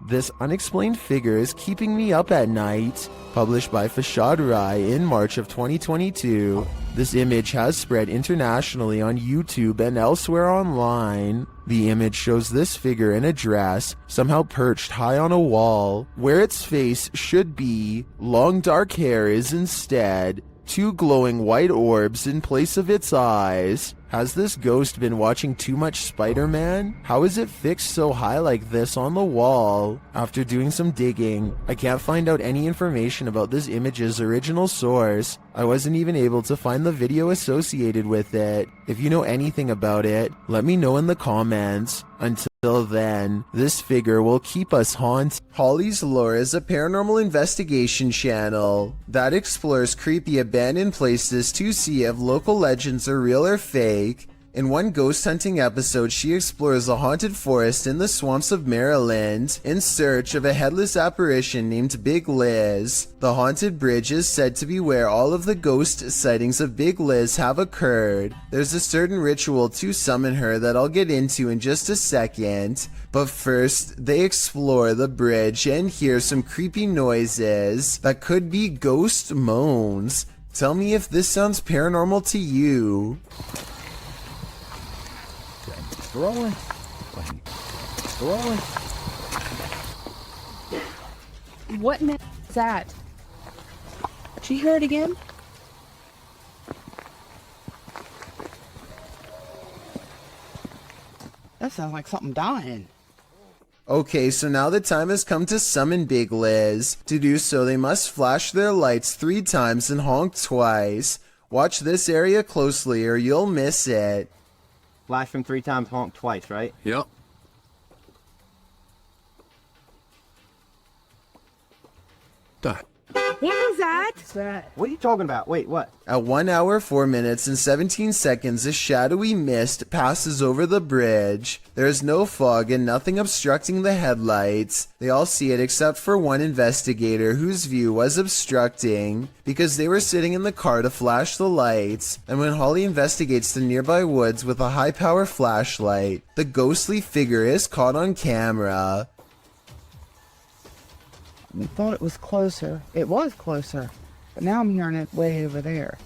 This unexplained figure is keeping me up at night. Published by Fashad Rai in March of 2022. This image has spread internationally on YouTube and elsewhere online. The image shows this figure in a dress, somehow perched high on a wall. Where its face should be, long dark hair is instead two glowing white orbs in place of its eyes. Has this ghost been watching too much Spider-Man? How is it fixed so high like this on the wall? After doing some digging, I can't find out any information about this image's original source. I wasn't even able to find the video associated with it. If you know anything about it, let me know in the comments. Until then, this figure will keep us haunted. Holly's Lore is a paranormal investigation channel that explores creepy abandoned places to see if local legends are real or fake. In one ghost hunting episode, she explores a haunted forest in the swamps of Maryland in search of a headless apparition named Big Liz. The haunted bridge is said to be where all of the ghost sightings of Big Liz have occurred. There's a certain ritual to summon her that I'll get into in just a second, but first they explore the bridge and hear some creepy noises that could be ghost moans. Tell me if this sounds paranormal to you. Rolling. Rolling. What in the is that? Did you hear it again? That sounds like something dying. Okay, so now the time has come to summon Big Liz. To do so, they must flash their lights 3 times and honk twice. Watch this area closely or you'll miss it. Flash them 3 times, honk twice, right? Yep. Done. What was that? What's that? What are you talking about? Wait, what? At 1 hour, 4 minutes, and 17 seconds, a shadowy mist passes over the bridge. There is no fog and nothing obstructing the headlights. They all see it except for one investigator whose view was obstructing because they were sitting in the car to flash the lights. And when Holly investigates the nearby woods with a high-power flashlight, the ghostly figure is caught on camera. I thought it was closer. It was closer. But now I'm hearing it way over there.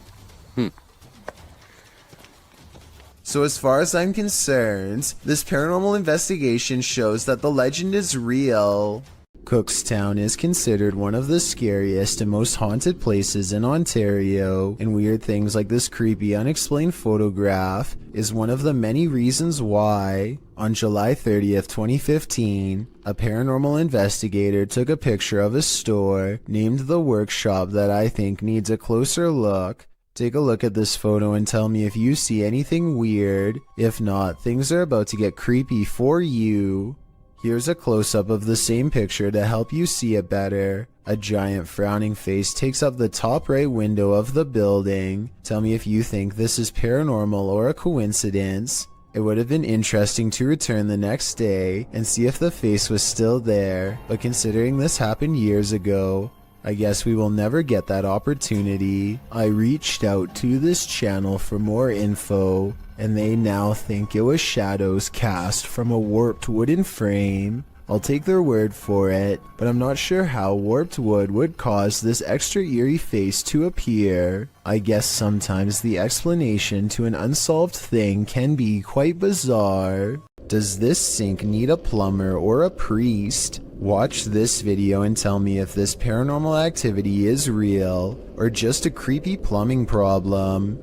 So as far as I'm concerned, this paranormal investigation shows that the legend is real. Cookstown is considered one of the scariest and most haunted places in Ontario, and weird things like this creepy unexplained photograph is one of the many reasons why. On July 30th, 2015, a paranormal investigator took a picture of a store named The Workshop that I think needs a closer look. Take a look at this photo and tell me if you see anything weird. If not, things are about to get creepy for you. Here's a close-up of the same picture to help you see it better. A giant frowning face takes up the top right window of the building. Tell me if you think this is paranormal or a coincidence. It would have been interesting to return the next day and see if the face was still there, but considering this happened years ago, I guess we will never get that opportunity. I reached out to this channel for more info, and they now think it was shadows cast from a warped wooden frame. I'll take their word for it, but I'm not sure how warped wood would cause this extra eerie face to appear. I guess sometimes the explanation to an unsolved thing can be quite bizarre. Does this sink need a plumber or a priest? Watch this video and tell me if this paranormal activity is real or just a creepy plumbing problem.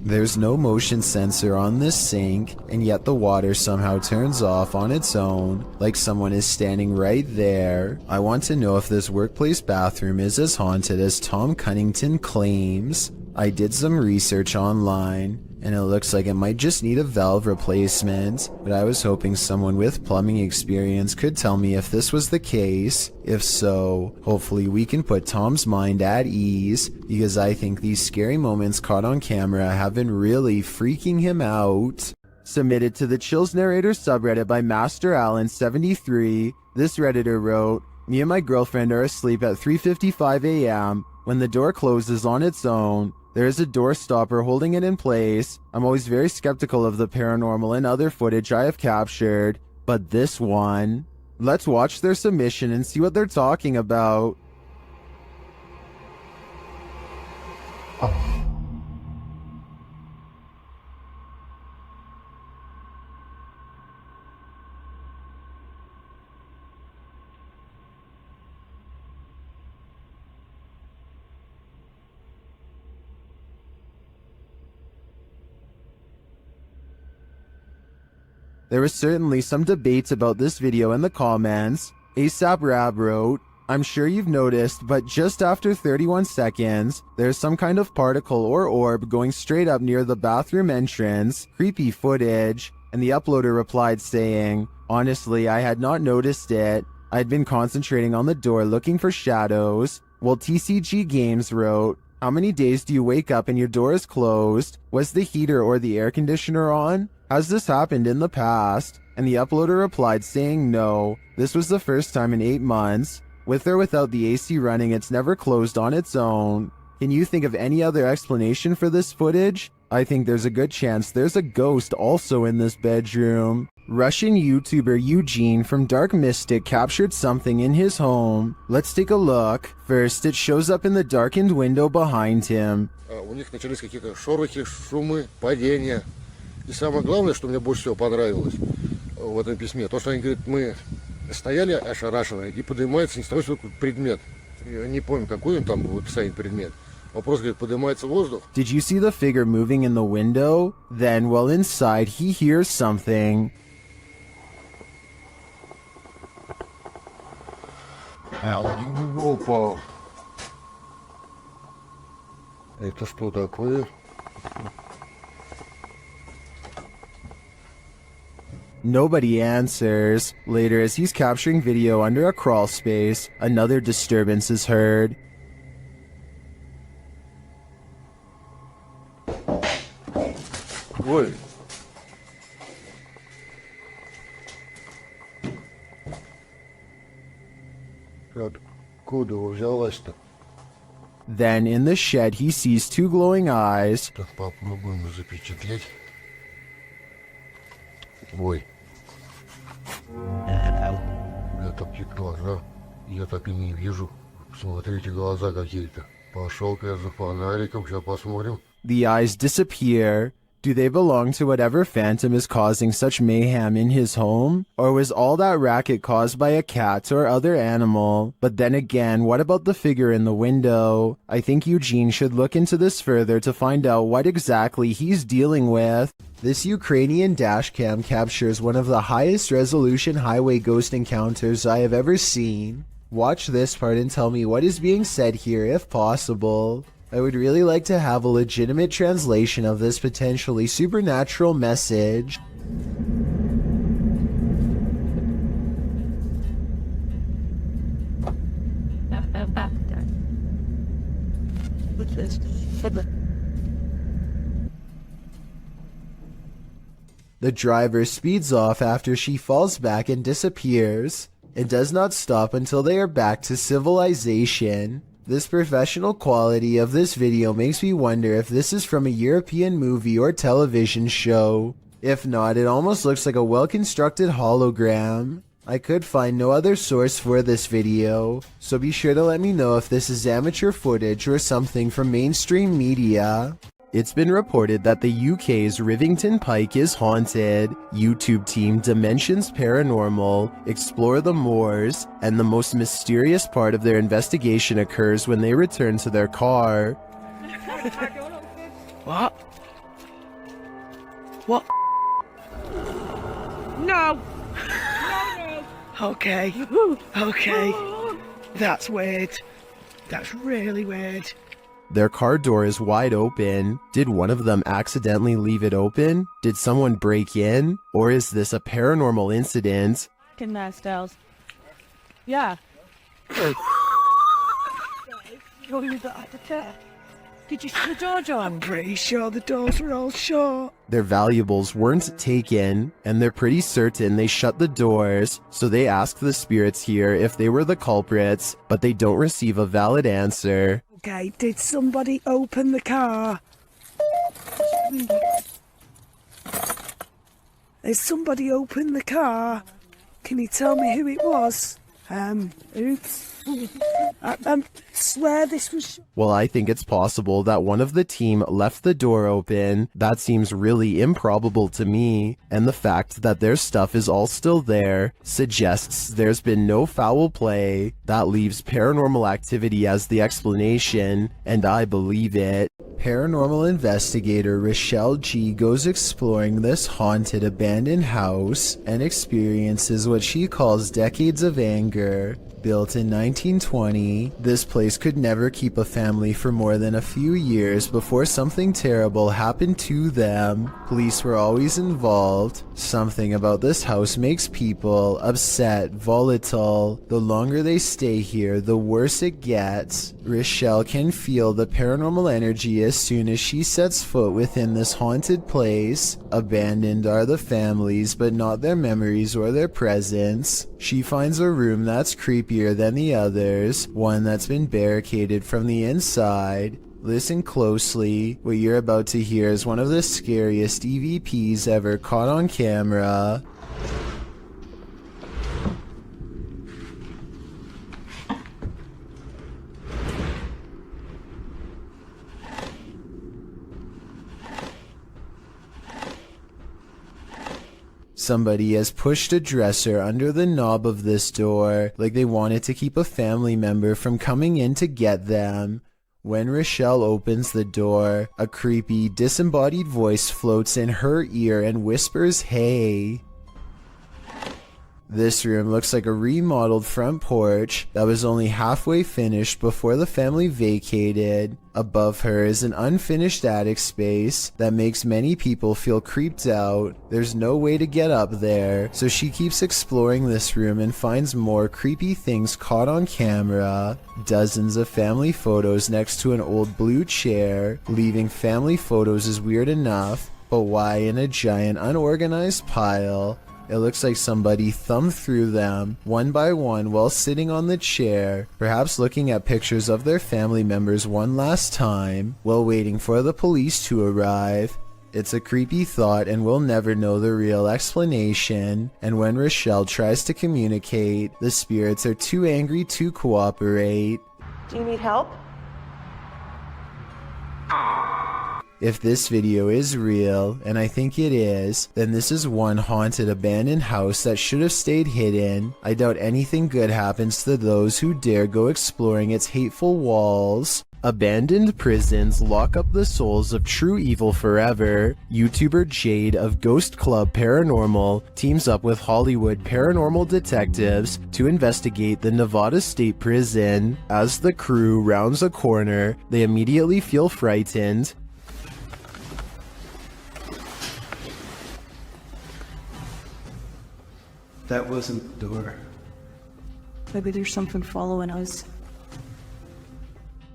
There's no motion sensor on this sink, and yet the water somehow turns off on its own, like someone is standing right there. I want to know if this workplace bathroom is as haunted as Tom Cunnington claims. I did some research online, and it looks like it might just need a valve replacement, but I was hoping someone with plumbing experience could tell me if this was the case. If so, hopefully we can put Tom's mind at ease, because I think these scary moments caught on camera have been really freaking him out. Submitted to the Chills Narrator subreddit by Master Allen 73, this redditor wrote, Me and my girlfriend are asleep at 3:55 a.m. when the door closes on its own. There is a door stopper holding it in place. I'm always very skeptical of the paranormal and other footage I have captured, but this one... Let's watch their submission and see what they're talking about. There was certainly some debates about this video in the comments. ASAP Rab wrote, I'm sure you've noticed, but just after 31 seconds, there's some kind of particle or orb going straight up near the bathroom entrance. Creepy footage. And the uploader replied saying, honestly, I had not noticed it. I'd been concentrating on the door looking for shadows. Well, TCG Games wrote, how many days do you wake up and your door is closed? Was the heater or the air conditioner on? Has this happened in the past? And the uploader replied saying no, this was the first time in 8 months. With or without the AC running, it's never closed on its own. Can you think of any other explanation for this footage? I think there's a good chance there's a ghost also in this bedroom. Russian YouTuber Eugene from Dark Mystic captured something in his home. Let's take a look. First, it shows up in the darkened window behind him. У них начались какие-то шорохи, шумы, падения. И самое главное, что мне больше всего понравилось в этом письме, то, что они говорят, мы стояли ошарашенные, и поднимается ни с того, что предмет. Я не помню, какой он там был в описании предмет. Вопрос, говорит, поднимается воздух. Did you see the figure moving in the window? Then, while inside, he hears something. Опа! Это что такое? Nobody answers. Later, as he's capturing video under a crawl space, another disturbance is heard. Ой! Откуда взялась-то? Then, in the shed, he sees two glowing eyes. Так попробуем запечатлеть. Ой. Я такие глаза, я так и не вижу. Смотрите, глаза какие-то. Пошел-ка я за фонариком, сейчас посмотрим. The eyes disappear. Do they belong to whatever phantom is causing such mayhem in his home? Or was all that racket caused by a cat or other animal? But then again, what about the figure in the window? I think Eugene should look into this further to find out what exactly he's dealing with. This Ukrainian dashcam captures one of the highest resolution highway ghost encounters I have ever seen. Watch this part and tell me what is being said here if possible. I would really like to have a legitimate translation of this potentially supernatural message. The driver speeds off after she falls back and disappears, and does not stop until they are back to civilization. This professional quality of this video makes me wonder if this is from a European movie or television show. If not, it almost looks like a well-constructed hologram. I could find no other source for this video, so be sure to let me know if this is amateur footage or something from mainstream media. It's been reported that the UK's Rivington Pike is haunted. YouTube team Dimensions Paranormal explore the moors, and the most mysterious part of their investigation occurs when they return to their car. What? What? No! Okay. Okay. That's weird. That's really weird. Their car door is wide open. Did one of them accidentally leave it open? Did someone break in? Or is this a paranormal incident? In there, Styles. Yeah. You're the actor. Did you shut the door, John? I'm pretty sure the doors were all shut. Their valuables weren't taken, and they're pretty certain they shut the doors, so they ask the spirits here if they were the culprits, but they don't receive a valid answer. Okay, did somebody open the car? Has somebody opened the car? Can you tell me who it was? Oops. I swear this was... Well, I think it's possible that one of the team left the door open. That seems really improbable to me, and the fact that their stuff is all still there suggests there's been no foul play. That leaves paranormal activity as the explanation, and I believe it. Paranormal investigator Rochelle G goes exploring this haunted abandoned house and experiences what she calls decades of anger. Built in 1920, this place could never keep a family for more than a few years before something terrible happened to them. Police were always involved. Something about this house makes people upset, volatile. The longer they stay here, the worse it gets. Rochelle can feel the paranormal energy as soon as she sets foot within this haunted place. Abandoned are the families, but not their memories or their presence. She finds a room that's creepier than the others, one that's been barricaded from the inside. Listen closely. What you're about to hear is one of the scariest EVPs ever caught on camera. Somebody has pushed a dresser under the knob of this door, like they wanted to keep a family member from coming in to get them. When Rochelle opens the door, a creepy, disembodied voice floats in her ear and whispers, "Hey." This room looks like a remodeled front porch that was only halfway finished before the family vacated. Above her is an unfinished attic space that makes many people feel creeped out. There's no way to get up there, so she keeps exploring this room and finds more creepy things caught on camera. Dozens of family photos next to an old blue chair. Leaving family photos is weird enough, but why in a giant unorganized pile? It looks like somebody thumbed through them, one by one, while sitting on the chair, perhaps looking at pictures of their family members one last time, while waiting for the police to arrive. It's a creepy thought and we'll never know the real explanation, and when Rochelle tries to communicate, the spirits are too angry to cooperate. Do you need help? If this video is real, and I think it is, then this is one haunted abandoned house that should have stayed hidden. I doubt anything good happens to those who dare go exploring its hateful walls. Abandoned prisons lock up the souls of true evil forever. YouTuber Jade of Ghost Club Paranormal teams up with Hollywood paranormal detectives to investigate the Nevada State Prison. As the crew rounds a corner, they immediately feel frightened. That wasn't the door. Maybe there's something following us.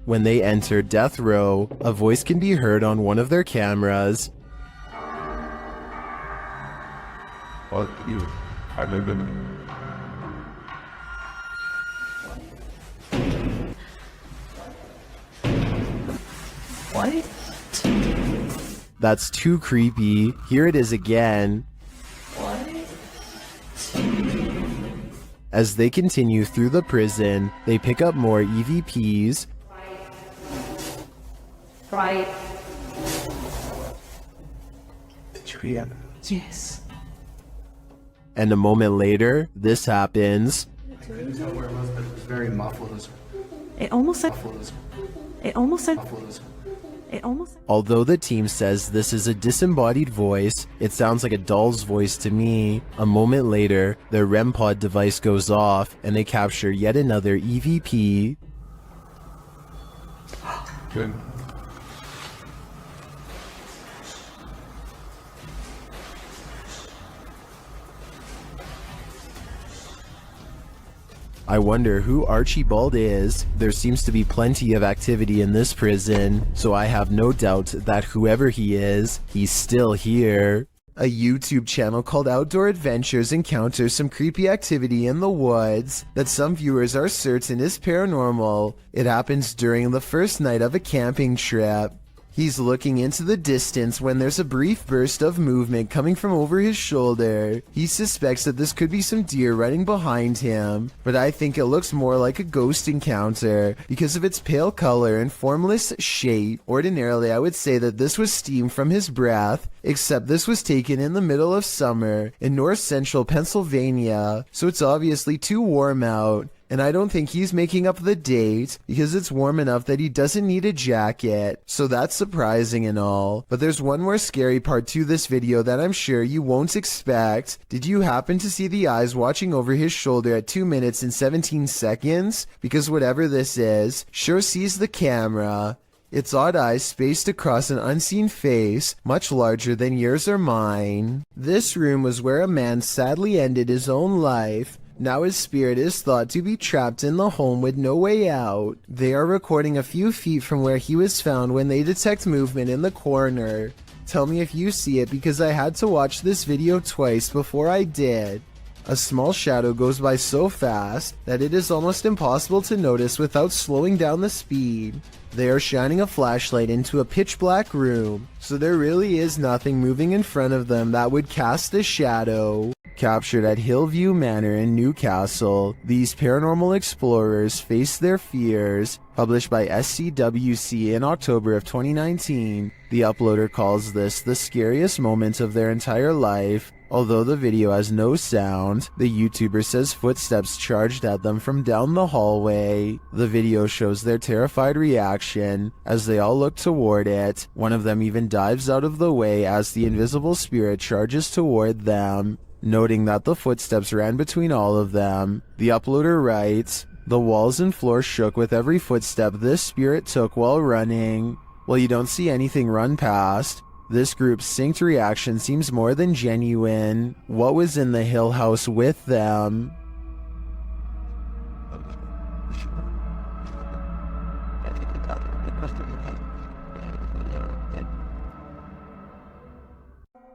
When they enter death row, a voice can be heard on one of their cameras. Fuck you. I live in What? That's too creepy. Here it is again. As they continue through the prison, they pick up more EVPs. Right. Did you hear? Yes. And a moment later, this happens. I couldn't tell where it was, but it was very muffled. It almost said. Muffled. It almost said. Muffled. It almost. Although the team says this is a disembodied voice, it sounds like a doll's voice to me. A moment later, their REM pod device goes off, and they capture yet another EVP. Good. I wonder who Archibald is. There seems to be plenty of activity in this prison, so I have no doubt that whoever he is, he's still here. A YouTube channel called Outdoor Adventures encounters some creepy activity in the woods that some viewers are certain is paranormal. It happens during the first night of a camping trip. He's looking into the distance when there's a brief burst of movement coming from over his shoulder. He suspects that this could be some deer running behind him, but I think it looks more like a ghost encounter because of its pale color and formless shape. Ordinarily, I would say that this was steam from his breath, except this was taken in the middle of summer in north central Pennsylvania, so it's obviously too warm out. And I don't think he's making up the date because it's warm enough that he doesn't need a jacket. So that's surprising and all. But there's one more scary part to this video that I'm sure you won't expect. Did you happen to see the eyes watching over his shoulder at 2 minutes and 17 seconds? Because whatever this is, sure sees the camera. Its odd eyes spaced across an unseen face, much larger than yours or mine. This room was where a man sadly ended his own life. Now his spirit is thought to be trapped in the home with no way out. They are recording a few feet from where he was found when they detect movement in the corner. Tell me if you see it because I had to watch this video twice before I did. A small shadow goes by so fast that it is almost impossible to notice without slowing down the speed. They are shining a flashlight into a pitch black room, so there really is nothing moving in front of them that would cast a shadow. Captured at Hillview Manor in Newcastle, these paranormal explorers face their fears. Published by SCWC in October of 2019, the uploader calls this the scariest moment of their entire life. Although the video has no sound, the YouTuber says footsteps charged at them from down the hallway. The video shows their terrified reaction as they all look toward it. One of them even dives out of the way as the invisible spirit charges toward them. Noting that the footsteps ran between all of them, the uploader writes, "The walls and floor shook with every footstep this spirit took while running." Well, you don't see anything run past. This group's synced reaction seems more than genuine. What was in the Hill House with them?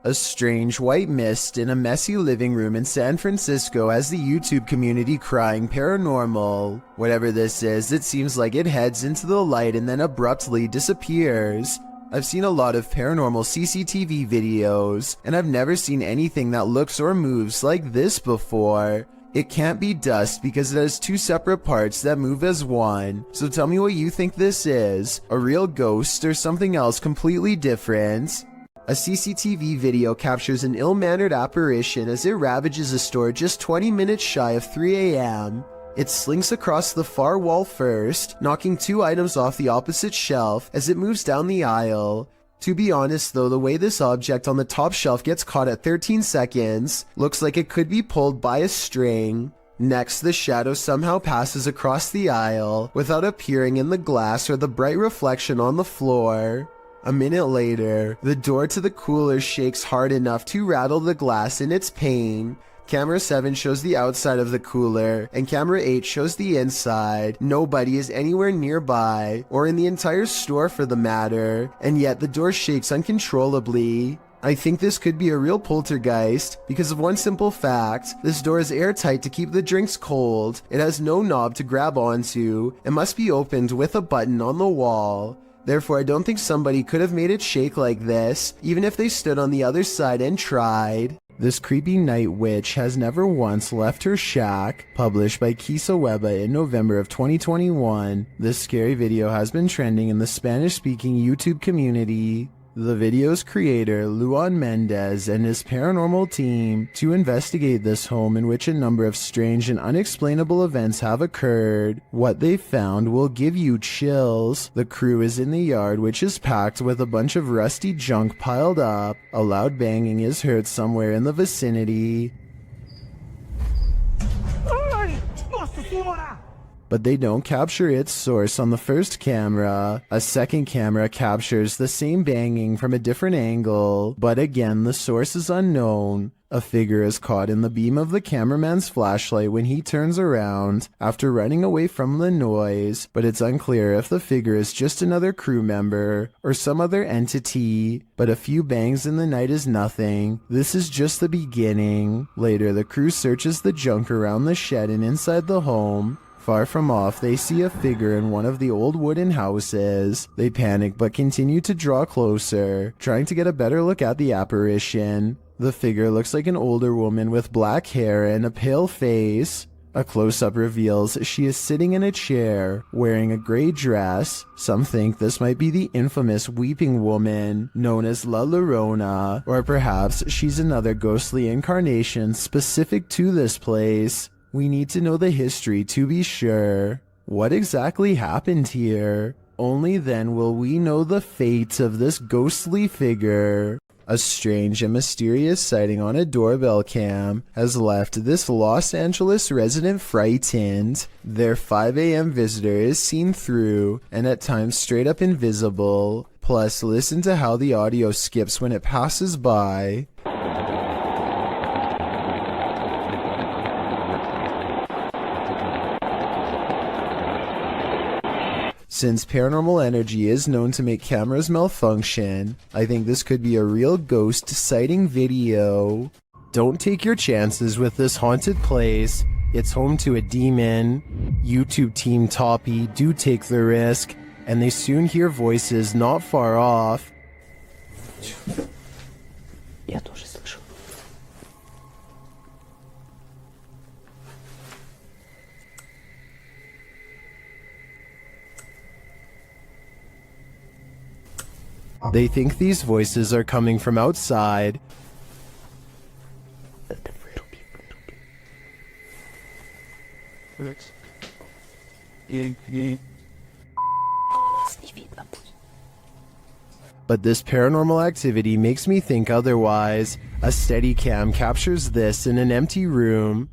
A strange white mist in a messy living room in San Francisco has the YouTube community crying paranormal. Whatever this is, it seems like it heads into the light and then abruptly disappears. I've seen a lot of paranormal CCTV videos, and I've never seen anything that looks or moves like this before. It can't be dust because it has two separate parts that move as one. So tell me what you think this is, a real ghost or something else completely different? A CCTV video captures an ill-mannered apparition as it ravages a store just 20 minutes shy of 3 a.m. It slinks across the far wall first, knocking two items off the opposite shelf as it moves down the aisle. To be honest though, the way this object on the top shelf gets caught at 13 seconds looks like it could be pulled by a string. Next, the shadow somehow passes across the aisle without appearing in the glass or the bright reflection on the floor. A minute later, the door to the cooler shakes hard enough to rattle the glass in its pane. Camera 7 shows the outside of the cooler, and camera 8 shows the inside. Nobody is anywhere nearby, or in the entire store for the matter, and yet the door shakes uncontrollably. I think this could be a real poltergeist, because of one simple fact: this door is airtight to keep the drinks cold, it has no knob to grab onto, and must be opened with a button on the wall. Therefore, I don't think somebody could have made it shake like this, even if they stood on the other side and tried. This creepy night witch has never once left her shack. Published by Kisa Weba in November of 2021. This scary video has been trending in the Spanish-speaking YouTube community. The video's creator, Luan Mendez, and his paranormal team to investigate this home in which a number of strange and unexplainable events have occurred. What they found will give you chills. The crew is in the yard, which is packed with a bunch of rusty junk piled up. A loud banging is heard somewhere in the vicinity. but they don't capture its source on the first camera. A second camera captures the same banging from a different angle, but again the source is unknown. A figure is caught in the beam of the cameraman's flashlight when he turns around after running away from the noise, but it's unclear if the figure is just another crew member or some other entity. But a few bangs in the night is nothing. This is just the beginning. Later, the crew searches the junk around the shed and inside the home. Far from off, they see a figure in one of the old wooden houses. They panic but continue to draw closer, trying to get a better look at the apparition. The figure looks like an older woman with black hair and a pale face. A close-up reveals she is sitting in a chair, wearing a gray dress. Some think this might be the infamous Weeping Woman, known as La Llorona, or perhaps she's another ghostly incarnation specific to this place. We need to know the history to be sure. What exactly happened here? Only then will we know the fate of this ghostly figure. A strange and mysterious sighting on a doorbell cam has left this Los Angeles resident frightened. Their 5 a.m. visitor is seen through and at times straight up invisible. Plus, listen to how the audio skips when it passes by. Since paranormal energy is known to make cameras malfunction, I think this could be a real ghost sighting video. Don't take your chances with this haunted place. It's home to a demon. YouTube team Toppy do take the risk, and they soon hear voices not far off. Я тоже слышу. They think these voices are coming from outside. But this paranormal activity makes me think otherwise. A Steadicam captures this in an empty room.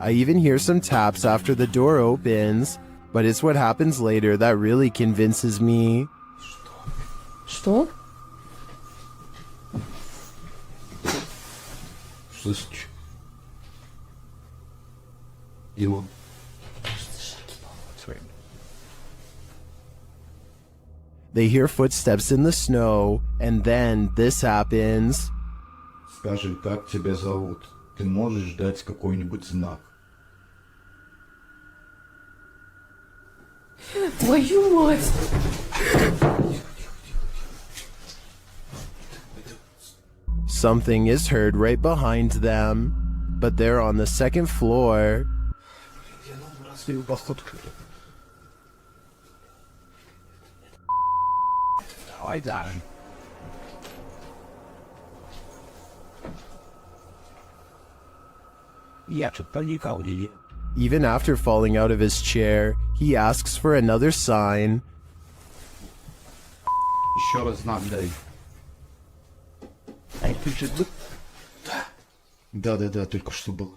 I even hear some taps after the door opens, but it's what happens later that really convinces me. Что? Слышишь? Его. They hear footsteps in the snow, and then this happens. Скажи, как тебя зовут? Ты можешь дать какой-нибудь знак? Твою мать! Something is heard right behind them, but they're on the second floor. Even after falling out of his chair, he asks for another sign. Еще раз знак дай. Да, только что было.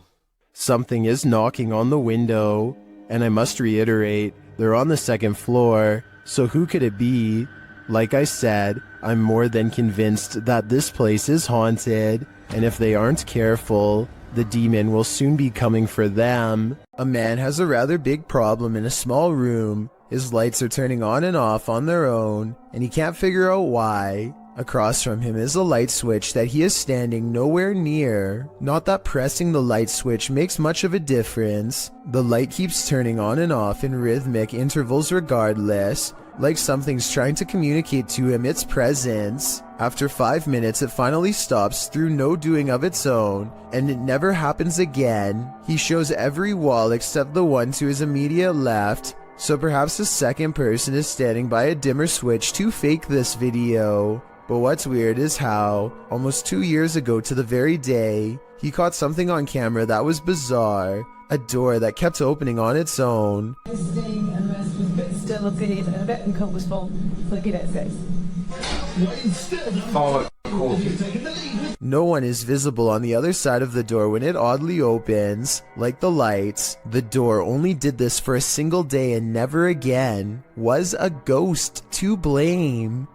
Something is knocking on the window, and I must reiterate, they're on the second floor, so who could it be? Like I said, I'm more than convinced that this place is haunted, and if they aren't careful, the demon will soon be coming for them. A man has a rather big problem in a small room. His lights are turning on and off on their own, and he can't figure out why. Across from him is a light switch that he is standing nowhere near. Not that pressing the light switch makes much of a difference. The light keeps turning on and off in rhythmic intervals regardless, like something's trying to communicate to him its presence. After 5 minutes, it finally stops through no doing of its own, and it never happens again. He shows every wall except the one to his immediate left, so perhaps a second person is standing by a dimmer switch to fake this video. But what's weird is how, almost 2 years ago to the very day, he caught something on camera that was bizarre. A door that kept opening on its own. facility and a bit uncomfortable looking at this. No one is visible on the other side of the door when it oddly opens. Like the lights, the door only did this for a single day and never again. Was a ghost to blame?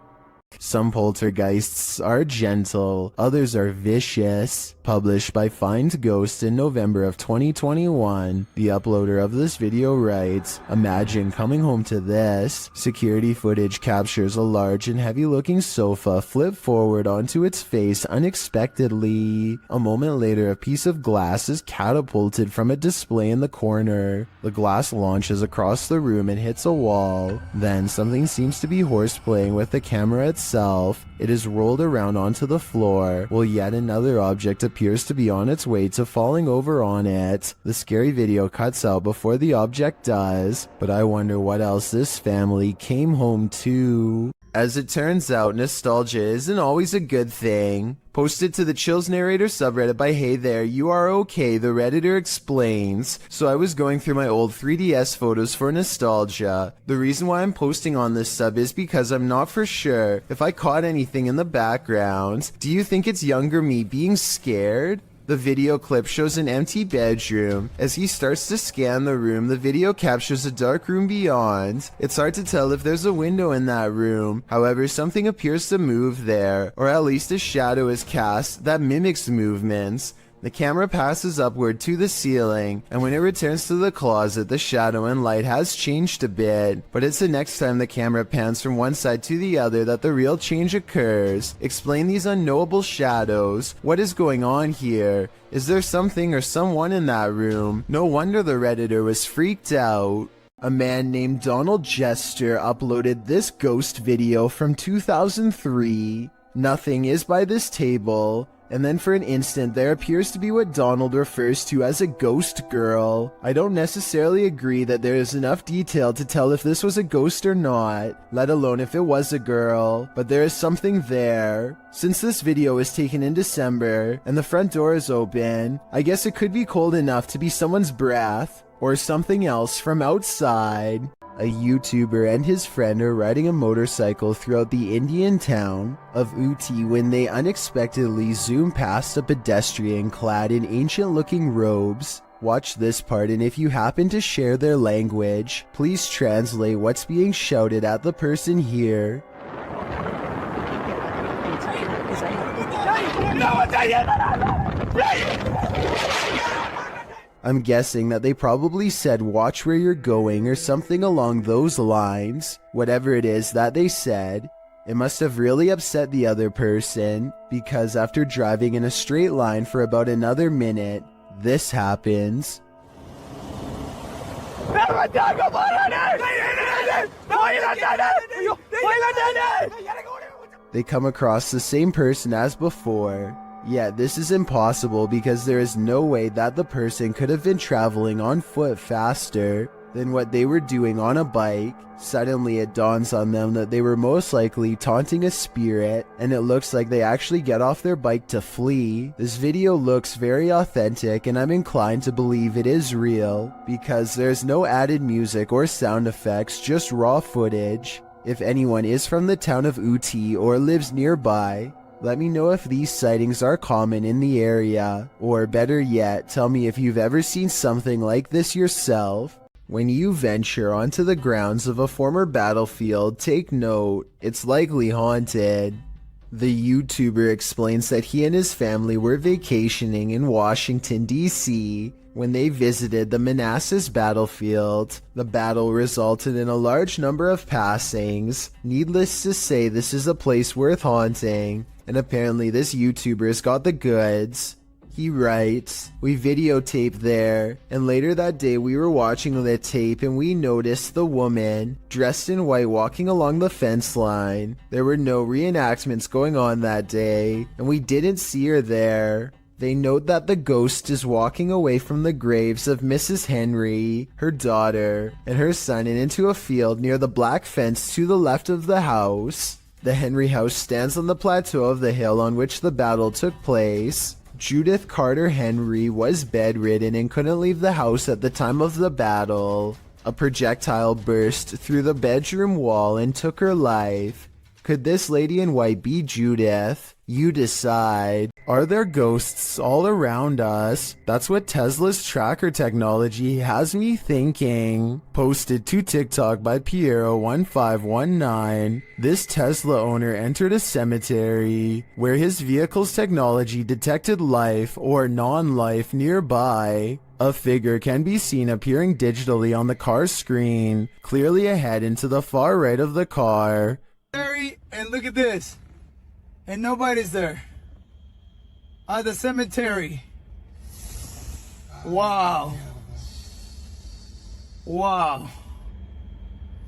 Some poltergeists are gentle, others are vicious. Published by Find Ghost in November of 2021, the uploader of this video writes, "Imagine coming home to this. Security footage captures a large and heavy-looking sofa flip forward onto its face unexpectedly. A moment later, a piece of glass is catapulted from a display in the corner. The glass launches across the room and hits a wall. Then something seems to be horseplaying with the camera itself. It is rolled around onto the floor, while yet another object appears to be on its way to falling over on it. The scary video cuts out before the object does, but I wonder what else this family came home to." As it turns out, nostalgia isn't always a good thing. Posted to the Chills Narrator subreddit by Hey There, You Are Okay, the Redditor explains, "So I was going through my old 3DS photos for nostalgia. The reason why I'm posting on this sub is because I'm not for sure if I caught anything in the background. Do you think it's younger me being scared?" The video clip shows an empty bedroom. As he starts to scan the room, the video captures a dark room beyond. It's hard to tell if there's a window in that room. However, something appears to move there, or at least a shadow is cast that mimics movements. The camera passes upward to the ceiling, and when it returns to the closet, the shadow and light has changed a bit. But it's the next time the camera pans from one side to the other that the real change occurs. Explain these unknowable shadows. What is going on here? Is there something or someone in that room? No wonder the Redditor was freaked out. A man named Donald Jester uploaded this ghost video from 2003. Nothing is by this table. And then for an instant, there appears to be what Donald refers to as a ghost girl. I don't necessarily agree that there is enough detail to tell if this was a ghost or not, let alone if it was a girl, but there is something there. Since this video was taken in December, and the front door is open, I guess it could be cold enough to be someone's breath, or something else from outside. A YouTuber and his friend are riding a motorcycle throughout the Indian town of Uti when they unexpectedly zoom past a pedestrian clad in ancient-looking robes. Watch this part, and if you happen to share their language, please translate what's being shouted at the person here. I'm guessing that they probably said watch where you're going or something along those lines. Whatever it is that they said, it must have really upset the other person, because after driving in a straight line for about another minute, this happens. They come across the same person as before. Yet this is impossible because there is no way that the person could have been traveling on foot faster than what they were doing on a bike. Suddenly it dawns on them that they were most likely taunting a spirit, and it looks like they actually get off their bike to flee. This video looks very authentic, and I'm inclined to believe it is real because there's no added music or sound effects, just raw footage. If anyone is from the town of Uti or lives nearby, let me know if these sightings are common in the area, or better yet, tell me if you've ever seen something like this yourself. When you venture onto the grounds of a former battlefield, take note, it's likely haunted. The YouTuber explains that he and his family were vacationing in Washington, D.C. when they visited the Manassas battlefield. The battle resulted in a large number of passings. Needless to say, this is a place worth haunting, and apparently this YouTuber's got the goods. He writes, "We videotaped there, and later that day we were watching the tape and we noticed the woman, dressed in white, walking along the fence line. There were no reenactments going on that day, and we didn't see her there." They note that the ghost is walking away from the graves of Mrs. Henry, her daughter, and her son, and into a field near the black fence to the left of the house. The Henry house stands on the plateau of the hill on which the battle took place. Judith Carter Henry was bedridden and couldn't leave the house at the time of the battle. a projectile burst through the bedroom wall and took her life. Could this lady in white be Judith? You decide. Are there ghosts all around us? That's what Tesla's tracker technology has me thinking. Posted to TikTok by Piero1519. This Tesla owner entered a cemetery where his vehicle's technology detected life or non-life nearby. A figure can be seen appearing digitally on the car's screen, clearly ahead and to the far right of the car. And look at this. And nobody's there. The cemetery. Wow. Wow.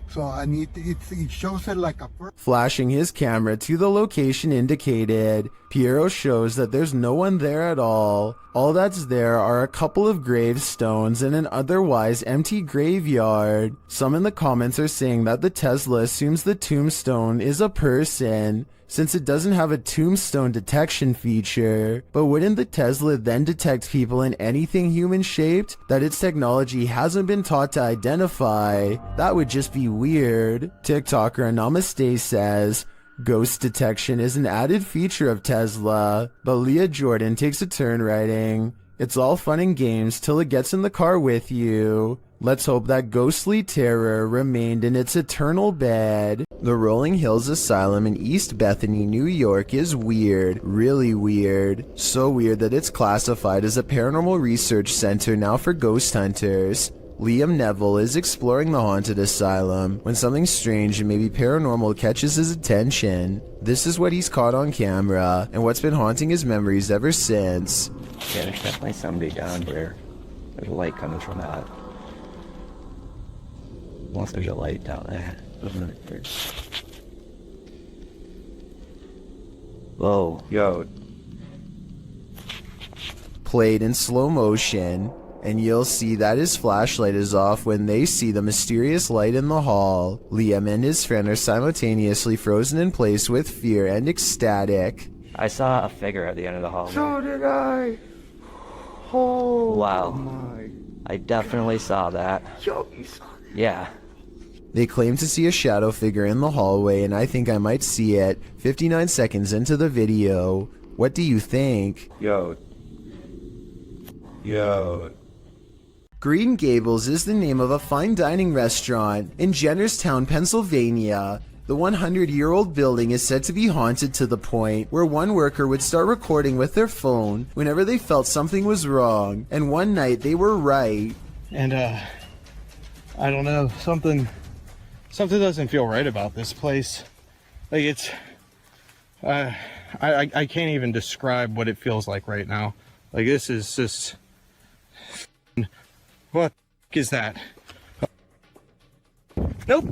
So it shows it like a person. Flashing his camera to the location indicated, Piero shows that there's no one there at all. All that's there are a couple of gravestones and an otherwise empty graveyard. Some in the comments are saying that the Tesla assumes the tombstone is a person, since it doesn't have a tombstone detection feature. But wouldn't the Tesla then detect people in anything human-shaped that its technology hasn't been taught to identify? That would just be weird. TikToker Namaste says, ghost detection is an added feature of Tesla, but Leah Jordan takes a turn writing, it's all fun and games till it gets in the car with you. Let's hope that ghostly terror remained in its eternal bed. The Rolling Hills Asylum in East Bethany, New York is weird, really weird. So weird that it's classified as a paranormal research center now for ghost hunters. Liam Neville is exploring the haunted asylum when something strange and maybe paranormal catches his attention. This is what he's caught on camera and what's been haunting his memories ever since. Yeah, there's definitely somebody down here. There's a light coming from that. Unless there's a light down there. Whoa, yo. Played in slow motion, and you'll see that his flashlight is off when they see the mysterious light in the hall. Liam and his friend are simultaneously frozen in place with fear and ecstatic. I saw a figure at the end of the hall. So did I. Oh wow. my. I definitely saw that. Yo, you saw that? Yeah. They claim to see a shadow figure in the hallway, and I think I might see it 59 seconds into the video. What do you think? Yo. Green Gables is the name of a fine dining restaurant in Jennerstown, Pennsylvania. The 100-year-old building is said to be haunted to the point where one worker would start recording with their phone whenever they felt something was wrong, and one night they were right. And I don't know, something doesn't feel right about this place. Like it's I can't even describe what it feels like right now. Like this is just, what is that? Nope.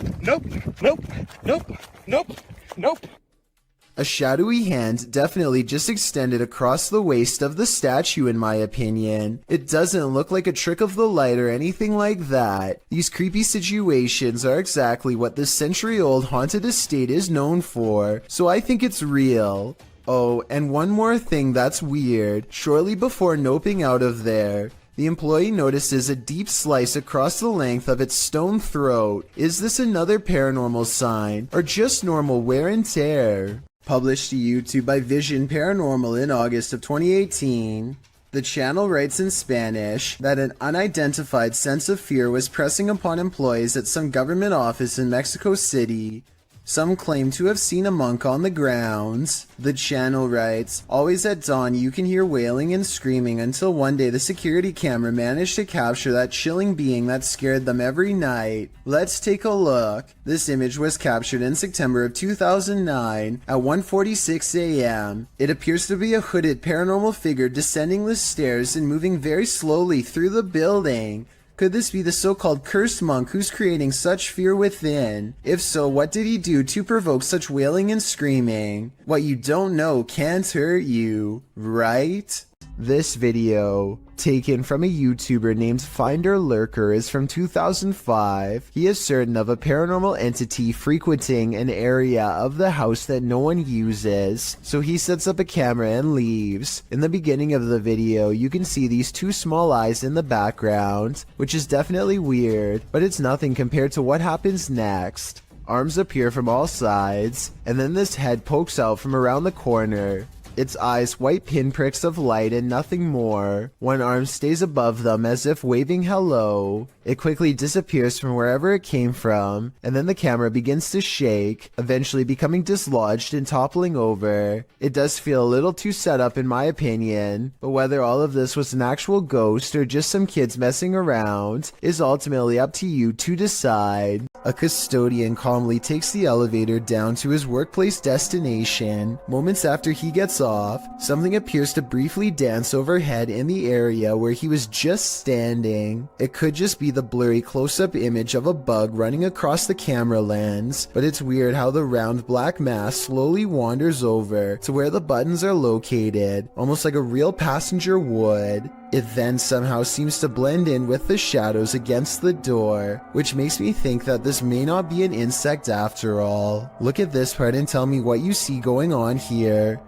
A shadowy hand definitely just extended across the waist of the statue, in my opinion. It doesn't look like a trick of the light or anything like that. These creepy situations are exactly what this century-old haunted estate is known for, so I think it's real. Oh, and one more thing that's weird. Shortly before noping out of there, the employee notices a deep slice across the length of its stone throat. Is this another paranormal sign, or just normal wear and tear? Published to YouTube by Vision Paranormal in August of 2018. The channel writes in Spanish that an unidentified sense of fear was pressing upon employees at some government office in Mexico City. Some claim to have seen a monk on the grounds. The channel writes, always at dawn you can hear wailing and screaming until one day the security camera managed to capture that chilling being that scared them every night. Let's take a look. This image was captured in September of 2009 at 1:46 a.m. It appears to be a hooded paranormal figure descending the stairs and moving very slowly through the building. Could this be the so-called cursed monk who's creating such fear within? If so, what did he do to provoke such wailing and screaming? What you don't know can't hurt you, right? This video taken from a YouTuber named Finder Lurker, is from 2005. He is certain of a paranormal entity frequenting an area of the house that no one uses, so he sets up a camera and leaves. In the beginning of the video, you can see these two small eyes in the background, which is definitely weird, but it's nothing compared to what happens next. Arms appear from all sides, and then this head pokes out from around the corner. Its eyes white pinpricks of light and nothing more. One arm stays above them as if waving hello. It quickly disappears from wherever it came from, and then the camera begins to shake, eventually becoming dislodged and toppling over. It does feel a little too set up in my opinion, but whether all of this was an actual ghost or just some kids messing around is ultimately up to you to decide. A custodian calmly takes the elevator down to his workplace destination. Moments after he gets off, something appears to briefly dance overhead in the area where he was just standing. It could just be the blurry close-up image of a bug running across the camera lens, but it's weird how the round black mass slowly wanders over to where the buttons are located, almost like a real passenger would. It then somehow seems to blend in with the shadows against the door, which makes me think that this may not be an insect after all. Look at this part and tell me what you see going on here.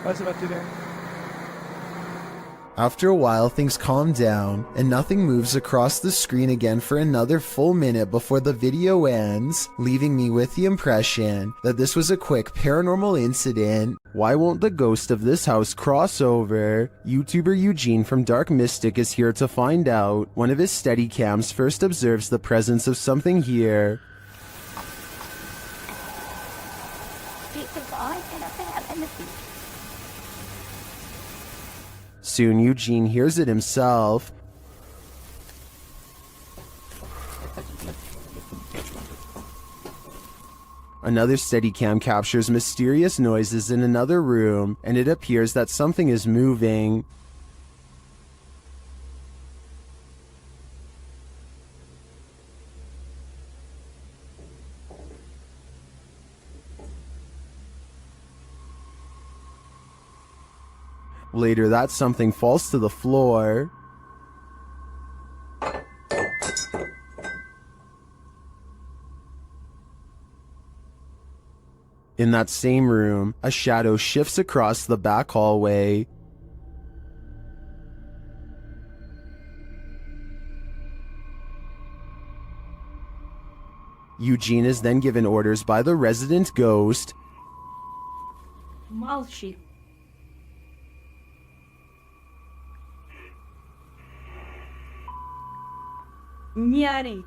What's about to do? After a while, things calm down, and nothing moves across the screen again for another full minute before the video ends, leaving me with the impression that this was a quick paranormal incident. Why won't the ghost of this house cross over? YouTuber Eugene from Dark Mystic is here to find out. One of his Steadicams first observes the presence of something here. Soon Eugene hears it himself. Another Steadicam captures mysterious noises in another room, and it appears that something is moving. Later, that something falls to the floor. In that same room, a shadow shifts across the back hallway. Eugene is then given orders by the resident ghost. Молчи. Не ори.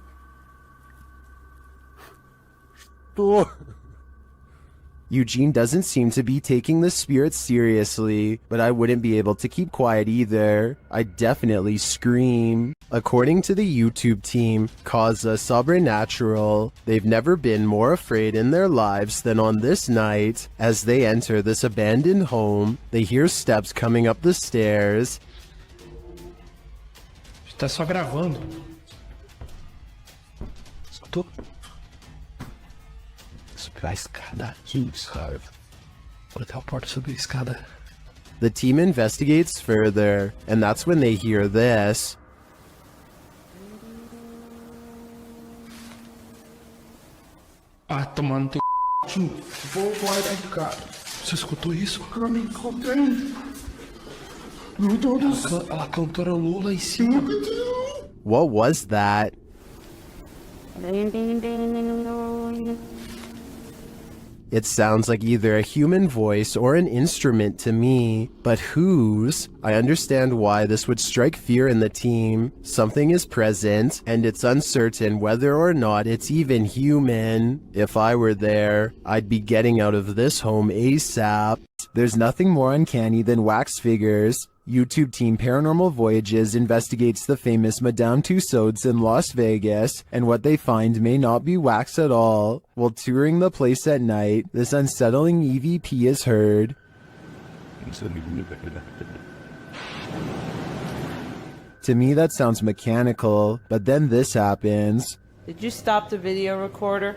Eugene doesn't seem to be taking the spirit seriously, but I wouldn't be able to keep quiet either. I'd definitely scream. According to the YouTube team, Causa Sobrenatural, they've never been more afraid in their lives than on this night. As they enter this abandoned home, they hear steps coming up the stairs. Tá só gravando. Escutou? Subir a escada aqui, cara. Vou até a porta subir a escada. The team investigates further, and that's when they hear this. Ah, tomando teu c... Vou guardar, cara. Você escutou isso? Eu me encontrei. Meu Deus do céu. A cantora Lula em cima. What was that? It sounds like either a human voice or an instrument to me, but whose? I understand why this would strike fear in the team. Something is present, and it's uncertain whether or not it's even human. If I were there, I'd be getting out of this home ASAP. There's nothing more uncanny than wax figures. YouTube team Paranormal Voyages investigates the famous Madame Tussauds in Las Vegas, and what they find may not be wax at all. While touring the place at night, this unsettling EVP is heard. To me, that sounds mechanical, but then this happens. Did you stop the video recorder?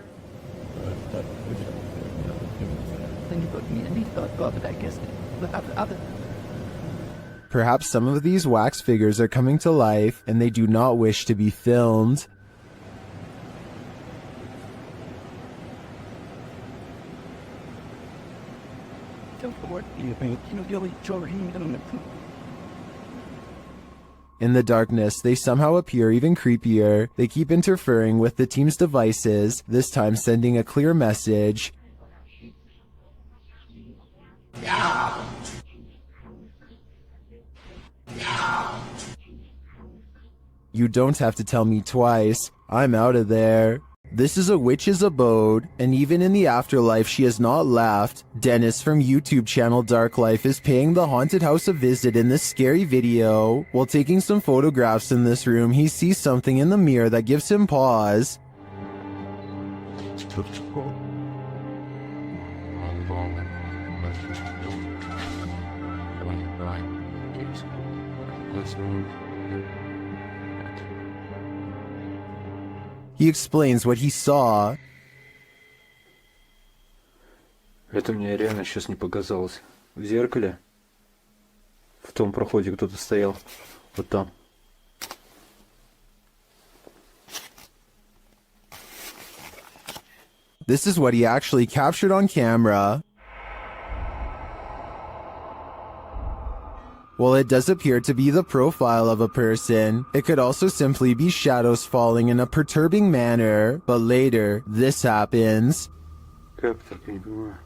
Perhaps some of these wax figures are coming to life and they do not wish to be filmed. In the darkness, they somehow appear even creepier. They keep interfering with the team's devices, this time sending a clear message. You don't have to tell me twice. I'm out of there. This is a witch's abode, and even in the afterlife she has not laughed. Dennis from YouTube channel Dark Life is paying the haunted house a visit in this scary video. While taking some photographs in this room, he sees something in the mirror that gives him pause. He explains what he saw. Это мне реально сейчас не показалось. В зеркале, в том проходе кто-то стоял. Вот там. This is what he actually captured on camera. While it does appear to be the profile of a person, it could also simply be shadows falling in a perturbing manner. But later, this happens. Как так, я не понимаю.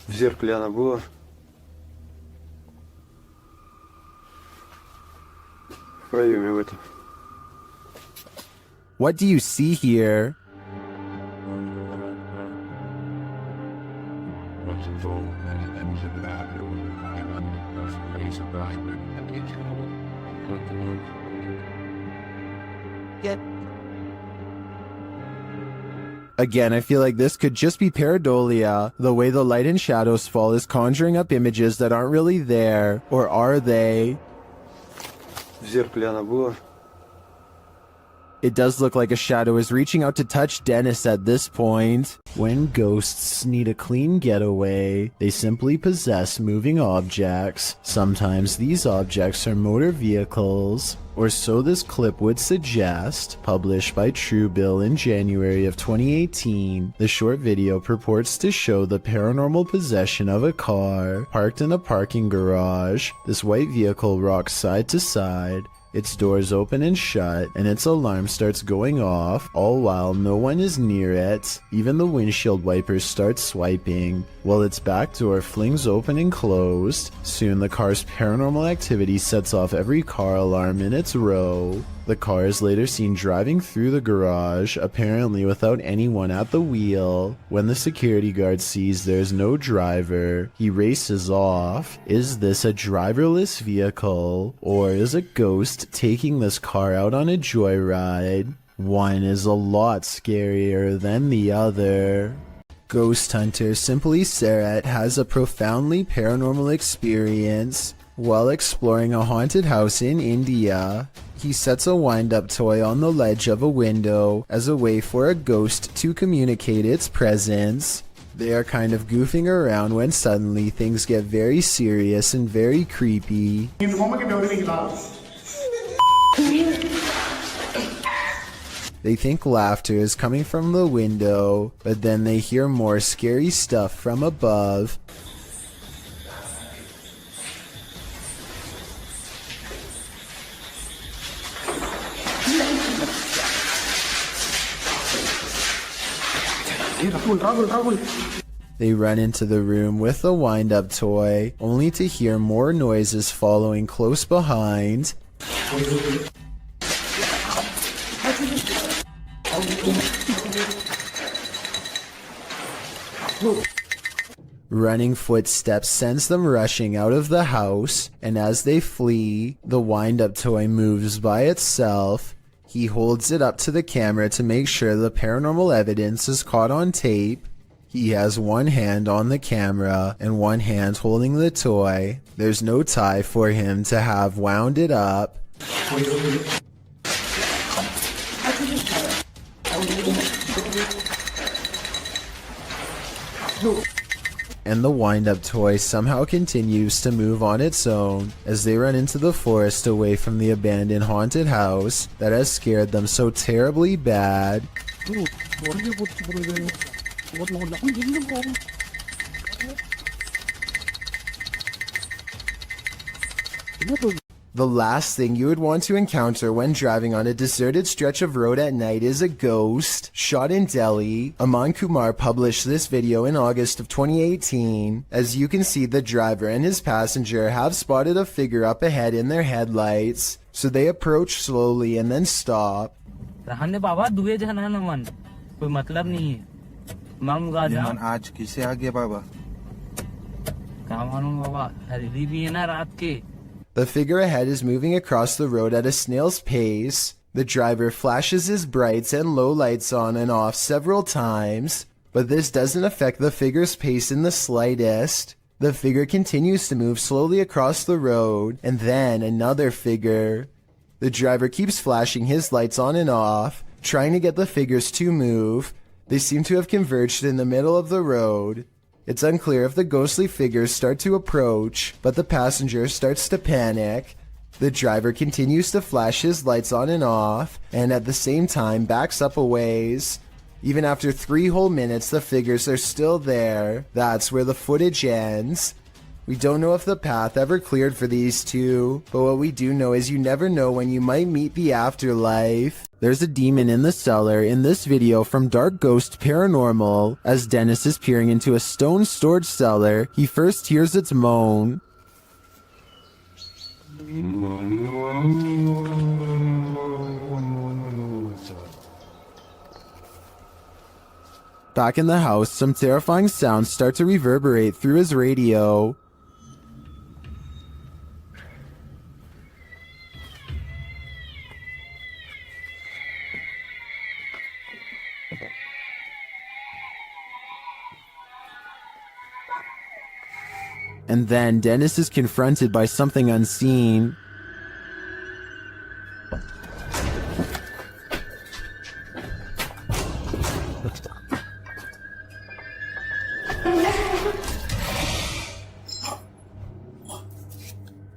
В зеркале она была. В проеме в этом. What do you see here? Again, I feel like this could just be pareidolia. The way the light and shadows fall is conjuring up images that aren't really there. Or are they? В зеркале она была. It does look like a shadow is reaching out to touch Dennis at this point. When ghosts need a clean getaway, they simply possess moving objects. Sometimes these objects are motor vehicles, or so this clip would suggest. Published by Truebill in January of 2018, the short video purports to show the paranormal possession of a car parked in a parking garage. This white vehicle rocks side to side. Its doors open and shut, and its alarm starts going off, all while no one is near it. Even the windshield wipers start swiping, while its back door flings open and closed. Soon the car's paranormal activity sets off every car alarm in its row. The car is later seen driving through the garage, apparently without anyone at the wheel. When the security guard sees there's no driver, he races off. Is this a driverless vehicle, or is a ghost taking this car out on a joyride? One is a lot scarier than the other. Ghost hunter Simply Sarat has a profoundly paranormal experience while exploring a haunted house in India. He sets a wind-up toy on the ledge of a window as a way for a ghost to communicate its presence. They are kind of goofing around when suddenly things get very serious and very creepy. They think laughter is coming from the window, but then they hear more scary stuff from above. They run into the room with the wind-up toy, only to hear more noises following close behind. Running footsteps sends them rushing out of the house, and as they flee, the wind-up toy moves by itself. He holds it up to the camera to make sure the paranormal evidence is caught on tape. He has one hand on the camera and one hand holding the toy. There's no tie for him to have wound it up. And the wind-up toy somehow continues to move on its own as they run into the forest away from the abandoned haunted house that has scared them so terribly bad. The last thing you would want to encounter when driving on a deserted stretch of road at night is a ghost. Shot in Delhi, Aman Kumar published this video in August of 2018. As you can see, the driver and his passenger have spotted a figure up ahead in their headlights, so they approach slowly and then stop. आज किसे आ गया बाबा? The figure ahead is moving across the road at a snail's pace. The driver flashes his brights and low lights on and off several times, but this doesn't affect the figure's pace in the slightest. The figure continues to move slowly across the road, and then another figure. The driver keeps flashing his lights on and off, trying to get the figures to move. They seem to have converged in the middle of the road. It's unclear if the ghostly figures start to approach, but the passenger starts to panic. The driver continues to flash his lights on and off, and at the same time backs up a ways. Even after 3 whole minutes, the figures are still there. That's where the footage ends. We don't know if the path ever cleared for these two, but what we do know is you never know when you might meet the afterlife. There's a demon in the cellar in this video from Dark Ghost Paranormal. As Dennis is peering into a stone storage cellar, he first hears its moan. Back in the house, some terrifying sounds start to reverberate through his radio. And then Dennis is confronted by something unseen.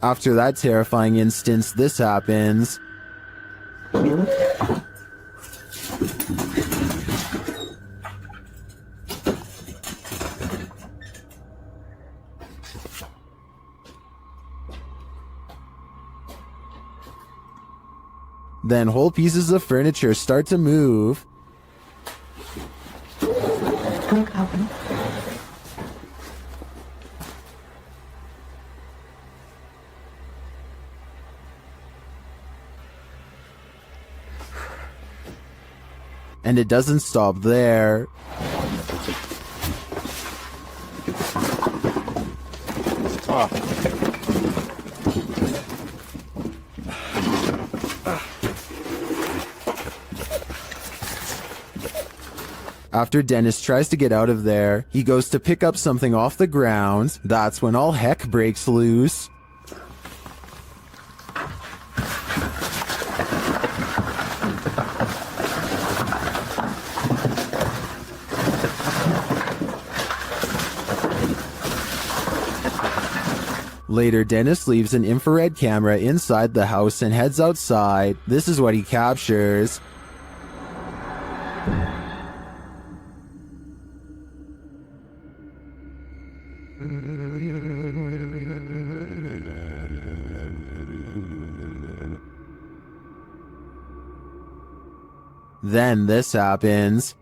After that terrifying instance, this happens. Then whole pieces of furniture start to move. And it doesn't stop there. After Dennis tries to get out of there, he goes to pick up something off the ground. That's when all heck breaks loose. Later, Dennis leaves an infrared camera inside the house and heads outside. This is what he captures. Then this happens.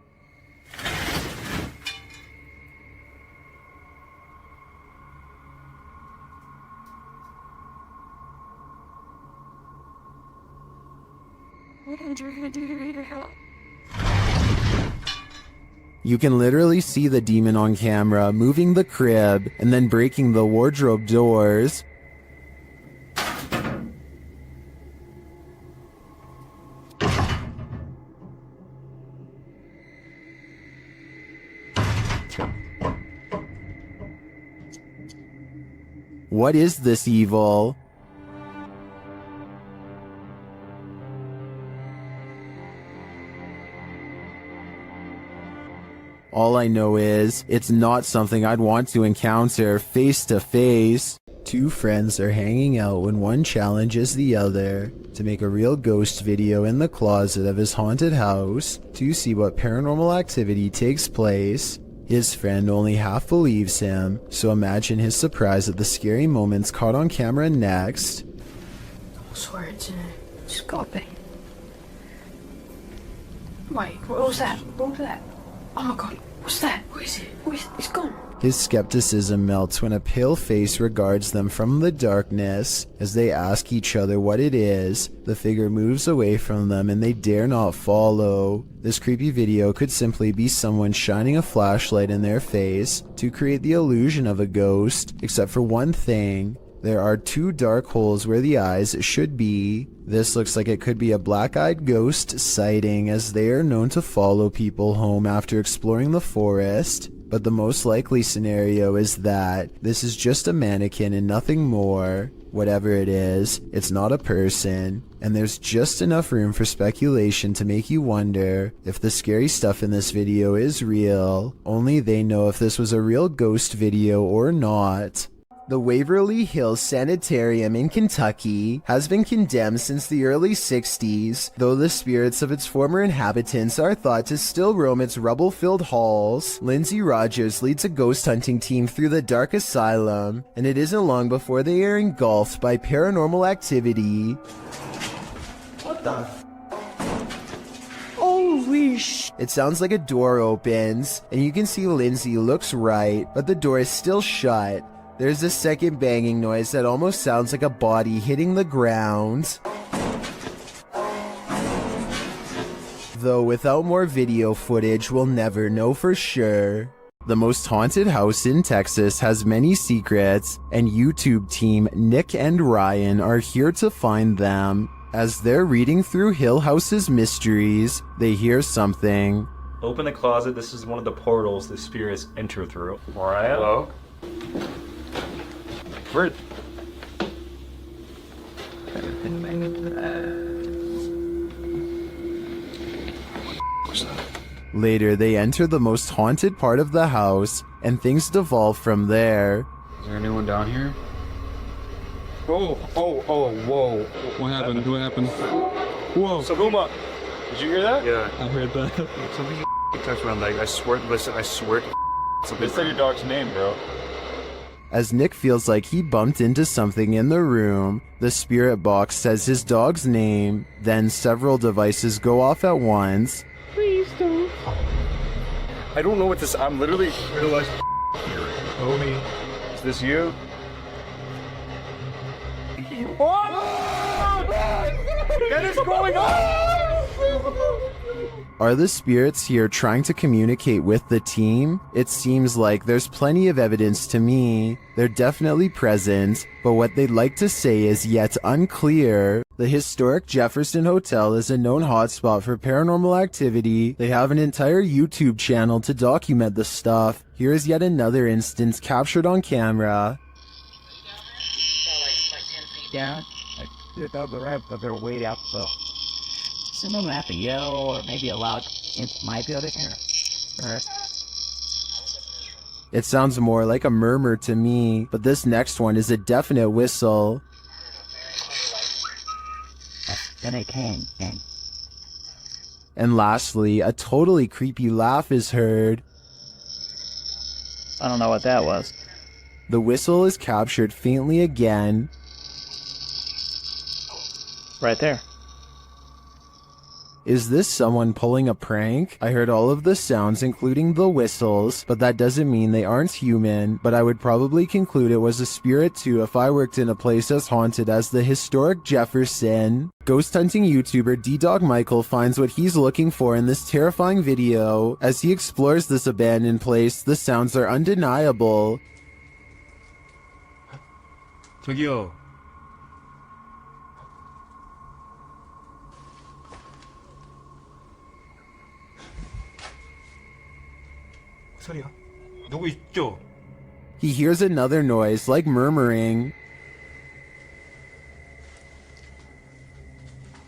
You can literally see the demon on camera moving the crib and then breaking the wardrobe doors. What is this evil? All I know is, it's not something I'd want to encounter face to face. Two friends are hanging out when one challenges the other to make a real ghost video in the closet of his haunted house to see what paranormal activity takes place. His friend only half believes him, so imagine his surprise at the scary moments caught on camera next. I swear it's got to be. Wait, what was that? What was that? Oh my god, what's that? What is it? It's gone. His skepticism melts when a pale face regards them from the darkness. As they ask each other what it is, the figure moves away from them and they dare not follow. This creepy video could simply be someone shining a flashlight in their face to create the illusion of a ghost, except for one thing. There are two dark holes where the eyes should be. This looks like it could be a black-eyed ghost sighting, as they are known to follow people home after exploring the forest. But the most likely scenario is that this is just a mannequin and nothing more. Whatever it is, it's not a person, and there's just enough room for speculation to make you wonder if the scary stuff in this video is real. Only they know if this was a real ghost video or not. The Waverly Hills Sanitarium in Kentucky has been condemned since the early 60s, though the spirits of its former inhabitants are thought to still roam its rubble-filled halls. Lindsay Rogers leads a ghost hunting team through the dark asylum, and it isn't long before they are engulfed by paranormal activity. What the? Holy sh! It sounds like a door opens, and you can see Lindsay looks right, but the door is still shut. There's a second banging noise that almost sounds like a body hitting the ground. Though without more video footage, we'll never know for sure. The most haunted house in Texas has many secrets, and YouTube team Nick and Ryan are here to find them. As they're reading through Hill House's mysteries, they hear something. Open the closet. This is one of the portals the spirits enter through. Mariah? Hello? Where? Later, they enter the most haunted part of the house, and things devolve from there. Is there anyone down here? Oh, whoa. What happened? What happened? Whoa. Saguma! Did you hear that? Yeah. I heard that. Something touched my leg. I swear. Listen, I swear. They said your dog's name, bro. As Nick feels like he bumped into something in the room, the spirit box says his dog's name, then several devices go off at once. Please don't. I don't know what this. I'm literally realized. Homie, is this you? What is going on? Are the spirits here trying to communicate with the team? It seems like there's plenty of evidence to me. They're definitely present, but what they'd like to say is yet unclear. The historic Jefferson Hotel is a known hotspot for paranormal activity. They have an entire YouTube channel to document the stuff. Here is yet another instance captured on camera. Down, took up the ramp, but they're way out, so someone will have to yell or maybe a loud in my building or It sounds more like a murmur to me, but this next one is a definite whistle. then it came. And lastly, a totally creepy laugh is heard. I don't know what that was. The whistle is captured faintly again. Right there. Is this someone pulling a prank? I heard all of the sounds, including the whistles, but that doesn't mean they aren't human. But I would probably conclude it was a spirit too if I worked in a place as haunted as the historic Jefferson. Ghost hunting YouTuber D-Dog Michael finds what he's looking for in this terrifying video. As he explores this abandoned place, the sounds are undeniable. 저기요. 소리야? 누구 있죠? He hears another noise, like murmuring.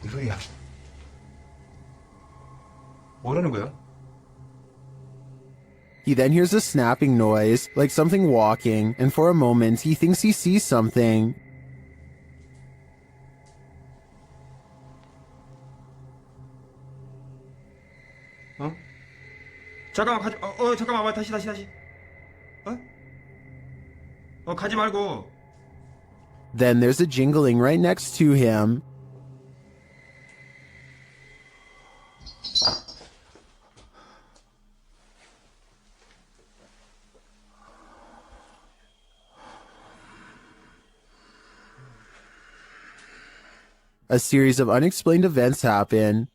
무슨 소리야? 뭐라는 거야? He then hears a snapping noise, like something walking, and for a moment he thinks he sees something. 잠깐만 잠깐만 다시 가지 말고. Then there's a jingling right next to him. A series of unexplained events happen.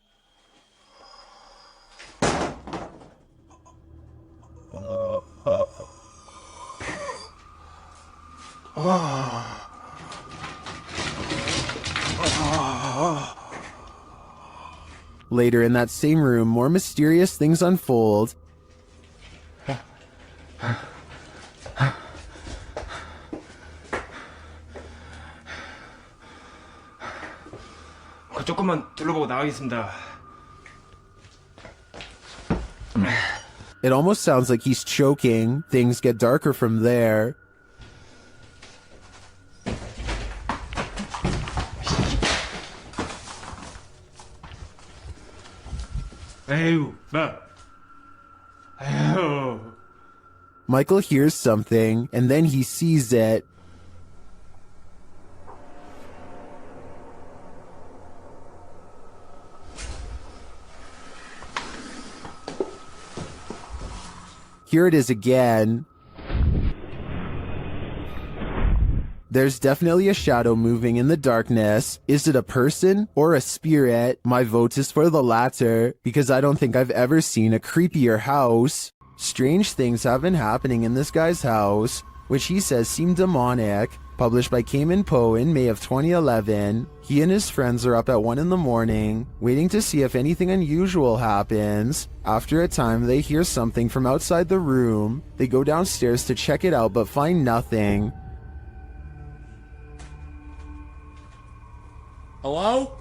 Later in that same room, more mysterious things unfold. 조금만 둘러보고 나가겠습니다. It almost sounds like he's choking. Things get darker from there. 에휴, 에휴. Michael hears something, and then he sees it. Here it is again. There's definitely a shadow moving in the darkness. Is it a person or a spirit? My vote is for the latter, because I don't think I've ever seen a creepier house. Strange things have been happening in this guy's house, which he says seem demonic. Published by Cayman Poe in May of 2011. He and his friends are up at 1 in the morning, waiting to see if anything unusual happens. After a time, they hear something from outside the room. They go downstairs to check it out, but find nothing. Hello?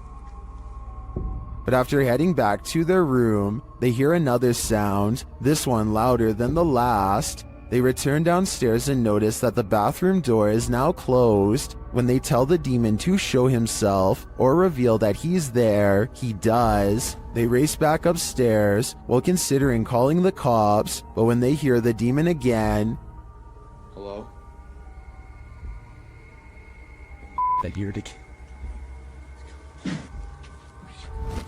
But after heading back to their room, they hear another sound, this one louder than the last. They return downstairs and notice that the bathroom door is now closed. When they tell the demon to show himself or reveal that he's there, he does. They race back upstairs while considering calling the cops, but when they hear the demon again, Hello? that eared again.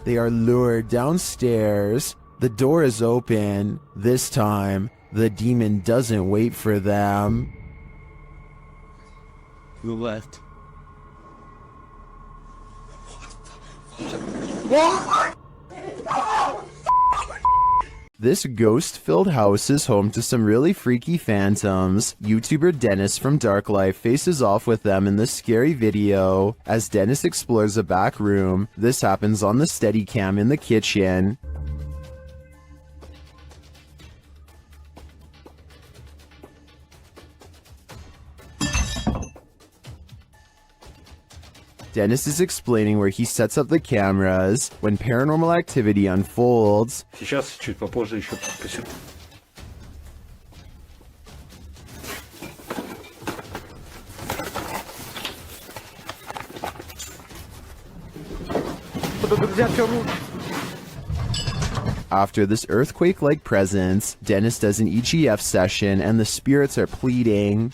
They are lured downstairs. The door is open. This time, the demon doesn't wait for them. Who left? This ghost-filled house is home to some really freaky phantoms. YouTuber Dennis from Dark Life faces off with them in this scary video. As Dennis explores a back room, this happens on the Steadicam in the kitchen. Dennis is explaining where he sets up the cameras when paranormal activity unfolds. Сейчас, чуть попозже еще посмотрим. After this earthquake-like presence, Dennis does an EGF session and the spirits are pleading.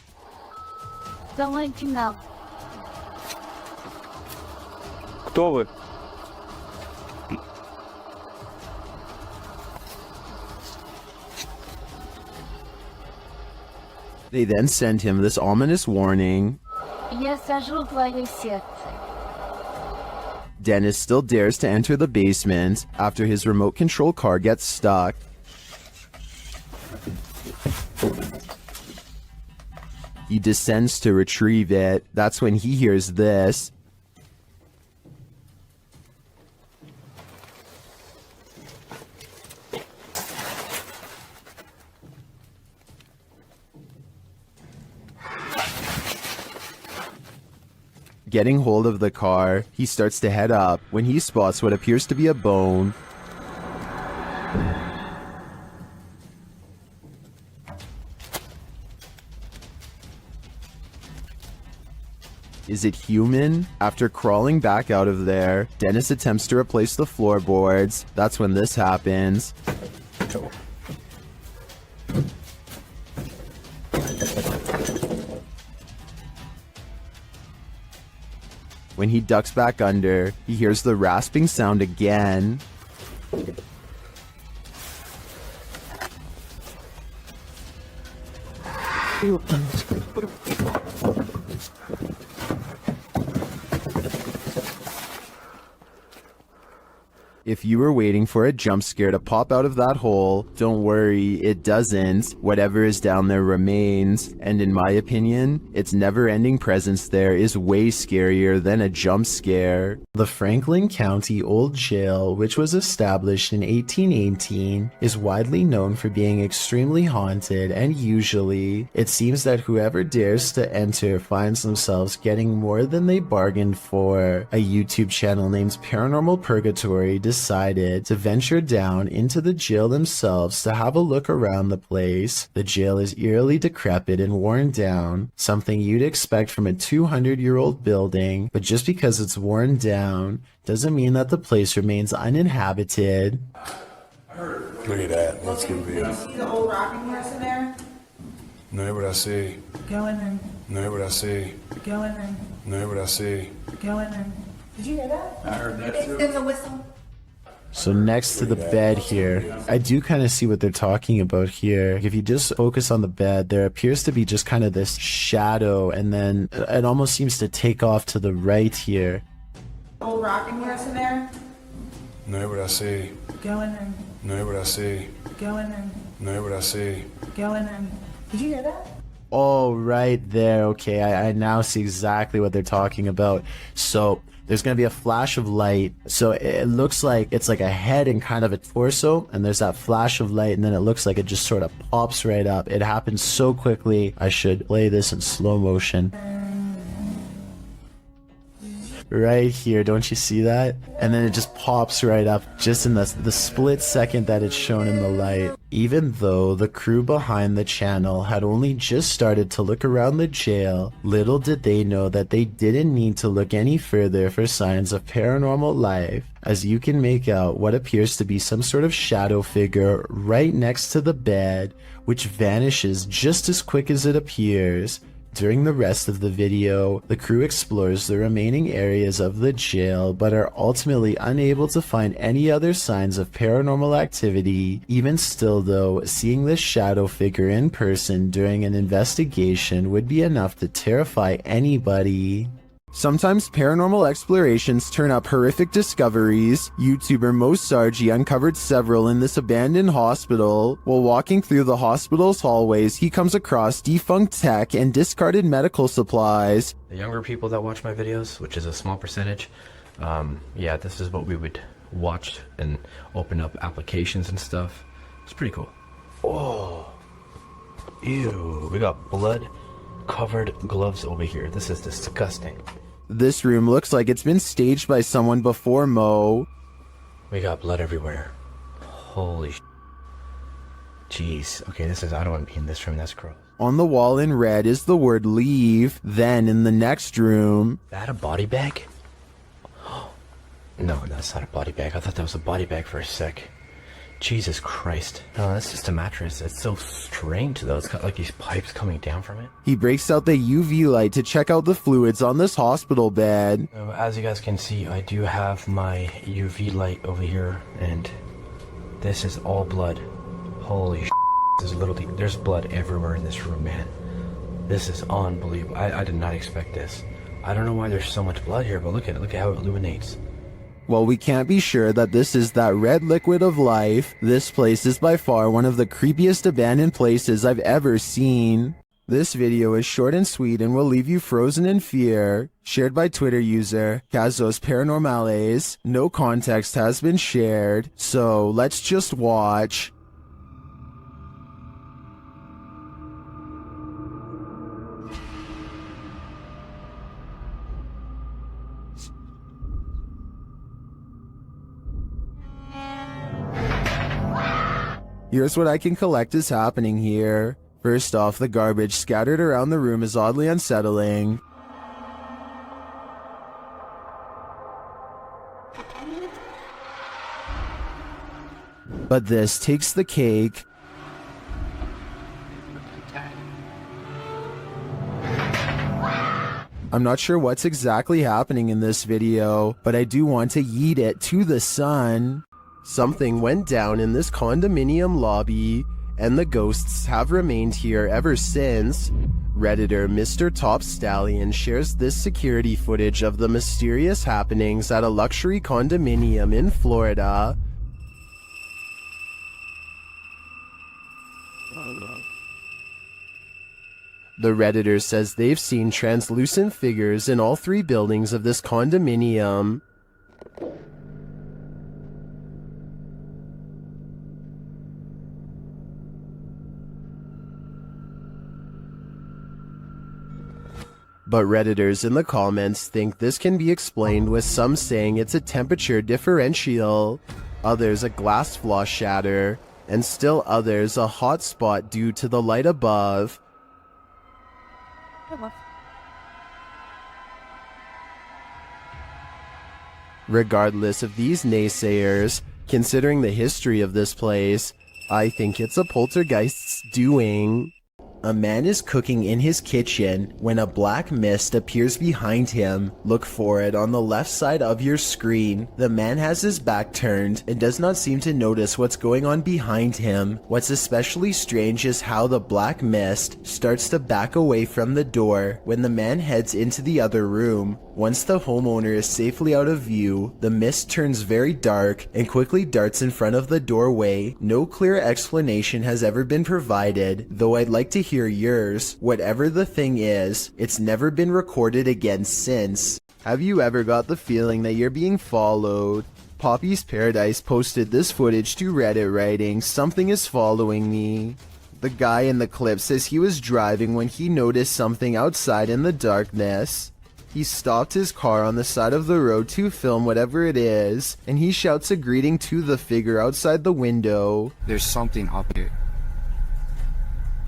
Don't let you know. Кто вы? They then send him this ominous warning. Я сожру твое сердце. Dennis still dares to enter the basement after his remote control car gets stuck. He descends to retrieve it. That's when he hears this. Getting hold of the car, he starts to head up when he spots what appears to be a bone. Is it human? After crawling back out of there, Dennis attempts to replace the floorboards. That's when this happens. When he ducks back under, he hears the rasping sound again. If you were waiting for a jump scare to pop out of that hole, don't worry, it doesn't. Whatever is down there remains, and in my opinion, its never-ending presence there is way scarier than a jump scare. The Franklin County Old Jail, which was established in 1818, is widely known for being extremely haunted, and usually, it seems that whoever dares to enter finds themselves getting more than they bargained for. A YouTube channel named Paranormal Purgatory decided to venture down into the jail themselves to have a look around the place. The jail is eerily decrepit and worn down, something you'd expect from a 200-year-old building, but just because it's worn down doesn't mean that the place remains uninhabited. Look at that. Let's get real. See the old rocking horse in there? No, what I see. Go in there. No, what I see. Go in there. No, what I see. Go in there. Did you hear that? I heard that too. There's a whistle. So next to the bed here, I do kind of see what they're talking about here. If you just focus on the bed, there appears to be just kind of this shadow, and then it almost seems to take off to the right here. Old rocking horse in there? No, what I see. Go in there. No, what I see. Go in there. No, what I see. Go in there. Did you hear that? Oh, right there. Okay, I now see exactly what they're talking about. So there's going to be a flash of light. So it looks like it's like a head and kind of a torso, and there's that flash of light, and then it looks like it just sort of pops right up. It happens so quickly. I should play this in slow motion. Right here, don't you see that? And then it just pops right up just in the split second that it's shown in the light. Even though the crew behind the channel had only just started to look around the jail, little did they know that they didn't need to look any further for signs of paranormal life, as you can make out what appears to be some sort of shadow figure right next to the bed, which vanishes just as quick as it appears. During the rest of the video, the crew explores the remaining areas of the jail, but are ultimately unable to find any other signs of paranormal activity. Even still though, seeing this shadow figure in person during an investigation would be enough to terrify anybody. Sometimes paranormal explorations turn up horrific discoveries. YouTuber Mosargi uncovered several in this abandoned hospital. While walking through the hospital's hallways, he comes across defunct tech and discarded medical supplies. The younger people that watch my videos, which is a small percentage, yeah, this is what we would watch and open up applications and stuff. It's pretty cool. Oh, ew, we got blood-covered gloves over here. This is disgusting. This room looks like it's been staged by someone before Mo. We got blood everywhere. Holy sh**. Jeez. Okay, this is, I don't want to be in this room, that's gross. On the wall in red is the word leave. Then in the next room... Is that a body bag? No, that's not a body bag. I thought that was a body bag for a sec. Jesus Christ. No, that's just a mattress. It's so strange though. It's got like these pipes coming down from it. He breaks out the UV light to check out the fluids on this hospital bed. So, as you guys can see, I do have my UV light over here, and this is all blood. Holy sh**. There's blood everywhere in this room, man. This is unbelievable. I did not expect this. I don't know why there's so much blood here, but look at it. Look at how it illuminates. While we can't be sure that this is that red liquid of life, this place is by far one of the creepiest abandoned places I've ever seen. This video is short and sweet and will leave you frozen in fear. Shared by Twitter user Kazos Paranormales. No context has been shared, so let's just watch. Here's what I can collect is happening here. First off, the garbage scattered around the room is oddly unsettling. But this takes the cake. I'm not sure what's exactly happening in this video, but I do want to yeet it to the sun. Something went down in this condominium lobby, and the ghosts have remained here ever since. Redditor Mr. Top Stallion shares this security footage of the mysterious happenings at a luxury condominium in Florida. The Redditor says they've seen translucent figures in all 3 buildings of this condominium. But Redditors in the comments think this can be explained with some saying it's a temperature differential, others a glass flaw shatter, and still others a hot spot due to the light above. Regardless of these naysayers, considering the history of this place, I think it's a poltergeist's doing. A man is cooking in his kitchen when a black mist appears behind him. Look for it on the left side of your screen. The man has his back turned and does not seem to notice what's going on behind him. What's especially strange is how the black mist starts to back away from the door when the man heads into the other room. Once the homeowner is safely out of view, the mist turns very dark and quickly darts in front of the doorway. No clear explanation has ever been provided, though I'd like to hear yours. Whatever the thing is, it's never been recorded again since. Have you ever got the feeling that you're being followed? Poppy's Paradise posted this footage to Reddit writing, "Something is following me." The guy in the clip says he was driving when he noticed something outside in the darkness. He stopped his car on the side of the road to film whatever it is, and he shouts a greeting to the figure outside the window. There's something up here.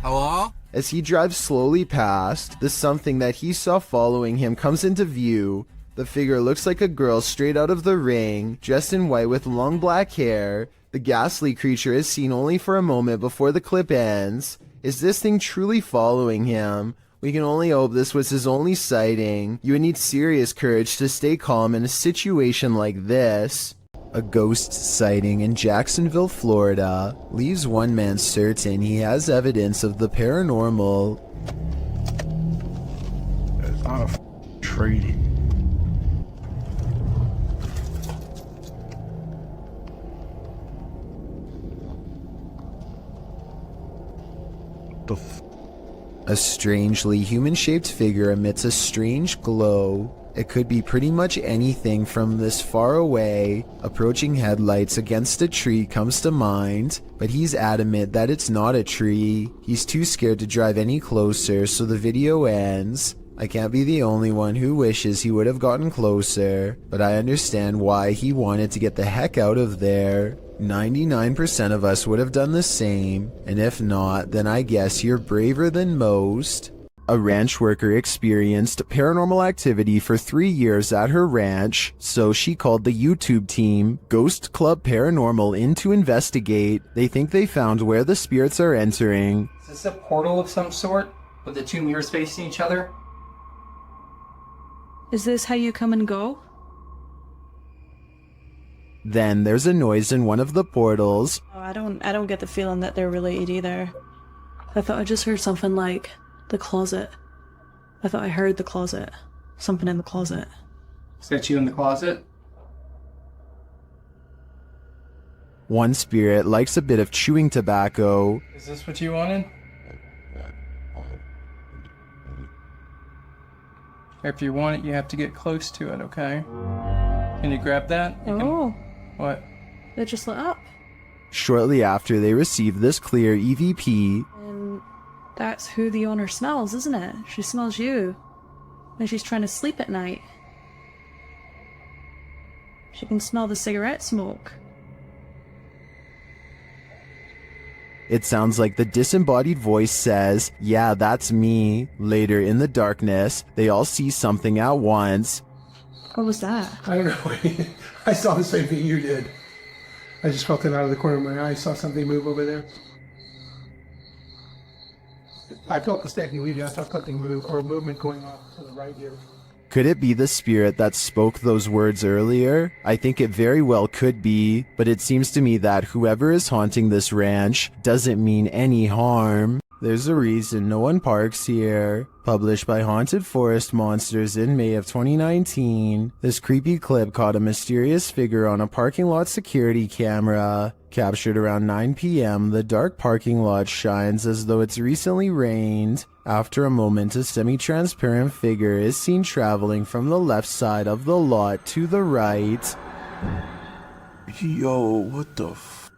Hello? As he drives slowly past, the something that he saw following him comes into view. The figure looks like a girl straight out of The Ring, dressed in white with long black hair. The ghastly creature is seen only for a moment before the clip ends. Is this thing truly following him? We can only hope this was his only sighting. You would need serious courage to stay calm in a situation like this. A ghost sighting in Jacksonville, Florida, leaves one man certain he has evidence of the paranormal. It's not a tree. A strangely human-shaped figure emits a strange glow. It could be pretty much anything from this far away. Approaching headlights against a tree comes to mind, but he's adamant that it's not a tree. He's too scared to drive any closer, so the video ends. I can't be the only one who wishes he would have gotten closer, but I understand why he wanted to get the heck out of there. 99% of us would have done the same, and if not, then I guess you're braver than most. A ranch worker experienced paranormal activity for 3 years at her ranch, so she called the YouTube team, Ghost Club Paranormal, in to investigate. They think they found where the spirits are entering. Is this a portal of some sort, with the 2 mirrors facing each other? Is this how you come and go? Then there's a noise in one of the portals. Oh, I don't get the feeling that they're related either. I thought I just heard something like the closet. I thought I heard the closet. Something in the closet. Is that you in the closet? One spirit likes a bit of chewing tobacco. Is this what you wanted? If you want it, you have to get close to it, okay? Can you grab that? Oh. What? They just lit up. Shortly after they receive this clear EVP, And that's who the owner smells, isn't it? She smells you. And she's trying to sleep at night. She can smell the cigarette smoke. it sounds like the disembodied voice says, "Yeah, that's me." Later in the darkness, they all see something at once. What was that? I don't know. I saw the same thing you did. I just felt it out of the corner of my eye. I saw something move over there. I felt the stacking leaving. I saw something move, or movement going off to the right here. Could it be the spirit that spoke those words earlier? I think it very well could be, but it seems to me that whoever is haunting this ranch doesn't mean any harm. There's a reason no one parks here. Published by Haunted Forest Monsters in May of 2019, this creepy clip caught a mysterious figure on a parking lot security camera. Captured around 9 p.m., the dark parking lot shines as though it's recently rained. After a moment, a semi-transparent figure is seen traveling from the left side of the lot to the right. Yo, what the f...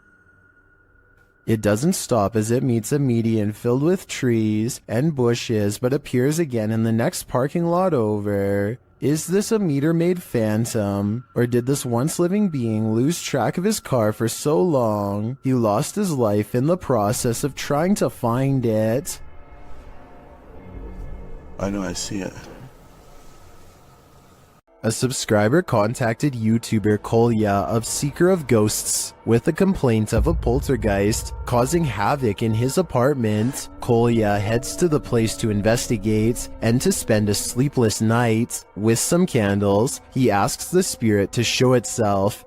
It doesn't stop as it meets a median filled with trees and bushes, but appears again in the next parking lot over. Is this a meter-maid phantom? Or did this once living being lose track of his car for so long, he lost his life in the process of trying to find it? I know, I see it. A subscriber contacted YouTuber Kolya of Seeker of Ghosts with a complaint of a poltergeist causing havoc in his apartment. Kolya heads to the place to investigate, and to spend a sleepless night. With some candles, he asks the spirit to show itself.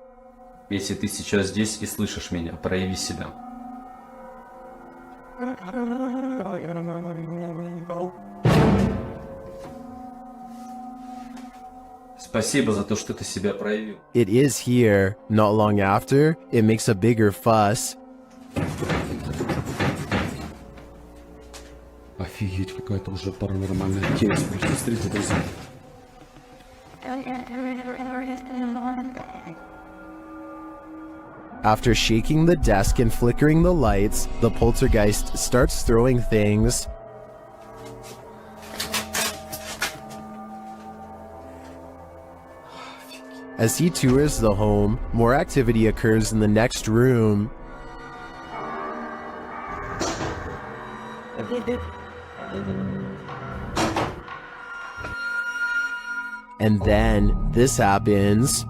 Если ты сейчас здесь и слышишь меня, прояви себя. Спасибо за то, что ты себя проявил. It is here. Not long after, it makes a bigger fuss. Офигеть, какая-то уже паранормальная тема. Смотрите, друзья. After shaking the desk and flickering the lights, the poltergeist starts throwing things. As he tours the home, more activity occurs in the next room. And then this happens.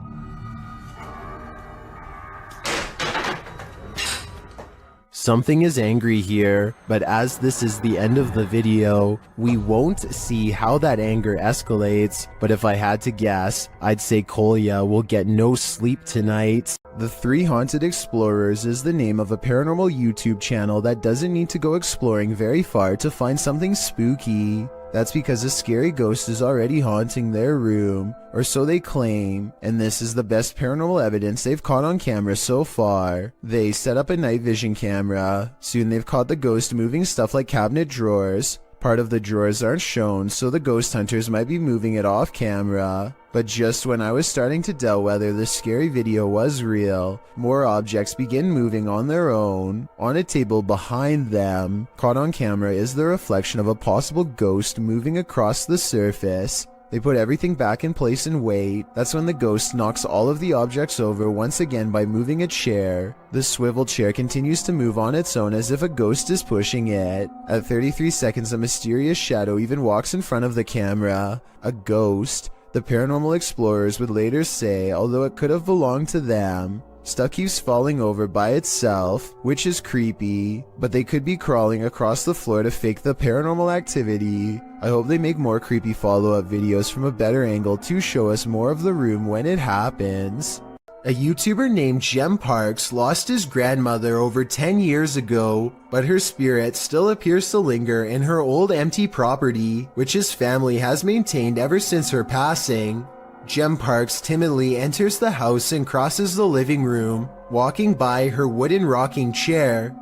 Something is angry here, but as this is the end of the video, we won't see how that anger escalates, but if I had to guess, I'd say Kolya will get no sleep tonight. The Three Haunted Explorers is the name of a paranormal YouTube channel that doesn't need to go exploring very far to find something spooky. That's because a scary ghost is already haunting their room, or so they claim, and this is the best paranormal evidence they've caught on camera so far. They set up a night vision camera. Soon they've caught the ghost moving stuff like cabinet drawers. Part of the drawers aren't shown, so the ghost hunters might be moving it off camera. But just when I was starting to doubt whether this scary video was real, more objects begin moving on their own. On a table behind them, caught on camera is the reflection of a possible ghost moving across the surface. They put everything back in place and wait. That's when the ghost knocks all of the objects over once again by moving a chair. The swivel chair continues to move on its own as if a ghost is pushing it. At 33 seconds, a mysterious shadow even walks in front of the camera. A ghost. The paranormal explorers would later say, although it could have belonged to them. Stuff keeps falling over by itself, which is creepy, but they could be crawling across the floor to fake the paranormal activity. I hope they make more creepy follow-up videos from a better angle to show us more of the room when it happens. A YouTuber named Jem Parks lost his grandmother over 10 years ago, but her spirit still appears to linger in her old empty property, which his family has maintained ever since her passing. Jem Parks timidly enters the house and crosses the living room, walking by her wooden rocking chair.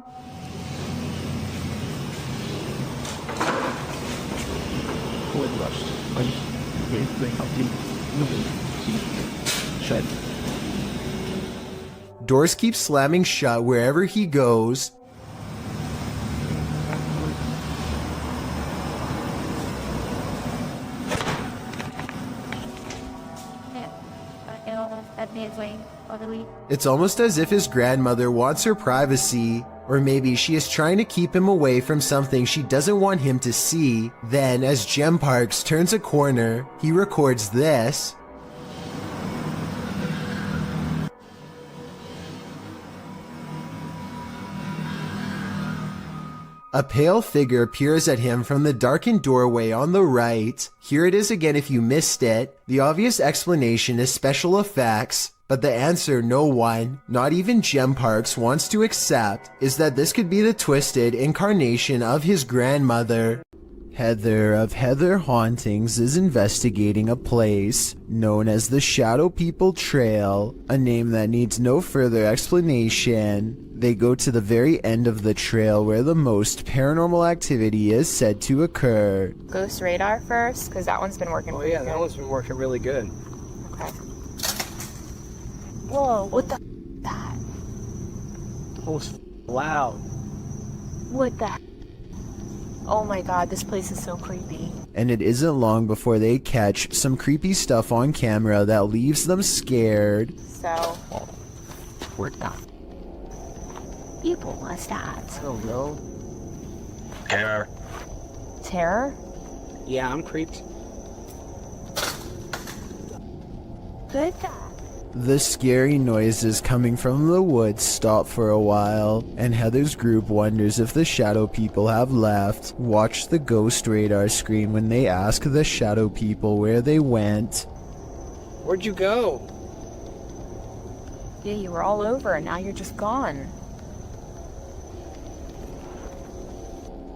Doors keep slamming shut wherever he goes. It's almost as if his grandmother wants her privacy, or maybe she is trying to keep him away from something she doesn't want him to see. Then, as Jem Parks turns a corner, he records this. A pale figure appears at him from the darkened doorway on the right. Here it is again if you missed it. The obvious explanation is special effects, but the answer no one, not even Gem Parks, wants to accept is that this could be the twisted incarnation of his grandmother. Heather of Heather Hauntings is investigating a place known as the Shadow People Trail, a name that needs no further explanation. They go to the very end of the trail where the most paranormal activity is said to occur. Ghost radar first, because that one's been working pretty good. That one's been working really good. Okay. Whoa, what the that? That was loud. What the Oh my god, this place is so creepy. And it isn't long before they catch some creepy stuff on camera that leaves them scared. So, we're done. People must have. Oh no. Terror. Terror? Yeah, I'm creeped. Good. The scary noises coming from the woods stop for a while, and Heather's group wonders if the Shadow People have left. Watch the ghost radar screen when they ask the Shadow People where they went. Where'd you go? Yeah, you were all over and now you're just gone.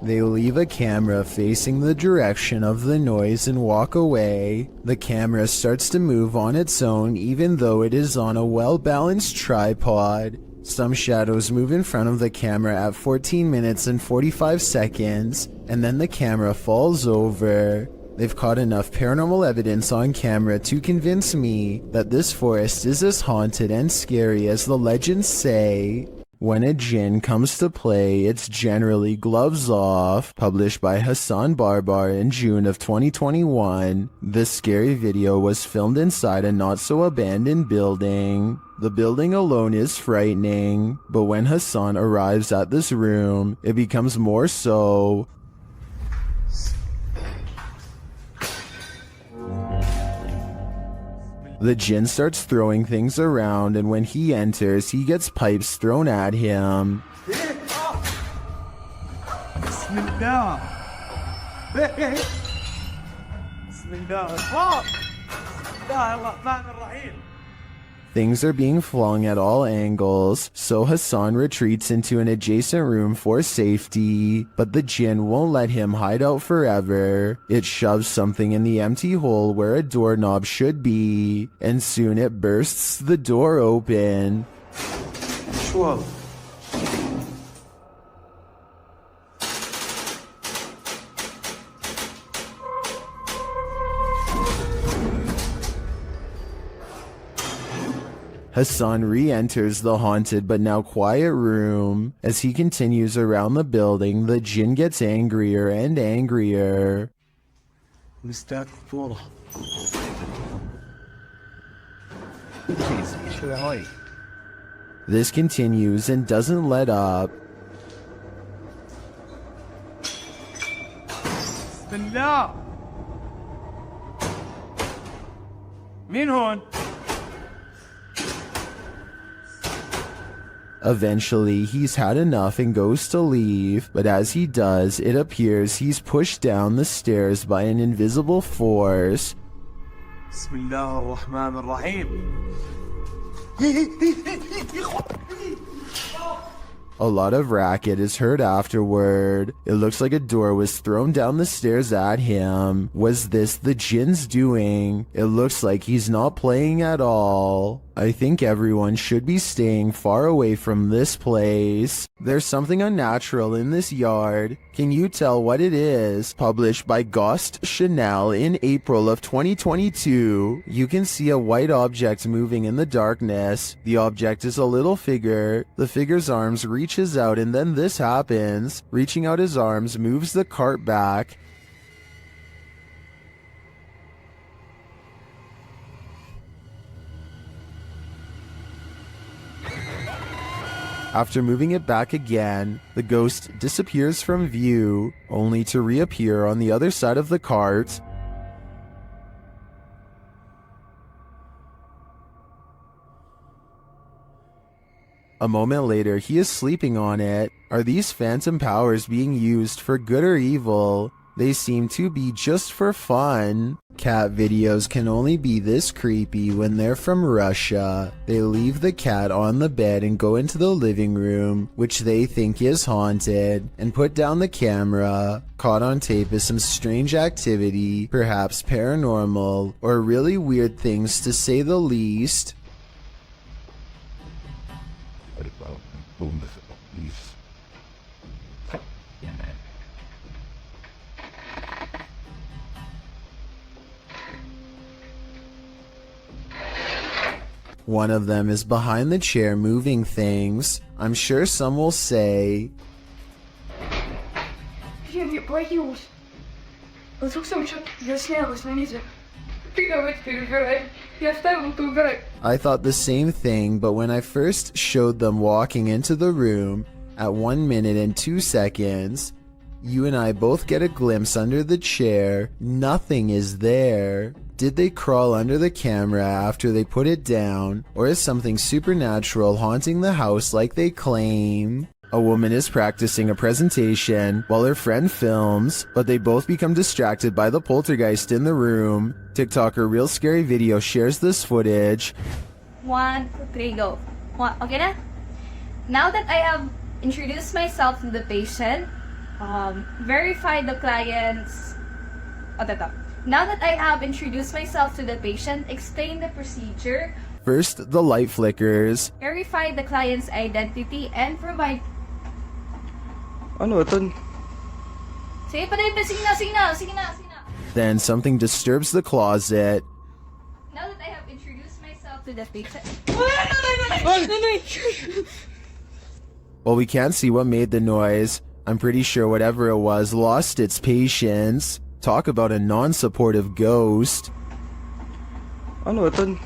They leave a camera facing the direction of the noise and walk away. The camera starts to move on its own even though it is on a well-balanced tripod. Some shadows move in front of the camera at 14 minutes and 45 seconds, and then the camera falls over. They've caught enough paranormal evidence on camera to convince me that this forest is as haunted and scary as the legends say. When a jinn comes to play, it's generally Gloves Off, published by Hassan Barbar in June of 2021. This scary video was filmed inside a not-so-abandoned building. The building alone is frightening, but when Hassan arrives at this room, it becomes more so. The jinn starts throwing things around, and when he enters, he gets pipes thrown at him. Things are being flung at all angles, so Hassan retreats into an adjacent room for safety, but the jinn won't let him hide out forever. It shoves something in the empty hole where a doorknob should be, and soon it bursts the door open. Whoa. Hassan re-enters the haunted but now quiet room. As he continues around the building, the jinn gets angrier and angrier. This continues and doesn't let up. Eventually, he's had enough and goes to leave, but as he does, it appears he's pushed down the stairs by an invisible force. A lot of racket is heard afterward. It looks like a door was thrown down the stairs at him. Was this the jinn's doing? It looks like he's not playing at all. I think everyone should be staying far away from this place. There's something unnatural in this yard. Can you tell what it is? Published by Ghost Chanel in April of 2022. You can see a white object moving in the darkness. The object is a little figure. The figure's arms reaches out, and then this happens. Reaching out his arms moves the cart back. After moving it back again, the ghost disappears from view, only to reappear on the other side of the cart. A moment later, he is sleeping on it. Are these phantom powers being used for good or evil? They seem to be just for fun. Cat videos can only be this creepy when they're from Russia. They leave the cat on the bed and go into the living room, which they think is haunted, and put down the camera. Caught on tape is some strange activity, perhaps paranormal, or really weird things to say the least. One of them is behind the chair moving things. I'm sure some will say, I thought the same thing, but when I first showed them walking into the room at 1 minute and 2 seconds, you and I both get a glimpse under the chair. Nothing is there. Did they crawl under the camera after they put it down, or is something supernatural haunting the house like they claim? A woman is practicing a presentation while her friend films, but they both become distracted by the poltergeist in the room. TikToker Real Scary Video shares this footage. 1, 2, 3, go. Okay na? Now that I have introduced myself to the patient, verified the client's... Now that I have introduced myself to the patient, explain the procedure. First, the light flickers. Verify the client's identity and provide... Ano ito? Sige na. Then something disturbs the closet. Now that I have introduced myself to the patient... Well, we can't see what made the noise. I'm pretty sure whatever it was lost its patience. Talk about a non-supportive ghost. Ano ito?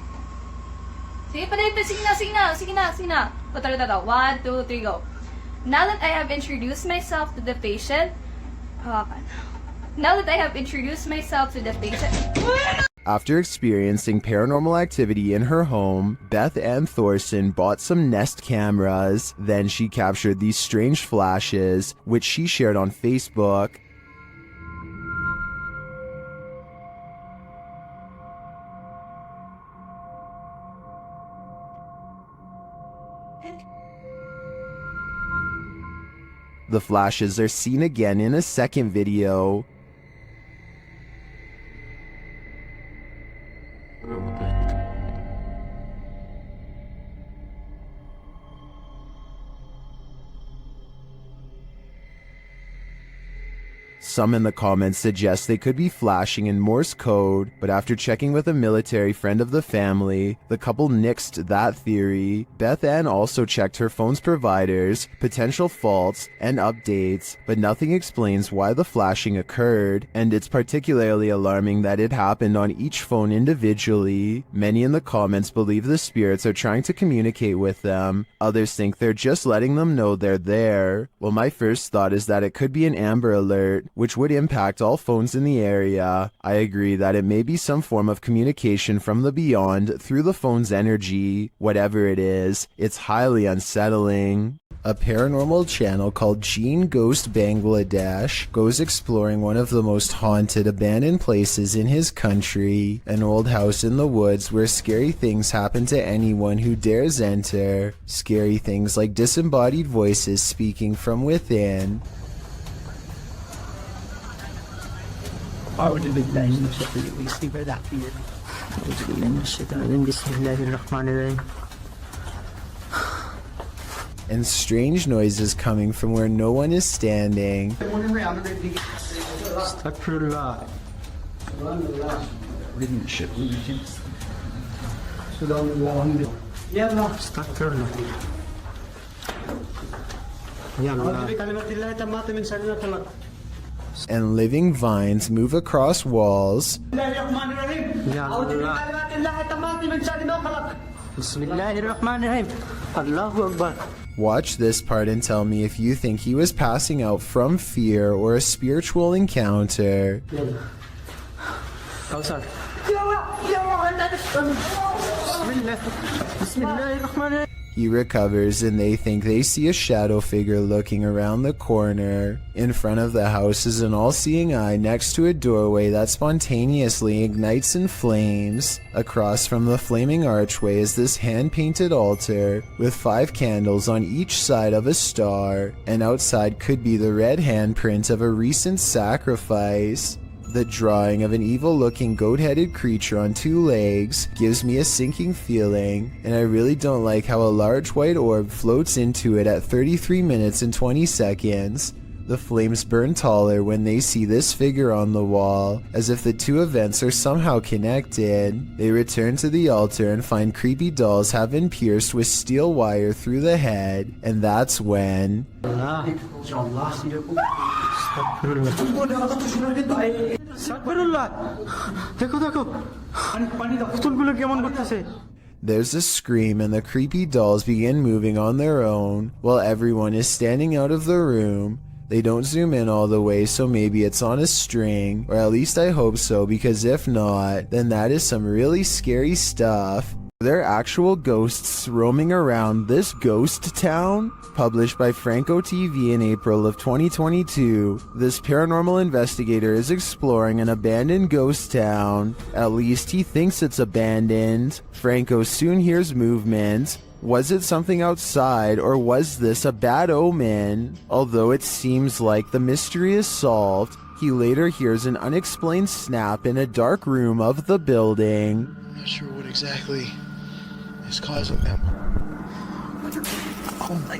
Sige na. 1, 2, 3, go. Now that I have introduced myself to the patient... After experiencing paranormal activity in her home, Beth Ann Thorson bought some Nest cameras. Then she captured these strange flashes, which she shared on Facebook. The flashes are seen again in a second video. Some in the comments suggest they could be flashing in Morse code, but after checking with a military friend of the family, the couple nixed that theory. Beth Ann also checked her phone's providers, potential faults, and updates, but nothing explains why the flashing occurred, and it's particularly alarming that it happened on each phone individually. Many in the comments believe the spirits are trying to communicate with them. Others think they're just letting them know they're there. Well, my first thought is that it could be an Amber Alert, which would impact all phones in the area. I agree that it may be some form of communication from the beyond through the phone's energy. Whatever it is, it's highly unsettling. A paranormal channel called Gene Ghost Bangladesh goes exploring one of the most haunted abandoned places in his country, an old house in the woods where scary things happen to anyone who dares enter. Scary things like disembodied voices speaking from within. أعوذ بالله من الشيطان الرجيم أعوذ بالله من الشيطان الرجيم بسم الله الرحمن الرحيم. And strange noises coming from where no one is standing. Astaghfirullah. And living vines move across walls. Watch this part and tell me if you think he was passing out from fear or a spiritual encounter. He recovers and they think they see a shadow figure looking around the corner. In front of the house is an all-seeing eye next to a doorway that spontaneously ignites in flames. Across from the flaming archway is this hand-painted altar with 5 candles on each side of a star, and outside could be the red handprint of a recent sacrifice. The drawing of an evil-looking goat-headed creature on 2 legs gives me a sinking feeling, and I really don't like how a large white orb floats into it at 33 minutes and 20 seconds. The flames burn taller when they see this figure on the wall, as if the 2 events are somehow connected. They return to the altar and find creepy dolls have been pierced with steel wire through the head, and that's when... There's a scream and the creepy dolls begin moving on their own, while everyone is standing out of the room. They don't zoom in all the way, so maybe it's on a string, or at least I hope so, because if not, then that is some really scary stuff. There are actual ghosts roaming around this ghost town? Published by Franco TV in April of 2022, this paranormal investigator is exploring an abandoned ghost town. At least he thinks it's abandoned. Franco soon hears movement. Was it something outside, or was this a bad omen? Although it seems like the mystery is solved, he later hears an unexplained snap in a dark room of the building. I'm not sure what exactly is causing them. Oh my...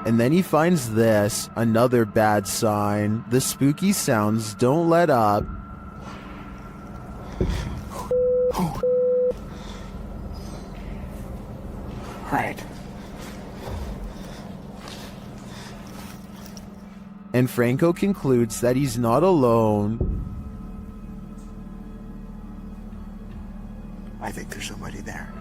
And then he finds this, another bad sign. The spooky sounds don't let up. Right. And Franco concludes that he's not alone. I think there's somebody there.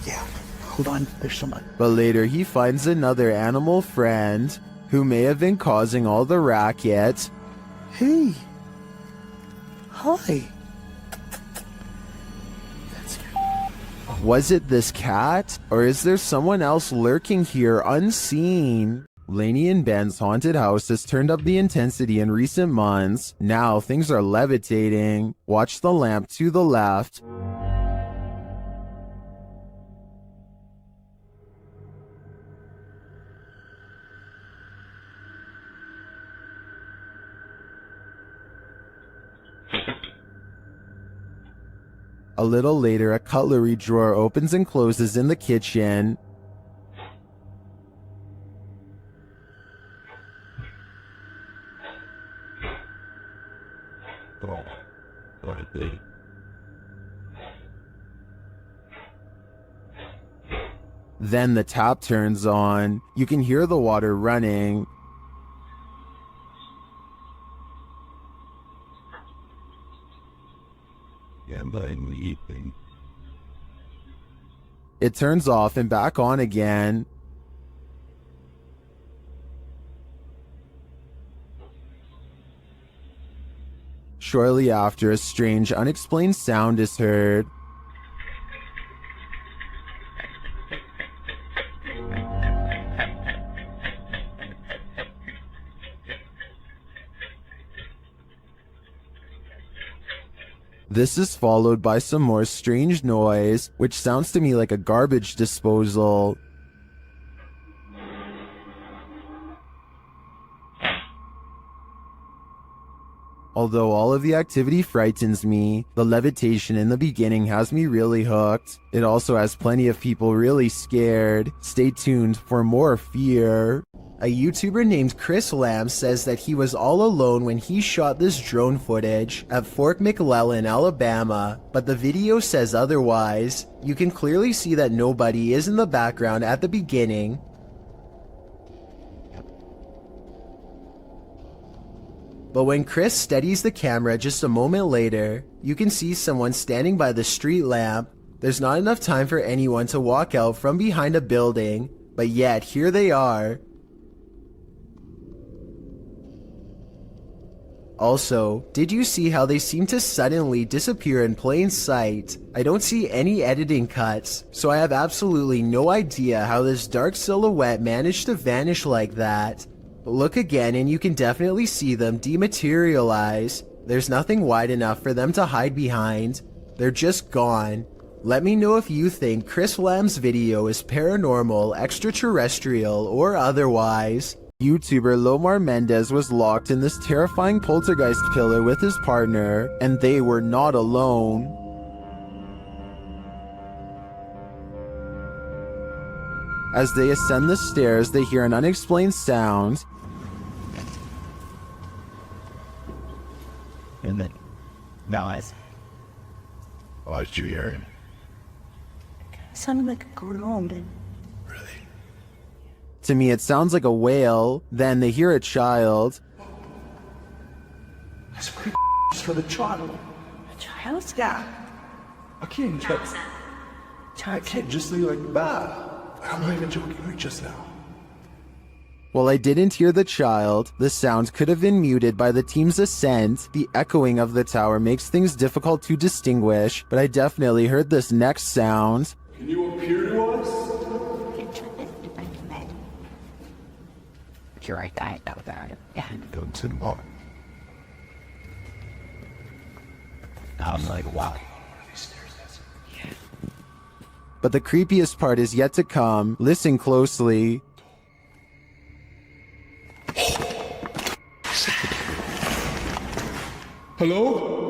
Yeah, hold on, there's someone. But later he finds another animal friend who may have been causing all the racket. Hey. Hi. Was it this cat? Or is there someone else lurking here unseen? Lainey and Ben's haunted house has turned up the intensity in recent months. Now things are levitating. Watch the lamp to the left. A little later, a cutlery drawer opens and closes in the kitchen. Then the tap turns on. You can hear the water running. It turns off and back on again. Shortly after, a strange, unexplained sound is heard. This is followed by some more strange noise, which sounds to me like a garbage disposal. Although all of the activity frightens me, the levitation in the beginning has me really hooked. It also has plenty of people really scared. Stay tuned for more fear. A YouTuber named Chris Lamb says that he was all alone when he shot this drone footage at Fort McClellan, Alabama, but the video says otherwise. You can clearly see that nobody is in the background at the beginning. But when Chris steadies the camera just a moment later, you can see someone standing by the street lamp. There's not enough time for anyone to walk out from behind a building, but yet here they are. Also, did you see how they seem to suddenly disappear in plain sight? I don't see any editing cuts, so I have absolutely no idea how this dark silhouette managed to vanish like that. Look again and you can definitely see them dematerialize. There's nothing wide enough for them to hide behind. They're just gone. Let me know if you think Chris Lamb's video is paranormal, extraterrestrial, or otherwise. YouTuber Lomar Mendez was locked in this terrifying poltergeist pillar with his partner, and they were not alone. As they ascend the stairs, they hear an unexplained sound. And then, noise. Why did you hear him? It sounded like a groan. To me, it sounds like a whale. Then they hear a child. That's pretty for the child. A child? Yeah. I can't just... I can't just leave like that. I'm not even joking like just now. While I didn't hear the child, the sound could have been muted by the team's ascent. The echoing of the tower makes things difficult to distinguish, but I definitely heard this next sound. Can you appear to us? You're right, I know that. Yeah. Don't sit on. I'm like, wow. But the creepiest part is yet to come. Listen closely. Hello?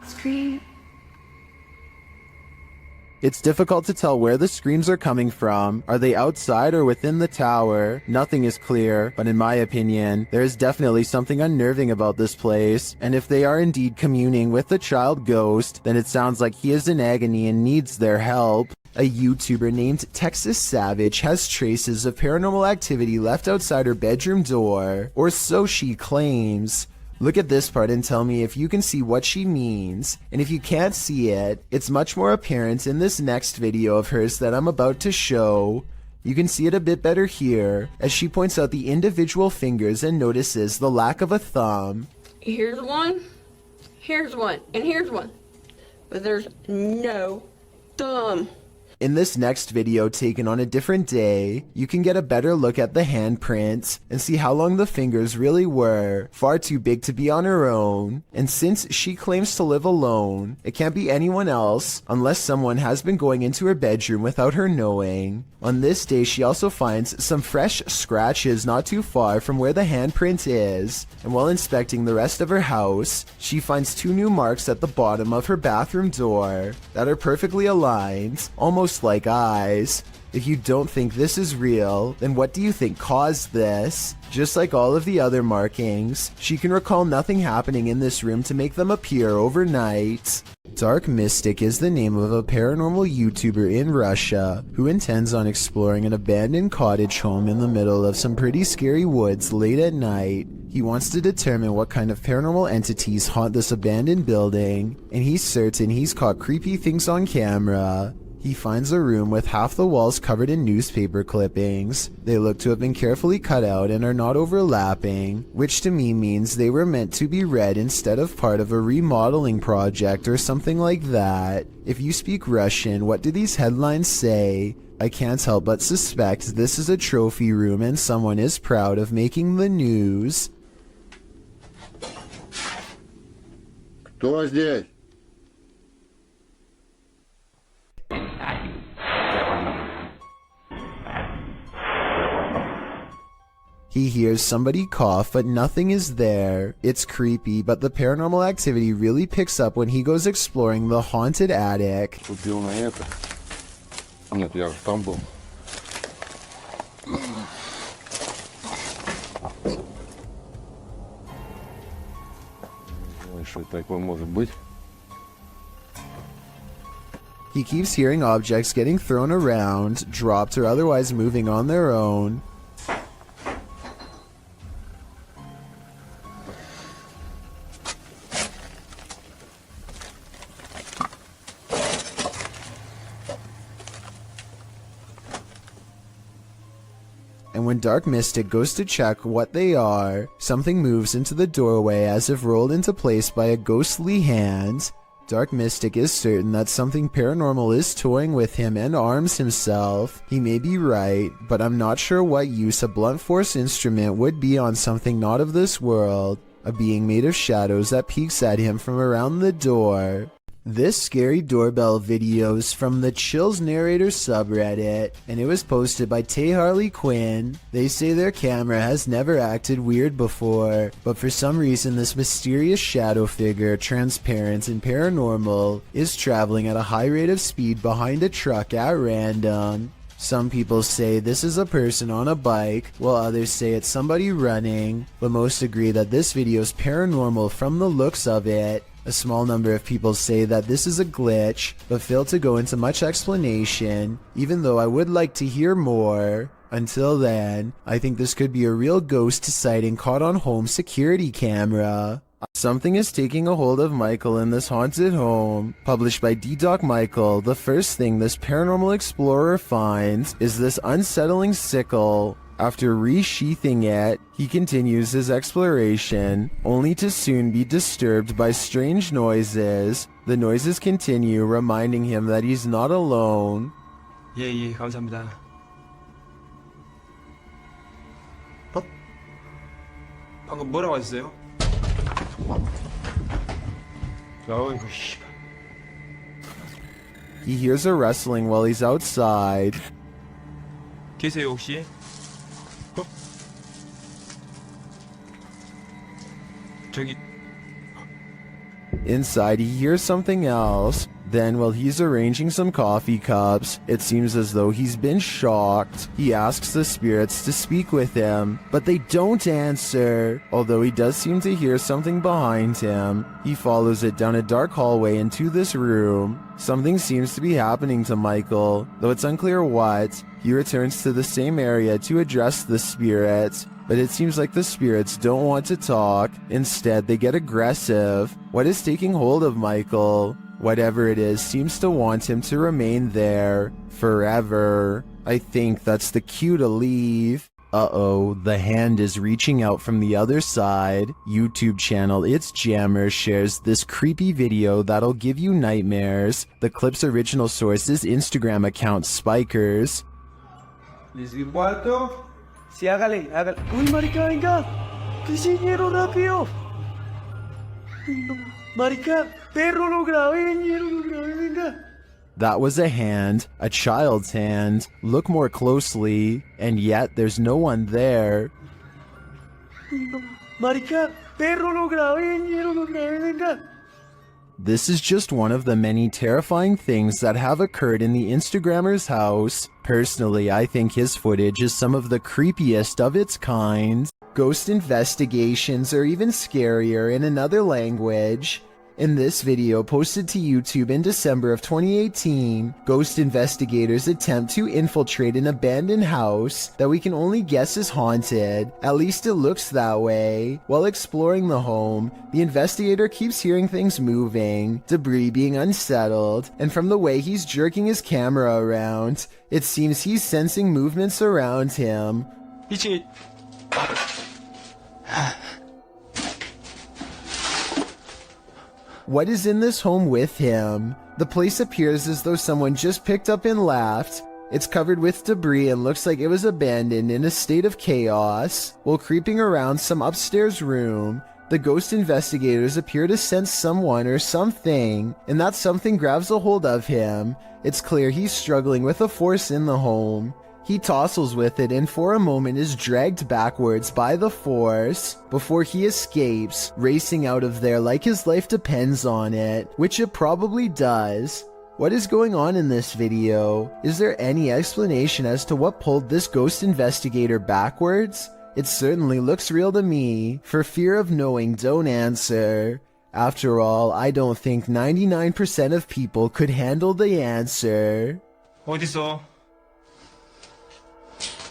Scream. It's difficult to tell where the screams are coming from. Are they outside or within the tower? Nothing is clear, but in my opinion, there is definitely something unnerving about this place. And if they are indeed communing with the child ghost, then it sounds like he is in agony and needs their help. A YouTuber named Texas Savage has traces of paranormal activity left outside her bedroom door, or so she claims. Look at this part and tell me if you can see what she means. And if you can't see it, it's much more apparent in this next video of hers that I'm about to show. You can see it a bit better here, as she points out the individual fingers and notices the lack of a thumb. Here's one, and here's one. But there's no thumb. In this next video taken on a different day, you can get a better look at the handprints and see how long the fingers really were, far too big to be on her own. And since she claims to live alone, it can't be anyone else unless someone has been going into her bedroom without her knowing. On this day, she also finds some fresh scratches not too far from where the handprint is, and while inspecting the rest of her house, she finds 2 new marks at the bottom of her bathroom door that are perfectly aligned, almost like eyes. If you don't think this is real, then what do you think caused this? Just like all of the other markings, she can recall nothing happening in this room to make them appear overnight. Dark Mystic is the name of a paranormal YouTuber in Russia who intends on exploring an abandoned cottage home in the middle of some pretty scary woods late at night. He wants to determine what kind of paranormal entities haunt this abandoned building, and he's certain he's caught creepy things on camera. He finds a room with half the walls covered in newspaper clippings. They look to have been carefully cut out and are not overlapping, which to me means they were meant to be read instead of part of a remodeling project or something like that. If you speak Russian, what do these headlines say? I can't help but suspect this is a trophy room and someone is proud of making the news. Кто здесь? He hears somebody cough, but nothing is there. It's creepy, but the paranormal activity really picks up when he goes exploring the haunted attic. Купил на это. Нет, я же там был. Что такое может быть? He keeps hearing objects getting thrown around, dropped, or otherwise moving on their own. and when Dark Mystic goes to check what they are, something moves into the doorway as if rolled into place by a ghostly hand. Dark Mystic is certain that something paranormal is toying with him and arms himself. He may be right, but I'm not sure what use a blunt force instrument would be on something not of this world, a being made of shadows that peeks at him from around the door. This scary doorbell video is from the Chills Narrator subreddit, and it was posted by Tay Harley Quinn. They say their camera has never acted weird before, but for some reason this mysterious shadow figure, transparent and paranormal, is traveling at a high rate of speed behind a truck at random. Some people say this is a person on a bike, while others say it's somebody running, but most agree that this video is paranormal from the looks of it. A small number of people say that this is a glitch, but fail to go into much explanation, even though I would like to hear more. Until then, I think this could be a real ghost sighting caught on home security camera. Something is taking a hold of Michael in this haunted home. Published by D-Doc Michael, the first thing this paranormal explorer finds is this unsettling sickle. After resheathing it, he continues his exploration, only to soon be disturbed by strange noises. The noises continue, reminding him that he's not alone. 예, 감사합니다. 방금 뭐라고 하셨어요? 어이구, 씨. He hears a rustling while he's outside. 계세요, 혹시? 저기. Inside, he hears something else. Then, while he's arranging some coffee cups, it seems as though he's been shocked. He asks the spirits to speak with him, but they don't answer. Although he does seem to hear something behind him, he follows it down a dark hallway into this room. Something seems to be happening to Michael, though it's unclear what. He returns to the same area to address the spirits, but it seems like the spirits don't want to talk. Instead, they get aggressive. What is taking hold of Michael? Whatever it is seems to want him to remain there forever. I think that's the cue to leave. Uh-oh, the hand is reaching out from the other side. YouTube channel It's Jammer shares this creepy video that'll give you nightmares. The clip's original source is Instagram account Spikers. ¿Les cuarto? Sí, hágale. ¡Uy, marica, venga! ¡Qué señero rápido! No, marica, perro, lo grabé, venga! That was a hand, a child's hand. Look more closely, and yet there's no one there. No, marica, perro, lo grabé, venga! This is just one of the many terrifying things that have occurred in the Instagrammer's house. Personally, I think his footage is some of the creepiest of its kind. Ghost investigations are even scarier in another language. In this video posted to YouTube in December of 2018, ghost investigators attempt to infiltrate an abandoned house that we can only guess is haunted. At least it looks that way. While exploring the home, the investigator keeps hearing things moving, debris being unsettled, and from the way he's jerking his camera around, it seems he's sensing movements around him. What is in this home with him? The place appears as though someone just picked up and left. It's covered with debris and looks like it was abandoned in a state of chaos. While creeping around some upstairs room, the ghost investigators appear to sense someone or something, and that something grabs a hold of him. It's clear he's struggling with a force in the home. He tussles with it and for a moment is dragged backwards by the force before he escapes, racing out of there like his life depends on it, which it probably does. What is going on in this video? Is there any explanation as to what pulled this ghost investigator backwards? It certainly looks real to me. For fear of knowing, don't answer. After all, I don't think 99% of people could handle the answer. 어딨어?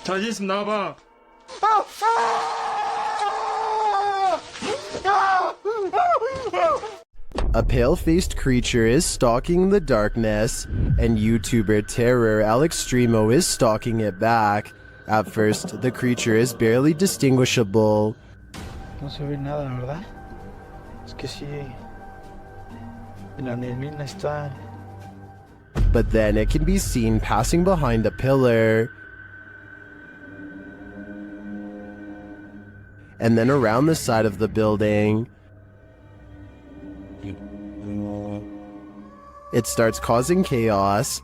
자신 있으면 나와봐. A pale-faced creature is stalking the darkness, and YouTuber Terror Alextremo is stalking it back. At first, the creature is barely distinguishable. No se ve nada, ¿verdad? Es que sí. La neblina está. But then it can be seen passing behind a pillar. And then around the side of the building. It starts causing chaos.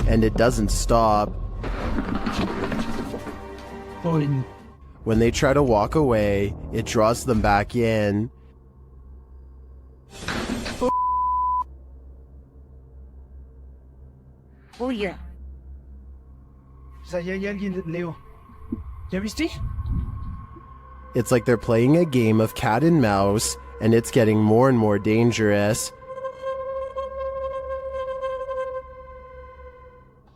And it doesn't stop. When they try to walk away, it draws them back in. Oye. O sea, ya hay alguien, Leo. ¿Ya viste? It's like they're playing a game of cat and mouse, and it's getting more and more dangerous.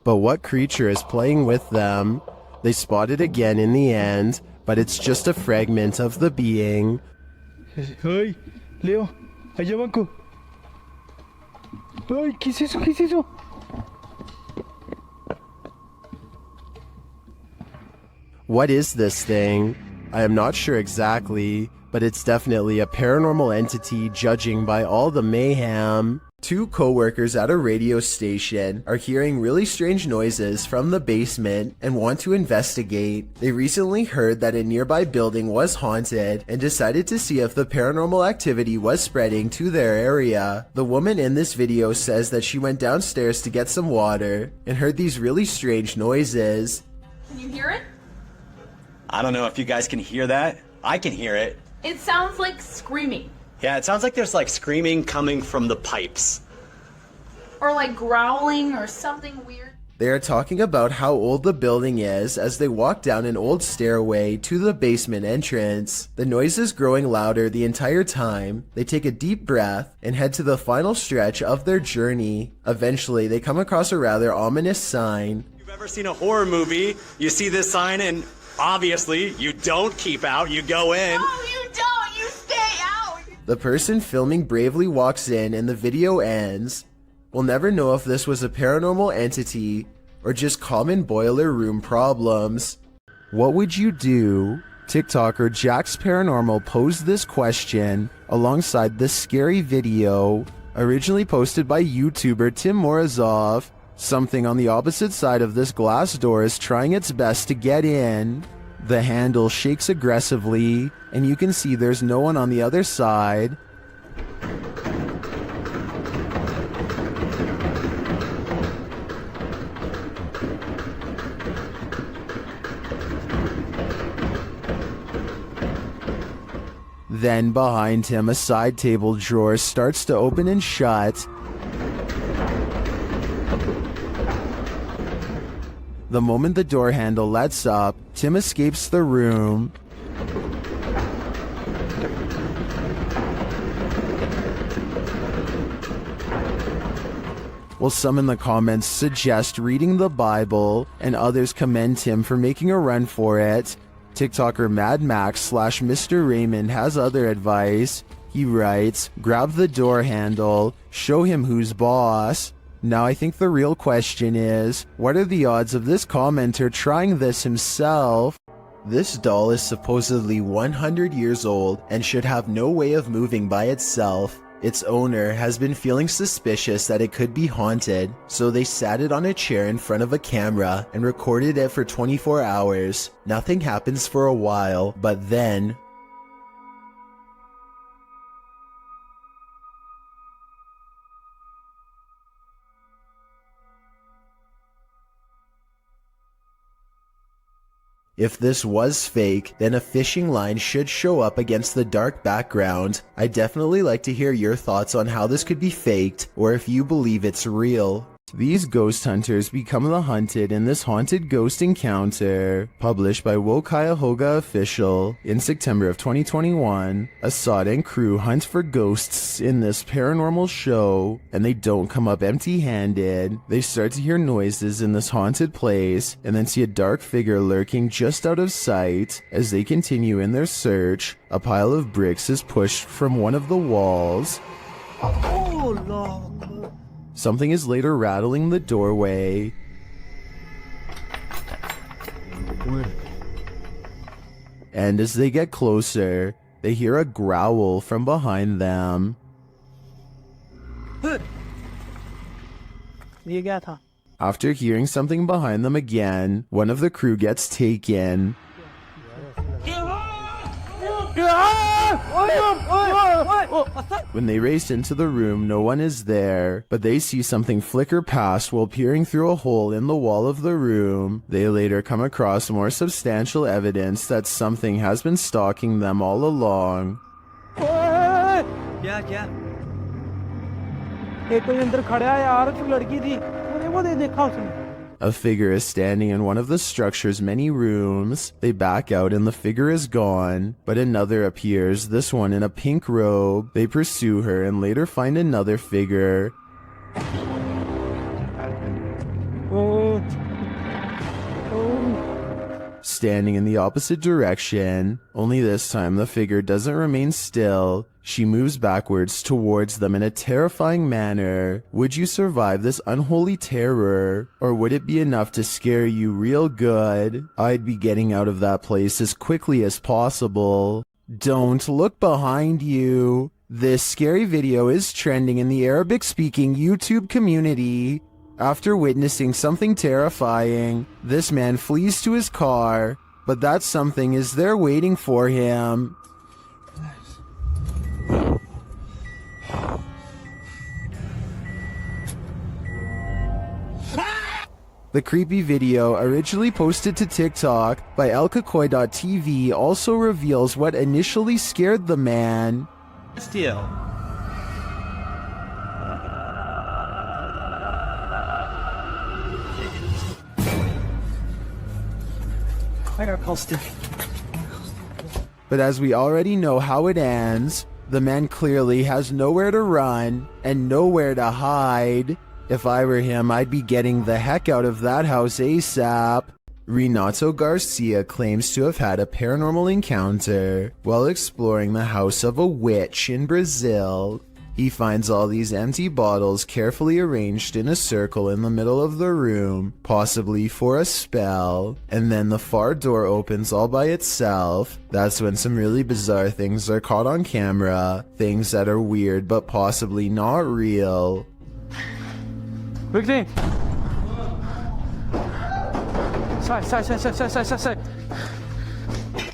But what creature is playing with them? They spot it again in the end, but it's just a fragment of the being. Ay, Leo, allá banco. Ay, ¿qué es eso? ¿Qué es eso? What is this thing? I am not sure exactly, but it's definitely a paranormal entity judging by all the mayhem. Two co-workers at a radio station are hearing really strange noises from the basement and want to investigate. They recently heard that a nearby building was haunted and decided to see if the paranormal activity was spreading to their area. The woman in this video says that she went downstairs to get some water and heard these really strange noises. Can you hear it? I don't know if you guys can hear that. I can hear it. It sounds like screaming. Yeah, it sounds like there's like screaming coming from the pipes. Or like growling or something weird. They are talking about how old the building is as they walk down an old stairway to the basement entrance. The noise is growing louder the entire time. They take a deep breath and head to the final stretch of their journey. Eventually, they come across a rather ominous sign. If you've ever seen a horror movie, you see this sign and obviously you don't keep out, you go in. No, you don't! You stay out! The person filming bravely walks in and the video ends. We'll never know if this was a paranormal entity or just common boiler room problems. What would you do? TikToker Jax Paranormal posed this question alongside this scary video, originally posted by YouTuber Tim Morozov. Something on the opposite side of this glass door is trying its best to get in. The handle shakes aggressively, and you can see there's no one on the other side. Then behind him, a side table drawer starts to open and shut. The moment the door handle lets up, Tim escapes the room. While some in the comments suggest reading the Bible, and others commend him for making a run for it, TikToker Mad Max / Mr. Raymond has other advice. He writes, grab the door handle, show him who's boss. Now I think the real question is, what are the odds of this commenter trying this himself? This doll is supposedly 100 years old and should have no way of moving by itself. Its owner has been feeling suspicious that it could be haunted, so they sat it on a chair in front of a camera and recorded it for 24 hours. Nothing happens for a while, but then... If this was fake, then a fishing line should show up against the dark background. I'd definitely like to hear your thoughts on how this could be faked, or if you believe it's real. These ghost hunters become the hunted in this haunted ghost encounter. Published by Wo Cuyahoga Official in September of 2021, Assad and crew hunt for ghosts in this paranormal show, and they don't come up empty-handed. They start to hear noises in this haunted place, and then see a dark figure lurking just out of sight. As they continue in their search, a pile of bricks is pushed from one of the walls. Oh, no. Something is later rattling the doorway. And as they get closer, they hear a growl from behind them. After hearing something behind them again, one of the crew gets taken. When they race into the room, no one is there, but they see something flicker past while peering through a hole in the wall of the room. They later come across more substantial evidence that something has been stalking them all along. A figure is standing in one of the structure's many rooms. They back out and the figure is gone, but another appears, this one in a pink robe. They pursue her and later find another figure. Standing in the opposite direction, only this time the figure doesn't remain still. She moves backwards towards them in a terrifying manner. Would you survive this unholy terror? Or would it be enough to scare you real good? I'd be getting out of that place as quickly as possible. Don't look behind you. This scary video is trending in the Arabic-speaking YouTube community. After witnessing something terrifying, this man flees to his car, but that something is there waiting for him. The creepy video, originally posted to TikTok by elkakoi.tv, also reveals what initially scared the man. Still. I got call still. But as we already know how it ends, the man clearly has nowhere to run and nowhere to hide. If I were him, I'd be getting the heck out of that house ASAP. Renato Garcia claims to have had a paranormal encounter while exploring the house of a witch in Brazil. He finds all these empty bottles carefully arranged in a circle in the middle of the room, possibly for a spell, and then the far door opens all by itself. That's when some really bizarre things are caught on camera, things that are weird but possibly not real. Quickly! Side.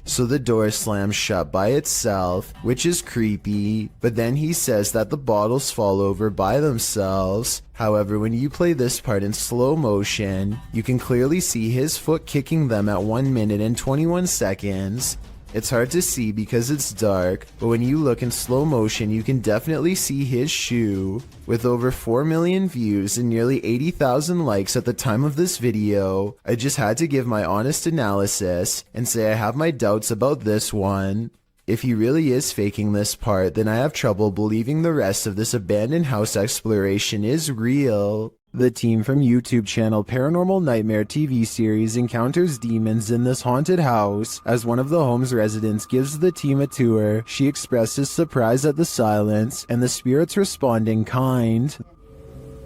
So the door slams shut by itself, which is creepy, but then he says that the bottles fall over by themselves. However, when you play this part in slow motion, you can clearly see his foot kicking them at 1 minute and 21 seconds. It's hard to see because it's dark, but when you look in slow motion, you can definitely see his shoe. With over 4 million views and nearly 80,000 likes at the time of this video, I just had to give my honest analysis and say I have my doubts about this one. If he really is faking this part, then I have trouble believing the rest of this abandoned house exploration is real. The team from YouTube channel Paranormal Nightmare TV series encounters demons in this haunted house. As one of the home's residents gives the team a tour, she expresses surprise at the silence, and the spirits respond in kind.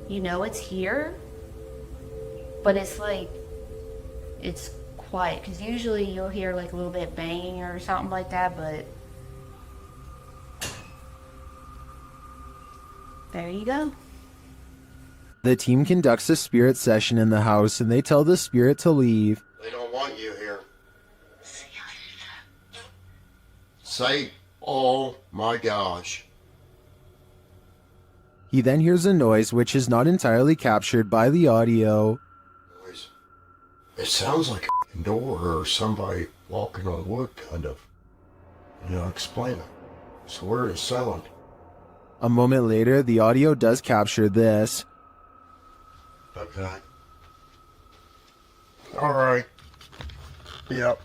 You know it's here, but it's like, it's quiet, because usually you'll hear like a little bit banging or something like that, but there you go. The team conducts a spirit session in the house and they tell the spirit to leave. They don't want you here. Say, oh my gosh. He then hears a noise which is not entirely captured by the audio. It sounds like a door or somebody walking on wood, kind of. Explain it. So where is silent? A moment later, the audio does capture this. Okay. Alright. Yep.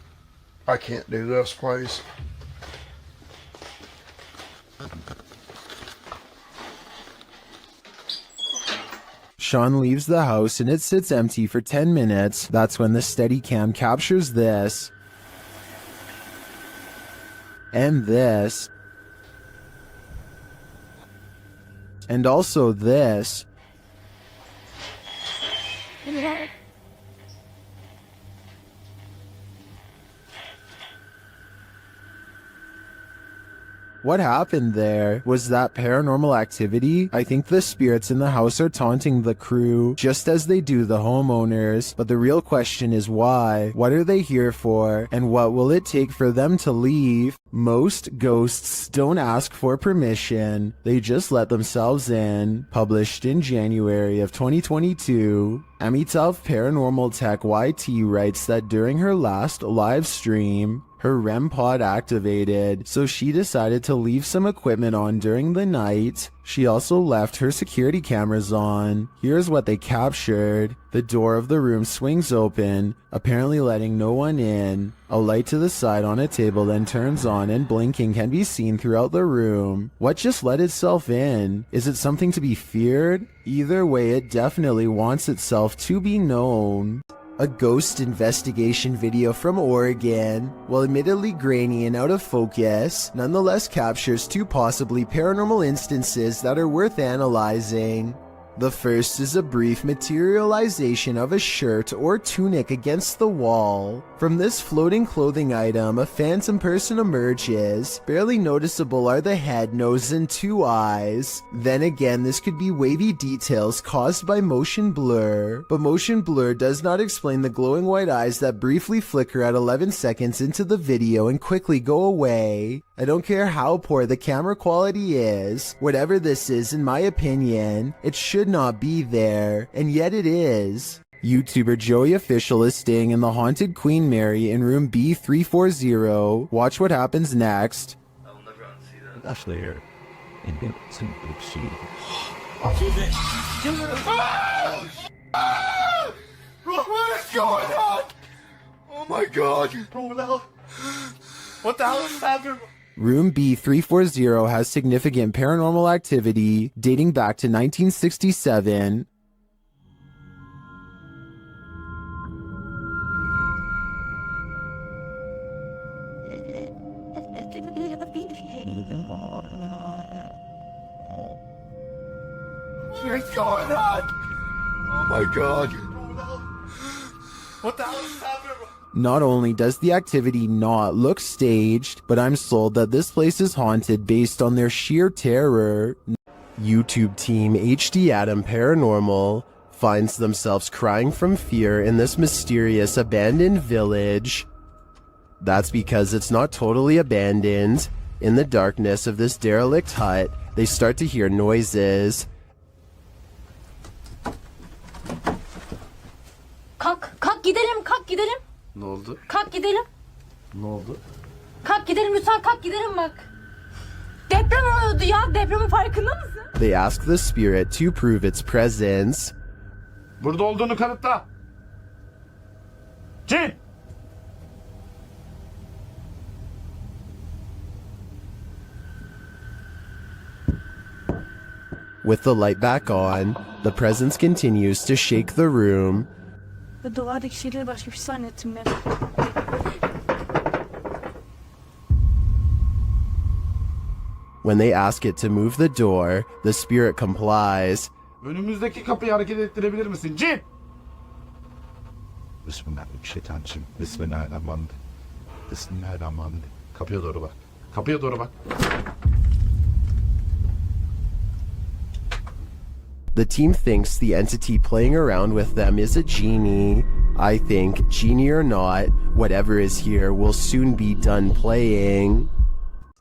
I can't do this, please. Sean leaves the house and it sits empty for 10 minutes. That's when the Steadicam captures this. And this. And also this. What happened there? Was that paranormal activity? I think the spirits in the house are taunting the crew, just as they do the homeowners. But the real question is why? What are they here for? And what will it take for them to leave? Most ghosts don't ask for permission. They just let themselves in. Published in January of 2022. Amitabh Paranormal Tech YT writes that during her last live stream, her REM pod activated, so she decided to leave some equipment on during the night. She also left her security cameras on. Here's what they captured. The door of the room swings open, apparently letting no one in. A light to the side on a table then turns on and blinking can be seen throughout the room. What just let itself in? Is it something to be feared? Either way, it definitely wants itself to be known. A ghost investigation video from Oregon, while admittedly grainy and out of focus, nonetheless captures two possibly paranormal instances that are worth analyzing. The first is a brief materialization of a shirt or tunic against the wall. From this floating clothing item, a phantom person emerges. Barely noticeable are the head, nose, and two eyes. Then again, this could be wavy details caused by motion blur, but motion blur does not explain the glowing white eyes that briefly flicker at 11 seconds into the video and quickly go away. I don't care how poor the camera quality is, whatever this is, in my opinion, it should not be there, and yet it is. YouTuber Joey Official is staying in the haunted Queen Mary in room B340. Watch what happens next. That's there. And then some shit. What is going on? Oh my god. What the hell is happening? Room B340 has significant paranormal activity dating back to 1967. What's going on? Oh my god. What the hell is happening? Not only does the activity not look staged, but I'm sold that this place is haunted based on their sheer terror. YouTube team HD Adam Paranormal finds themselves crying from fear in this mysterious abandoned village. That's because it's not totally abandoned. In the darkness of this derelict hut, they start to hear noises. Kalk gidelim, kalk gidelim. Ne oldu? Kalk gidelim. Ne oldu? Kalk gidelim lütfen, kalk gidelim bak. Deprem oluyordu ya, depremin farkında mısın? They ask the spirit to prove its presence. Burada olduğunu kanıtla. Cin! With the light back on, the presence continues to shake the room. Ve duvardaki şeyleri başka bir şey zannettim ben. When they ask it to move the door, the spirit complies. Önümüzdeki kapıyı hareket ettirebilir misin? Cin! Bismillahirrahmanirrahim. Bismillahirrahmanirrahim. Bismillahirrahmanirrahim. Kapıya doğru bak. Kapıya doğru bak. The team thinks the entity playing around with them is a genie. I think, genie or not, whatever is here will soon be done playing.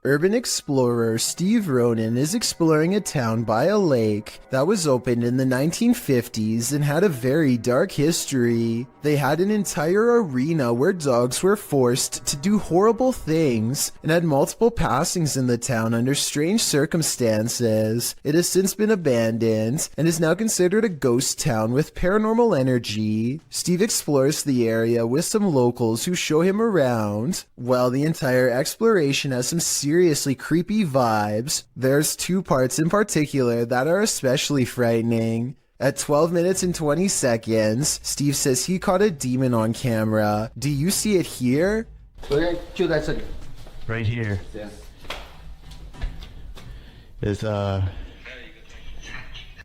Urban explorer Steve Ronan is exploring a town by a lake that was opened in the 1950s and had a very dark history. They had an entire arena where dogs were forced to do horrible things and had multiple passings in the town under strange circumstances. It has since been abandoned and is now considered a ghost town with paranormal energy. Steve explores the area with some locals who show him around. While the entire exploration has some seriously creepy vibes, there's two parts in particular that are especially frightening. At 12 minutes and 20 seconds, Steve says he caught a demon on camera. Do you see it here? Right here. Yeah. Is And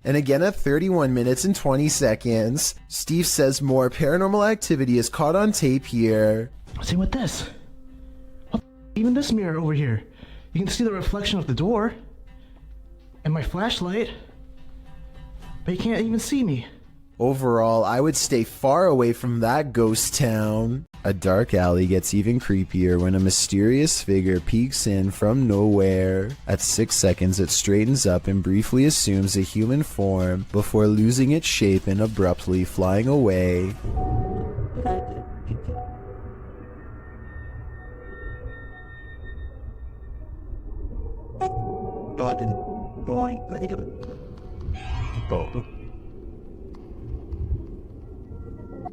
again at 31 minutes and 20 seconds, Steve says more paranormal activity is caught on tape here. See what this? What even this mirror over here? You can see the reflection of the door and my flashlight, but you can't even see me. Overall, I would stay far away from that ghost town. A dark alley gets even creepier when a mysterious figure peeks in from nowhere. At 6 seconds, it straightens up and briefly assumes a human form before losing its shape and abruptly flying away.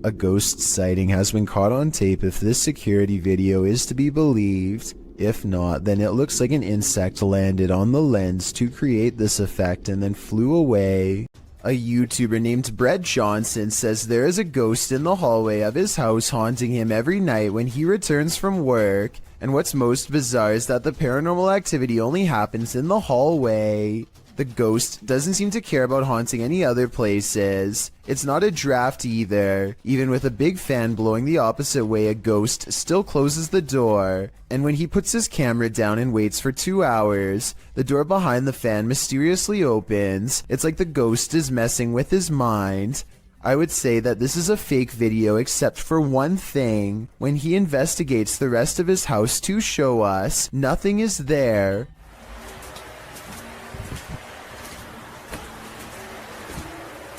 A ghost sighting has been caught on tape if this security video is to be believed. If not, then it looks like an insect landed on the lens to create this effect and then flew away. A YouTuber named Brett Johnson says there is a ghost in the hallway of his house haunting him every night when he returns from work. And what's most bizarre is that the paranormal activity only happens in the hallway. The ghost doesn't seem to care about haunting any other places. It's not a draft either. Even with a big fan blowing the opposite way, a ghost still closes the door. And when he puts his camera down and waits for 2 hours, the door behind the fan mysteriously opens. It's like the ghost is messing with his mind. I would say that this is a fake video except for one thing. When he investigates the rest of his house to show us, nothing is there.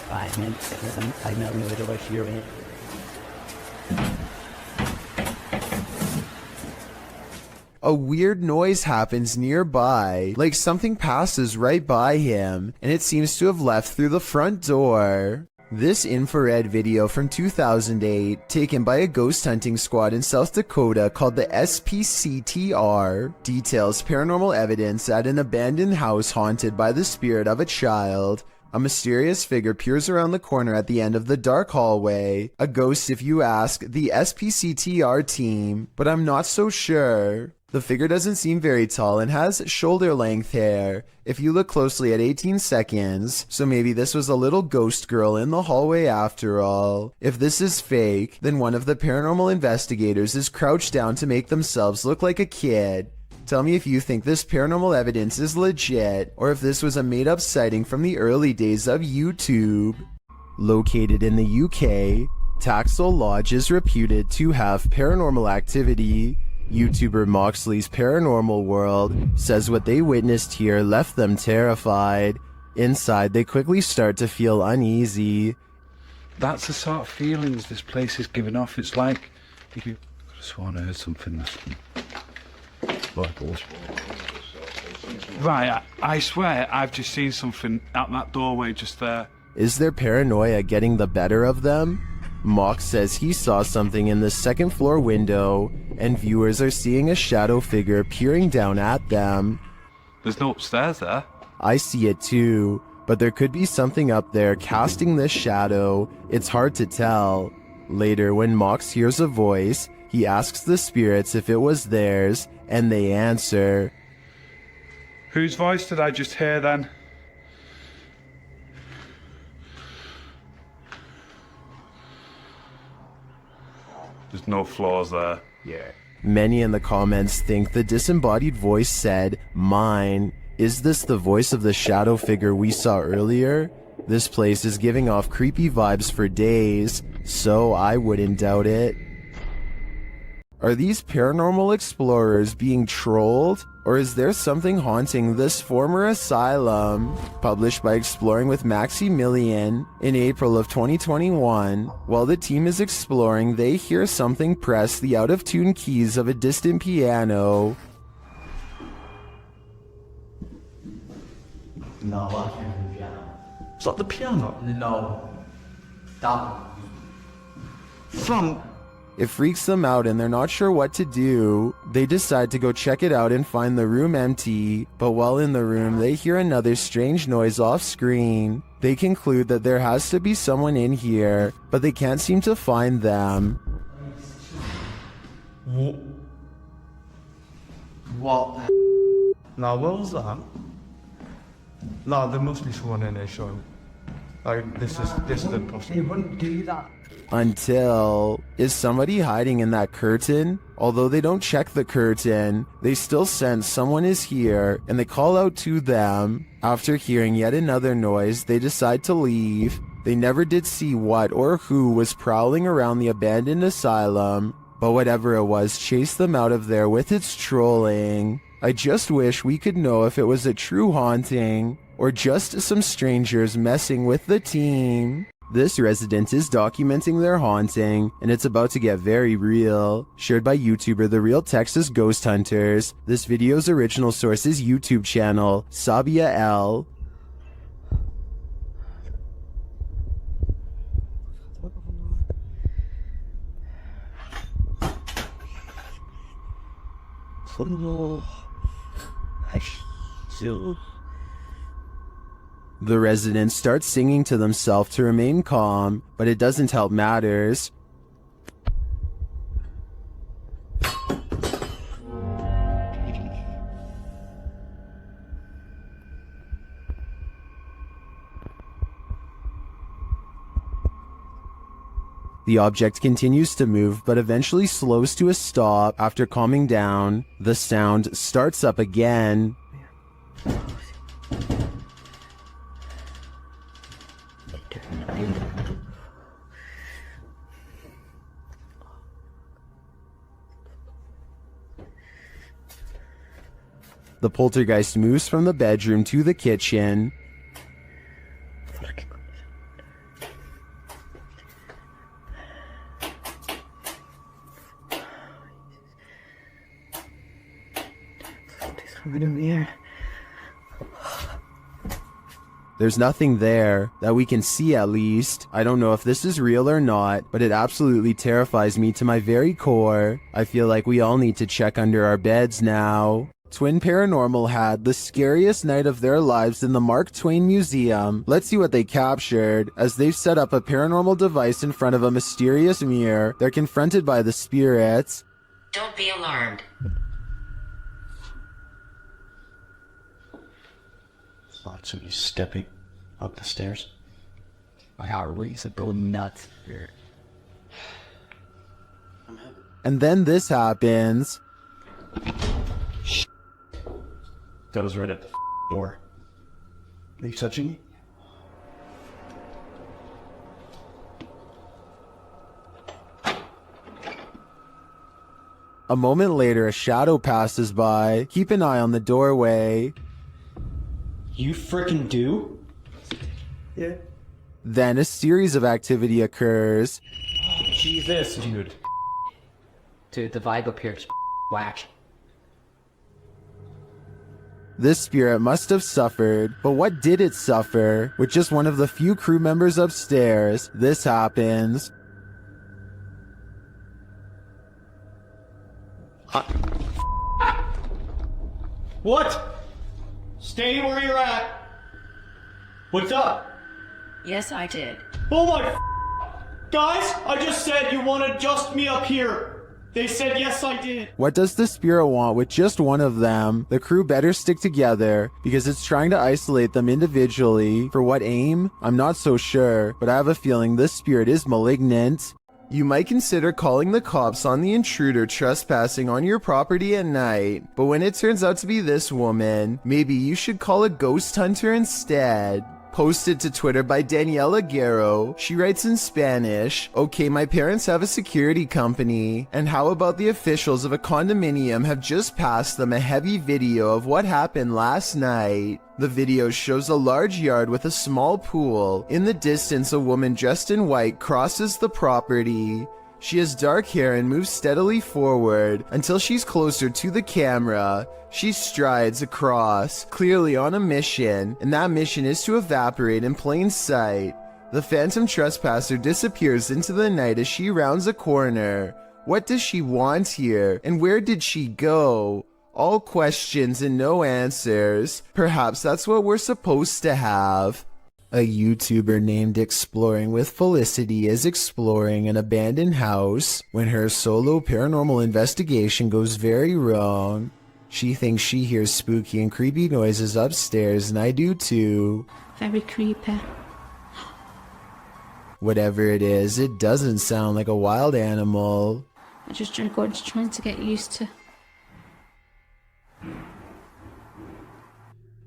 I know what you're in. A weird noise happens nearby, like something passes right by him, and it seems to have left through the front door. This infrared video from 2008, taken by a ghost hunting squad in South Dakota called the SPCTR, details paranormal evidence at an abandoned house haunted by the spirit of a child. A mysterious figure peers around the corner at the end of the dark hallway. A ghost if you ask the SPCTR team, but I'm not so sure. The figure doesn't seem very tall and has shoulder-length hair, if you look closely at 18 seconds, so maybe this was a little ghost girl in the hallway after all. If this is fake, then one of the paranormal investigators is crouched down to make themselves look like a kid. Tell me if you think this paranormal evidence is legit, or if this was a made-up sighting from the early days of YouTube. Located in the UK, Taxel Lodge is reputed to have paranormal activity. YouTuber Moxley's Paranormal World says what they witnessed here left them terrified. Inside, they quickly start to feel uneasy. That's the sort of feelings this place is giving off. It's like I could have sworn I heard something. Right, I swear I've just seen something out that doorway just there. Is their paranoia getting the better of them? Mox says he saw something in the second floor window, and viewers are seeing a shadow figure peering down at them. There's no upstairs there. I see it too, but there could be something up there casting this shadow. It's hard to tell. Later, when Mox hears a voice, he asks the spirits if it was theirs, and they answer. Whose voice did I just hear then? There's no floors there. Yeah. Many in the comments think the disembodied voice said, "Mine." Is this the voice of the shadow figure we saw earlier? This place is giving off creepy vibes for days, so I wouldn't doubt it. Are these paranormal explorers being trolled? Or is there something haunting this former asylum? Published by Exploring with Maximilian in April of 2021. While the team is exploring, they hear something press the out-of-tune keys of a distant piano. No, I can't hear the piano. Is that the piano? No. That from... It freaks them out and they're not sure what to do. They decide to go check it out and find the room empty, but while in the room they hear another strange noise off screen. They conclude that there has to be someone in here, but they can't seem to find them. What? No, what was that? No, there must be someone in there, Sean. Like, this is impossible. They wouldn't do that. Until, is somebody hiding in that curtain? Although they don't check the curtain, they still sense someone is here and they call out to them. After hearing yet another noise, they decide to leave. They never did see what or who was prowling around the abandoned asylum, but whatever it was chased them out of there with its trolling. I just wish we could know if it was a true haunting or just some strangers messing with the team. This resident is documenting their haunting, and it's about to get very real. Shared by YouTuber The Real Texas Ghost Hunters. This video's original source is YouTube channel, Sabia L. The residents start singing to themselves to remain calm, but it doesn't help matters. The object continues to move, but eventually slows to a stop after calming down. The sound starts up again. The poltergeist moves from the bedroom to the kitchen. There's nothing there, that we can see at least. I don't know if this is real or not, but it absolutely terrifies me to my very core. I feel like we all need to check under our beds now. Twin Paranormal had the scariest night of their lives in the Mark Twain Museum. Let's see what they captured. As they've set up a paranormal device in front of a mysterious mirror, they're confronted by the spirits. Don't be alarmed. Thought somebody stepping up the stairs. My heart racing, go nuts here. And then this happens. That was right at the door. Are you touching me? A moment later, a shadow passes by. Keep an eye on the doorway. You frickin' do? Yeah. Then a series of activity occurs. Jesus, dude. Dude, the vibe up here is whack. This spirit must have suffered, but what did it suffer? With just one of the few crew members upstairs, this happens. What? Stay where you're at. What's up? Yes, I did. Oh my guys, I just said you wanted just me up here. They said yes, I did. What does the spirit want with just one of them? The crew better stick together because it's trying to isolate them individually. For what aim? I'm not so sure, but I have a feeling this spirit is malignant. You might consider calling the cops on the intruder trespassing on your property at night, but when it turns out to be this woman, maybe you should call a ghost hunter instead. Posted to Twitter by Daniela Guerrero, she writes in Spanish, "Okay, my parents have a security company, and how about the officials of a condominium have just passed them a heavy video of what happened last night. The video shows a large yard with a small pool. In the distance, a woman dressed in white crosses the property. She has dark hair and moves steadily forward until she's closer to the camera. She strides across, clearly on a mission, and that mission is to evaporate in plain sight. The phantom trespasser disappears into the night as she rounds a corner. What does she want here, and where did she go? All questions and no answers. Perhaps that's what we're supposed to have." A YouTuber named Exploring with Felicity is exploring an abandoned house when her solo paranormal investigation goes very wrong. She thinks she hears spooky and creepy noises upstairs, and I do too. Very creepy. Whatever it is, it doesn't sound like a wild animal. I'm just trying to get used to.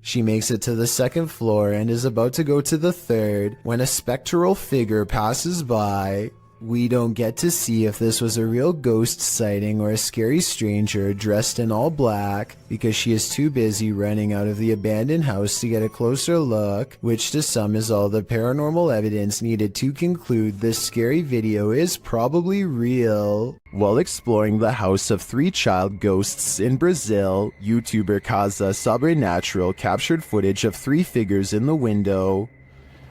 She makes it to the second floor and is about to go to the third when a spectral figure passes by. We don't get to see if this was a real ghost sighting or a scary stranger dressed in all black because she is too busy running out of the abandoned house to get a closer look, which to some is all the paranormal evidence needed to conclude this scary video is probably real. While exploring the house of 3 child ghosts in Brazil, YouTuber Casa Sobrenatural captured footage of 3 figures in the window.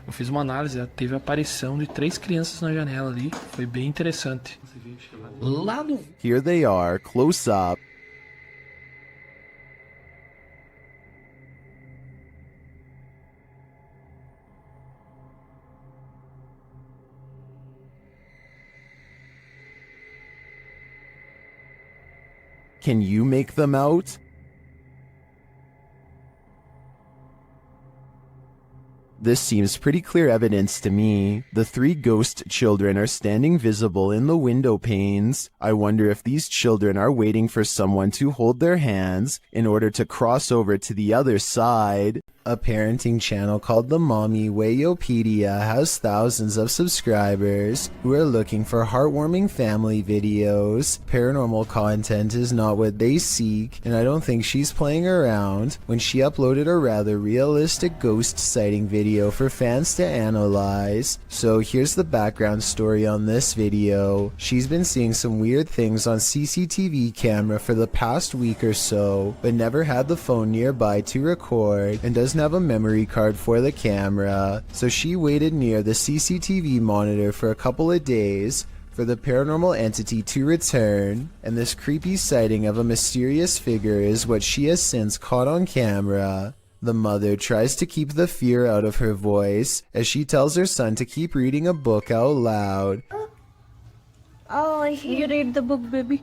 Eu fiz uma análise, teve a aparição de 3 crianças na janela ali, foi bem interessante. Lá no... Here they are, close up. Can you make them out? This seems pretty clear evidence to me. The 3 ghost children are standing visible in the window panes. I wonder if these children are waiting for someone to hold their hands in order to cross over to the other side. A parenting channel called the Mommy Wayopedia has thousands of subscribers who are looking for heartwarming family videos. Paranormal content is not what they seek, and I don't think she's playing around when she uploaded a rather realistic ghost sighting video for fans to analyze. So here's the background story on this video. She's been seeing some weird things on CCTV camera for the past week or so, but never had the phone nearby to record and doesn't have a memory card for the camera, so she waited near the CCTV monitor for a couple of days for the paranormal entity to return, and this creepy sighting of a mysterious figure is what she has since caught on camera. The mother tries to keep the fear out of her voice as she tells her son to keep reading a book out loud. Oh, you read the book, baby.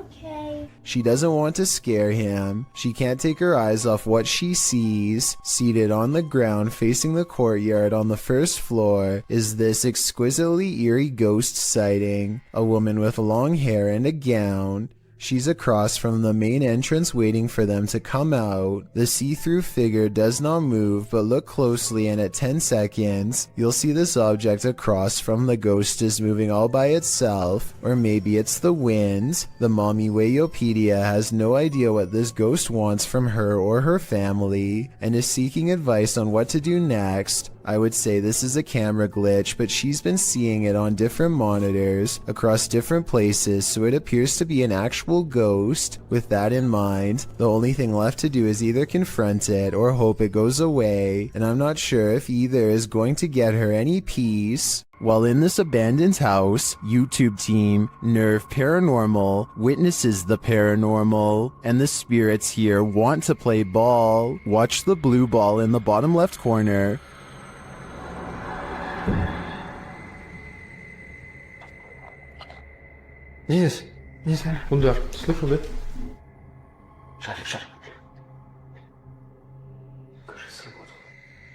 Okay. She doesn't want to scare him. She can't take her eyes off what she sees. Seated on the ground facing the courtyard on the first floor is this exquisitely eerie ghost sighting. A woman with long hair and a gown. She's across from the main entrance waiting for them to come out. The see-through figure does not move, but look closely and at 10 seconds, you'll see this object across from the ghost is moving all by itself, or maybe it's the wind. The Mommy Wayopedia has no idea what this ghost wants from her or her family, and is seeking advice on what to do next. I would say this is a camera glitch, but she's been seeing it on different monitors across different places, so it appears to be an actual ghost. With that in mind, the only thing left to do is either confront it or hope it goes away, and I'm not sure if either is going to get her any peace. While in this abandoned house, YouTube team Nerve Paranormal witnesses the paranormal, and the spirits here want to play ball. Watch the blue ball in the bottom left corner. Yes, Wonder, slip a bit.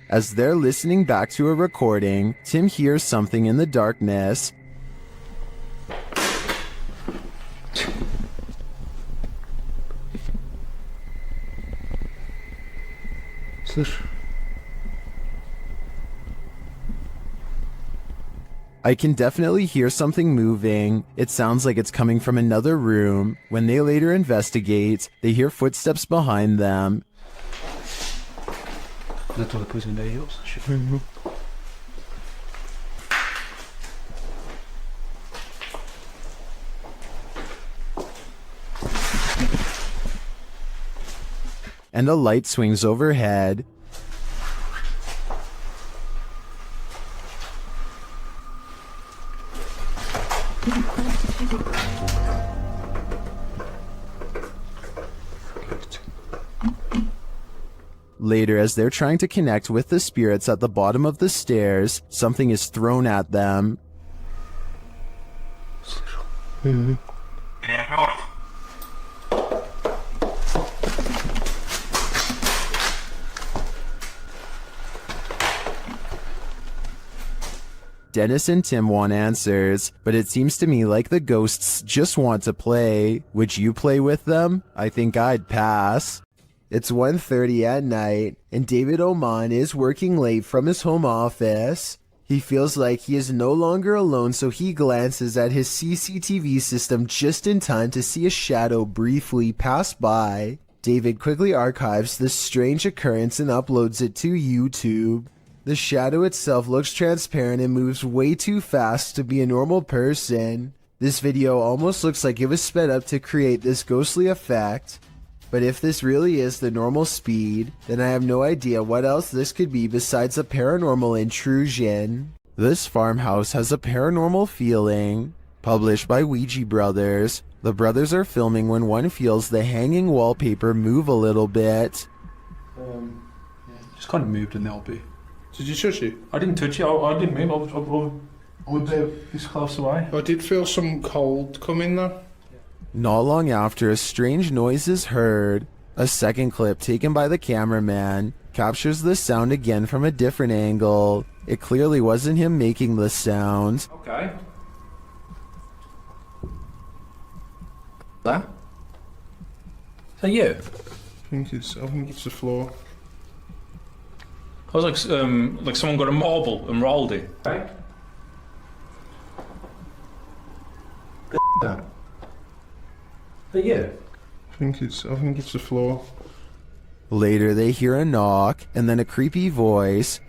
As they're listening back to a recording, Tim hears something in the darkness. Слышь. I can definitely hear something moving. It sounds like it's coming from another room. When they later investigate, they hear footsteps behind them. And a light swings overhead. Later, as they're trying to connect with the spirits at the bottom of the stairs, something is thrown at them. Dennis and Tim want answers, but it seems to me like the ghosts just want to play. Would you play with them? I think I'd pass. It's 1:30 at night, and David Oman is working late from his home office. He feels like he is no longer alone, so he glances at his CCTV system just in time to see a shadow briefly pass by. David quickly archives this strange occurrence and uploads it to YouTube. The shadow itself looks transparent and moves way too fast to be a normal person. This video almost looks like it was sped up to create this ghostly effect. But if this really is the normal speed, then I have no idea what else this could be besides a paranormal intrusion. This farmhouse has a paranormal feeling. Published by Ouija Brothers. The brothers are filming when one feels the hanging wallpaper move a little bit. Just kind of moved in the LB. Did you touch it? I didn't touch it. I didn't move. I was this close away. I did feel some cold coming though. Not long after, a strange noise is heard. A second clip taken by the cameraman captures the sound again from a different angle. It clearly wasn't him making the sound. Okay. That? Is that you? I think it's the floor. I was like someone got a marble and rolled it. Right? That? Is that you? I think it's the floor. Later, they hear a knock and then a creepy voice.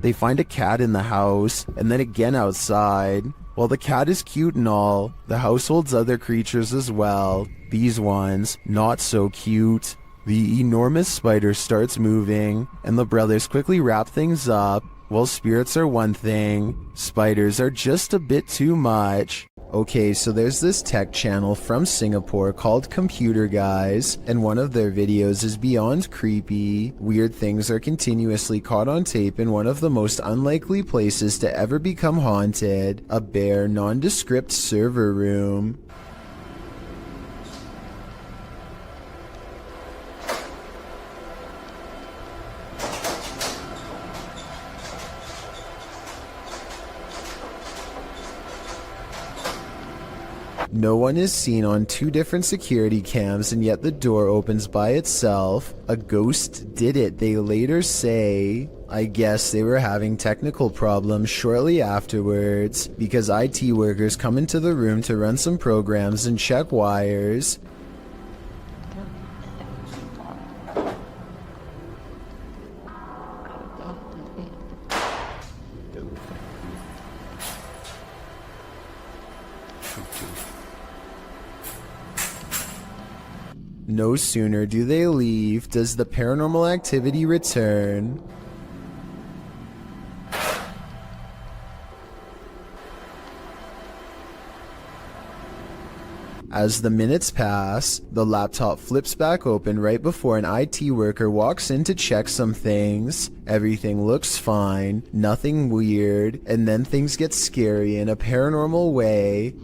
They find a cat in the house and then again outside. While the cat is cute and all, the house holds other creatures as well. These ones, not so cute. The enormous spider starts moving, and the brothers quickly wrap things up. While spirits are one thing, spiders are just a bit too much. Okay, so there's this tech channel from Singapore called Computer Guys, and one of their videos is beyond creepy. Weird things are continuously caught on tape in one of the most unlikely places to ever become haunted, a bare, nondescript server room. No one is seen on two different security cams, and yet the door opens by itself. A ghost did it, they later say. I guess they were having technical problems shortly afterwards, because IT workers come into the room to run some programs and check wires. No sooner do they leave does the paranormal activity return. As the minutes pass, the laptop flips back open right before an IT worker walks in to check some things. Everything looks fine, nothing weird, and then things get scary in a paranormal way.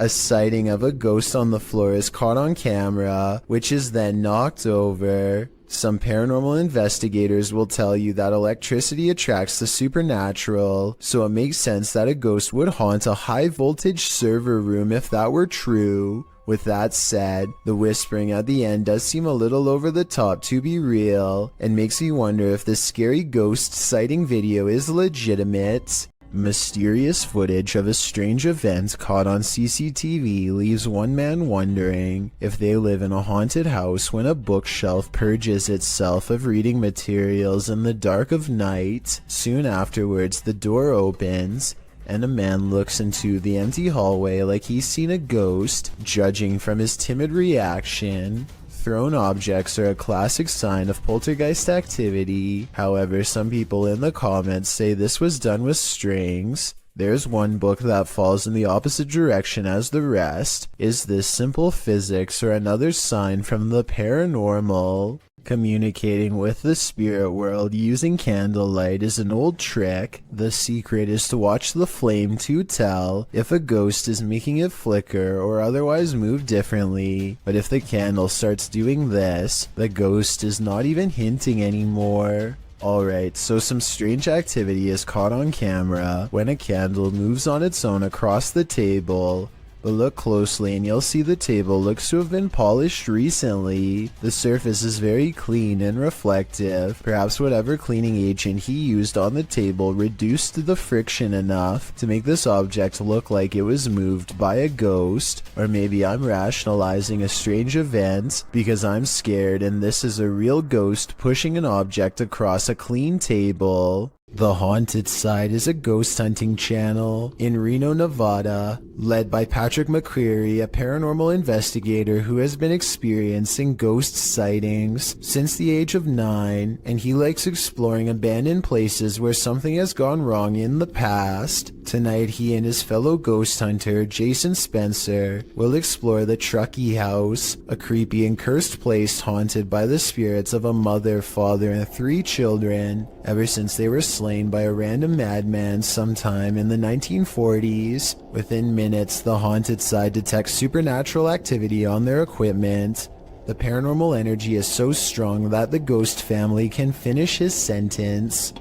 A sighting of a ghost on the floor is caught on camera, which is then knocked over. Some paranormal investigators will tell you that electricity attracts the supernatural, so it makes sense that a ghost would haunt a high-voltage server room if that were true. With that said, the whispering at the end does seem a little over the top to be real, and makes me wonder if this scary ghost sighting video is legitimate. Mysterious footage of a strange event caught on CCTV leaves one man wondering if they live in a haunted house when a bookshelf purges itself of reading materials in the dark of night. Soon afterwards, the door opens, and a man looks into the empty hallway like he's seen a ghost, judging from his timid reaction. Thrown objects are a classic sign of poltergeist activity. However, some people in the comments say this was done with strings. There's one book that falls in the opposite direction as the rest. Is this simple physics or another sign from the paranormal? Communicating with the spirit world using candlelight is an old trick. The secret is to watch the flame to tell if a ghost is making it flicker or otherwise move differently. But if the candle starts doing this, the ghost is not even hinting anymore. Alright, so some strange activity is caught on camera when a candle moves on its own across the table. But look closely and you'll see the table looks to have been polished recently. The surface is very clean and reflective. Perhaps whatever cleaning agent he used on the table reduced the friction enough to make this object look like it was moved by a ghost. Or maybe I'm rationalizing a strange event because I'm scared and this is a real ghost pushing an object across a clean table. The Haunted Side is a ghost hunting channel in Reno, Nevada, led by Patrick McCreary, a paranormal investigator who has been experiencing ghost sightings since the age of 9, and he likes exploring abandoned places where something has gone wrong in the past. Tonight, he and his fellow ghost hunter, Jason Spencer, will explore the Truckee House, a creepy and cursed place haunted by the spirits of a mother, father, and 3 children, ever since they were slain by a random madman sometime in the 1940s. Within minutes, the Haunted Side detects supernatural activity on their equipment. The paranormal energy is so strong that the ghost family can finish his sentence.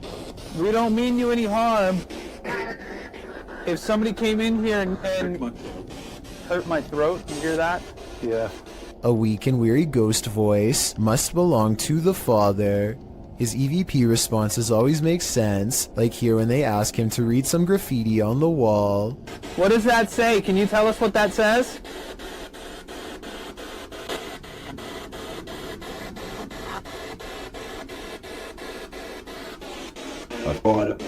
We don't mean you any harm. If somebody came in here and hurt my throat, you hear that? Yeah. A weak and weary ghost voice must belong to the father. His EVP responses always make sense, like here when they ask him to read some graffiti on the wall. What does that say? Can you tell us what that says? I bought it.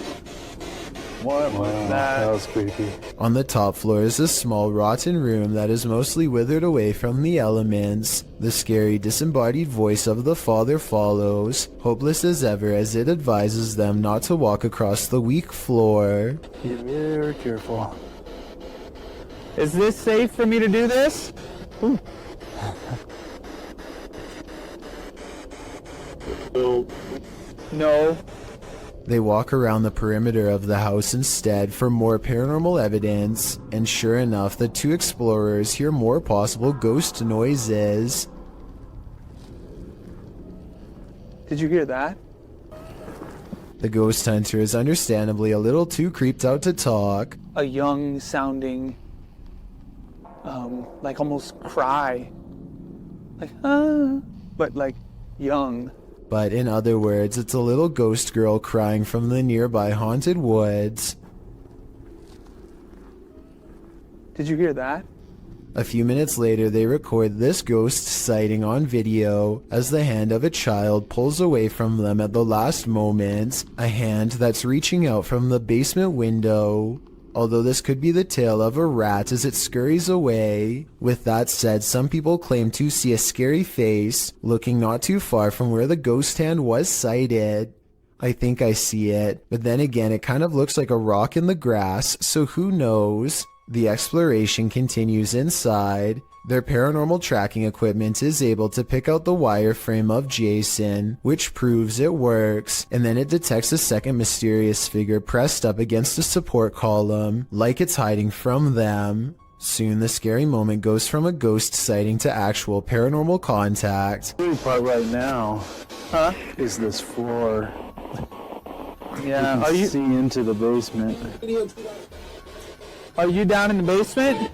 Wow, that was creepy. On the top floor is a small rotten room that is mostly withered away from the elements. The scary disembodied voice of the father follows, hopeless as ever as it advises them not to walk across the weak floor. Be very careful. Is this safe for me to do this? No. They walk around the perimeter of the house instead for more paranormal evidence, and sure enough, the 2 explorers hear more possible ghost noises. Did you hear that? The ghost hunter is understandably a little too creeped out to talk. A young sounding, like almost cry. Like, but like young. But in other words, it's a little ghost girl crying from the nearby haunted woods. Did you hear that? A few minutes later, they record this ghost sighting on video as the hand of a child pulls away from them at the last moment, a hand that's reaching out from the basement window. Although this could be the tail of a rat as it scurries away. With that said, some people claim to see a scary face looking not too far from where the ghost hand was sighted. I think I see it, but then again it kind of looks like a rock in the grass, so who knows? The exploration continues inside. Their paranormal tracking equipment is able to pick out the wireframe of Jason, which proves it works, and then it detects a second mysterious figure pressed up against a support column, like it's hiding from them. Soon the scary moment goes from a ghost sighting to actual paranormal contact. The part right now, is this floor. Yeah, you can see into the basement. Are you down in the basement?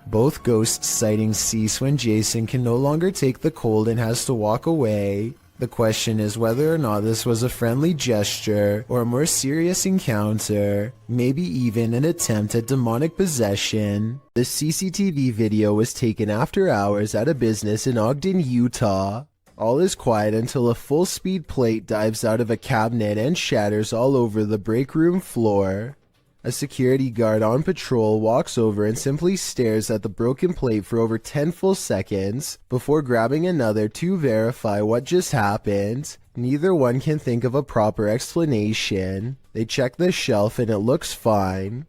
Both ghost sightings cease when Jason can no longer take the cold and has to walk away. The question is whether or not this was a friendly gesture or a more serious encounter, maybe even an attempt at demonic possession. The CCTV video was taken after hours at a business in Ogden, Utah. All is quiet until a full-speed plate dives out of a cabinet and shatters all over the break room floor. A security guard on patrol walks over and simply stares at the broken plate for over 10 full seconds before grabbing another to verify what just happened. Neither one can think of a proper explanation. They check the shelf and it looks fine.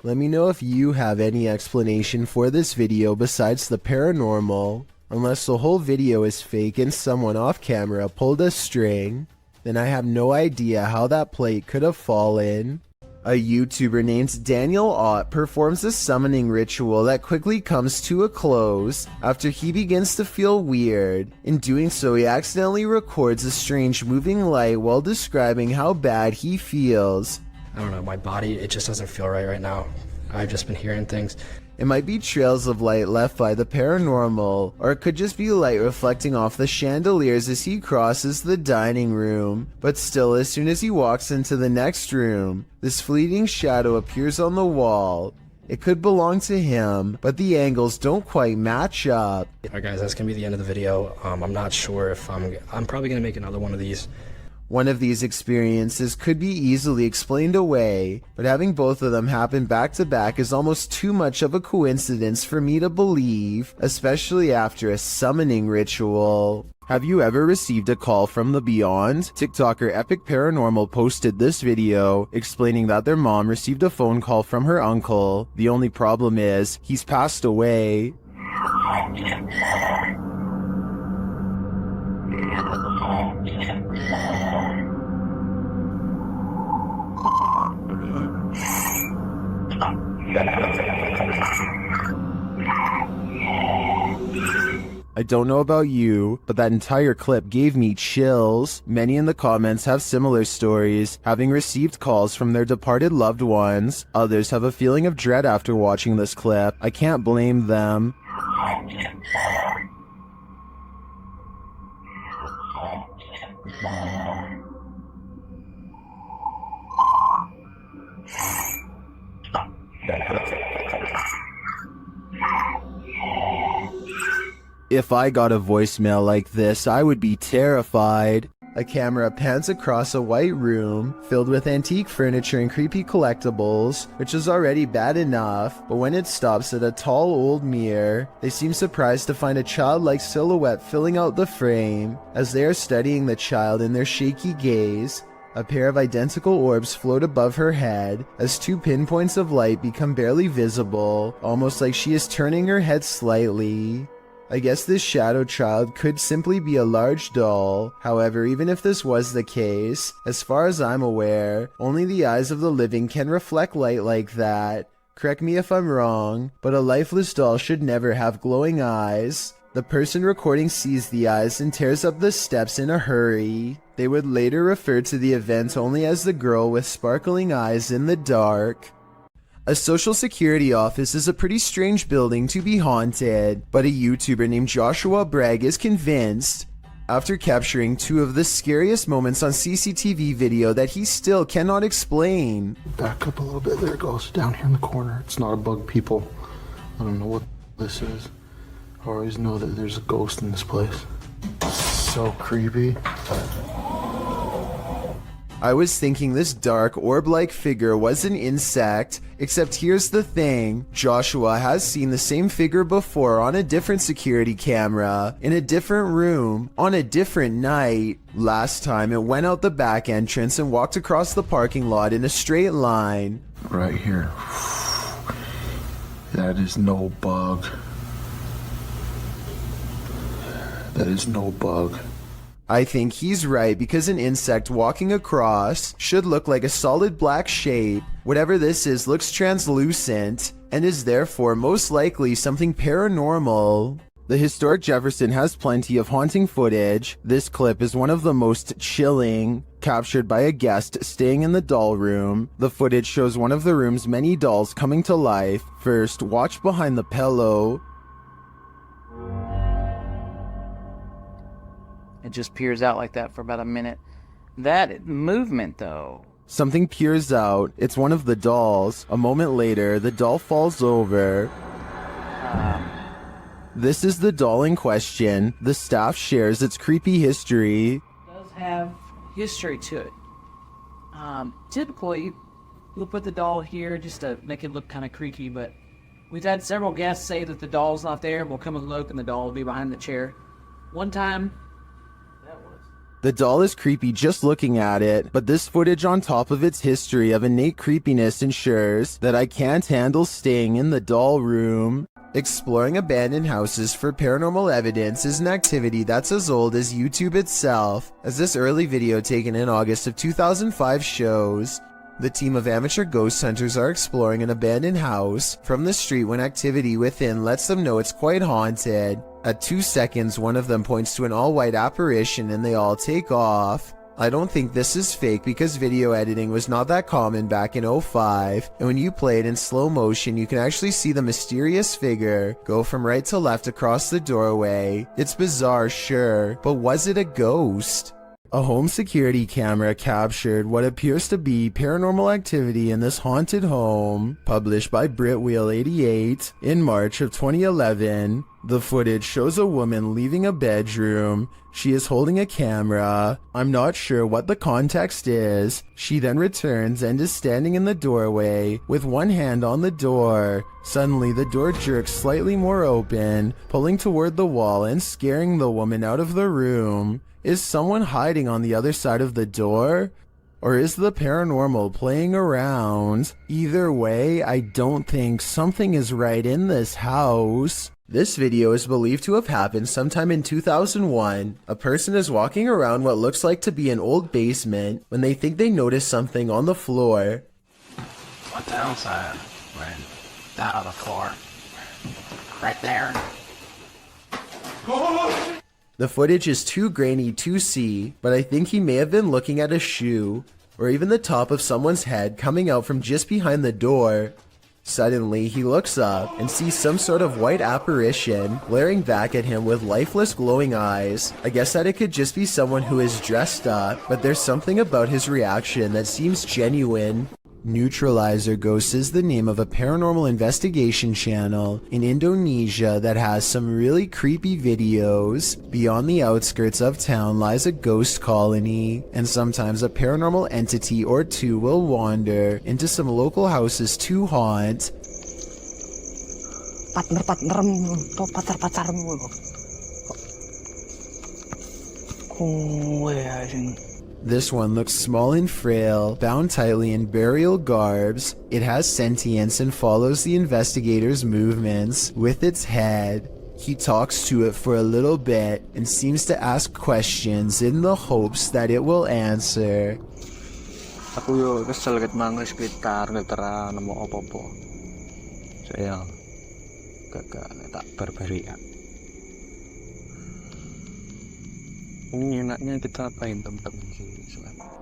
Let me know if you have any explanation for this video besides the paranormal. Unless the whole video is fake and someone off camera pulled a string, then I have no idea how that plate could have fallen. A YouTuber named Daniel Ott performs a summoning ritual that quickly comes to a close after he begins to feel weird. In doing so, he accidentally records a strange moving light while describing how bad he feels. I don't know, my body, it just doesn't feel right now. I've just been hearing things. It might be trails of light left by the paranormal, or it could just be light reflecting off the chandeliers as he crosses the dining room. But still, as soon as he walks into the next room, this fleeting shadow appears on the wall. It could belong to him, but the angles don't quite match up. Alright guys, that's gonna be the end of the video. I'm not sure if I'm probably gonna make another one of these. One of these experiences could be easily explained away, but having both of them happen back to back is almost too much of a coincidence for me to believe, especially after a summoning ritual. Have you ever received a call from the beyond? TikToker Epic Paranormal posted this video explaining that their mom received a phone call from her uncle. The only problem is, he's passed away. I don't know about you, but that entire clip gave me chills. Many in the comments have similar stories, having received calls from their departed loved ones. Others have a feeling of dread after watching this clip. I can't blame them. If I got a voicemail like this, I would be terrified. A camera pans across a white room filled with antique furniture and creepy collectibles, which is already bad enough, but when it stops at a tall old mirror, they seem surprised to find a childlike silhouette filling out the frame. As they are studying the child in their shaky gaze, a pair of identical orbs float above her head as two pinpoints of light become barely visible, almost like she is turning her head slightly. I guess this shadow child could simply be a large doll. However, even if this was the case, as far as I'm aware, only the eyes of the living can reflect light like that. Correct me if I'm wrong, but a lifeless doll should never have glowing eyes. The person recording sees the eyes and tears up the steps in a hurry. They would later refer to the event only as the girl with sparkling eyes in the dark. A social security office is a pretty strange building to be haunted, but a YouTuber named Joshua Bragg is convinced, after capturing two of the scariest moments on CCTV video that he still cannot explain. Back up a little bit, there it goes, down here in the corner. It's not a bug, people. I don't know what this is. I always know that there's a ghost in this place. So creepy. I was thinking this dark orb-like figure was an insect, except here's the thing, Joshua has seen the same figure before on a different security camera, in a different room, on a different night. Last time it went out the back entrance and walked across the parking lot in a straight line. Right here. That is no bug. That is no bug. I think he's right because an insect walking across should look like a solid black shape. Whatever this is looks translucent and is therefore most likely something paranormal. The historic Jefferson has plenty of haunting footage. This clip is one of the most chilling, captured by a guest staying in the doll room. The footage shows one of the room's many dolls coming to life. First, watch behind the pillow. It just peers out like that for about a minute. That movement, though. Something peers out. It's one of the dolls. A moment later, the doll falls over. This is the doll in question. The staff shares its creepy history. It does have history to it. Typically, we'll put the doll here just to make it look kind of creaky, but we've had several guests say that the doll's not there, and we'll come and look, and the doll will be behind the chair. One time, The doll is creepy just looking at it, but this footage on top of its history of innate creepiness ensures that I can't handle staying in the doll room. Exploring abandoned houses for paranormal evidence is an activity that's as old as YouTube itself, as this early video taken in August of 2005 shows. The team of amateur ghost hunters are exploring an abandoned house from the street when activity within lets them know it's quite haunted. At 2 seconds, one of them points to an all-white apparition and they all take off. I don't think this is fake because video editing was not that common back in 2005, and when you play it in slow motion you can actually see the mysterious figure go from right to left across the doorway. It's bizarre, sure, but was it a ghost? A home security camera captured what appears to be paranormal activity in this haunted home, published by Britwheel88 in March of 2011. The footage shows a woman leaving a bedroom. She is holding a camera. I'm not sure what the context is. She then returns and is standing in the doorway with one hand on the door. Suddenly the door jerks slightly more open, pulling toward the wall and scaring the woman out of the room. Is someone hiding on the other side of the door? Or is the paranormal playing around? Either way, I don't think something is right in this house. This video is believed to have happened sometime in 2001. A person is walking around what looks like to be an old basement when they think they notice something on the floor. What the hell's that? Right down on the floor. Right there. The footage is too grainy to see, but I think he may have been looking at a shoe, or even the top of someone's head coming out from just behind the door. Suddenly, he looks up and sees some sort of white apparition glaring back at him with lifeless glowing eyes. I guess that it could just be someone who is dressed up, but there's something about his reaction that seems genuine. Neutralizer Ghosts is the name of a paranormal investigation channel in Indonesia that has some really creepy videos. Beyond the outskirts of town lies a ghost colony, and sometimes a paranormal entity or two will wander into some local houses to haunt. This one looks small and frail, bound tightly in burial garbs. It has sentience and follows the investigator's movements with its head. He talks to it for a little bit and seems to ask questions in the hopes that it will answer. Aku yo kesel ket mangke sekitar netera nemu apa-apa. Saya gak tak berbarian. Enaknya kita apain teman-teman sih.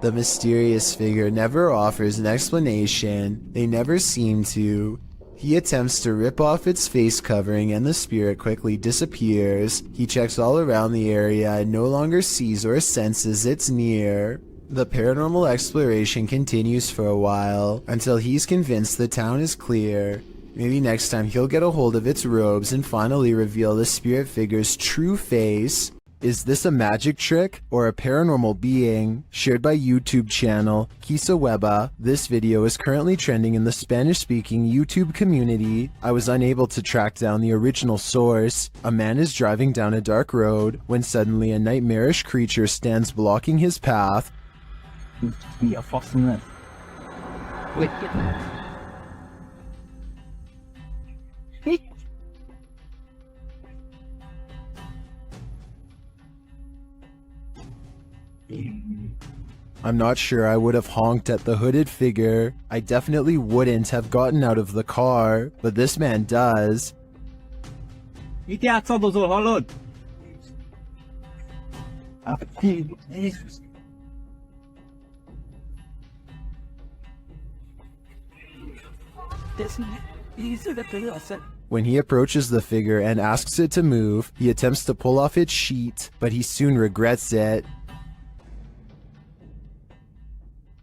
The mysterious figure never offers an explanation. They never seem to. He attempts to rip off its face covering and the spirit quickly disappears. He checks all around the area and no longer sees or senses it's near. The paranormal exploration continues for a while until he's convinced the town is clear. Maybe next time he'll get a hold of its robes and finally reveal the spirit figure's true face. Is this a magic trick or a paranormal being? Shared by YouTube channel Kisaweba, this video is currently trending in the Spanish-speaking YouTube community. I was unable to track down the original source. A man is driving down a dark road when suddenly a nightmarish creature stands blocking his path. I'm not sure I would have honked at the hooded figure. I definitely wouldn't have gotten out of the car, but this man does. When he approaches the figure and asks it to move, he attempts to pull off its sheet, but he soon regrets it.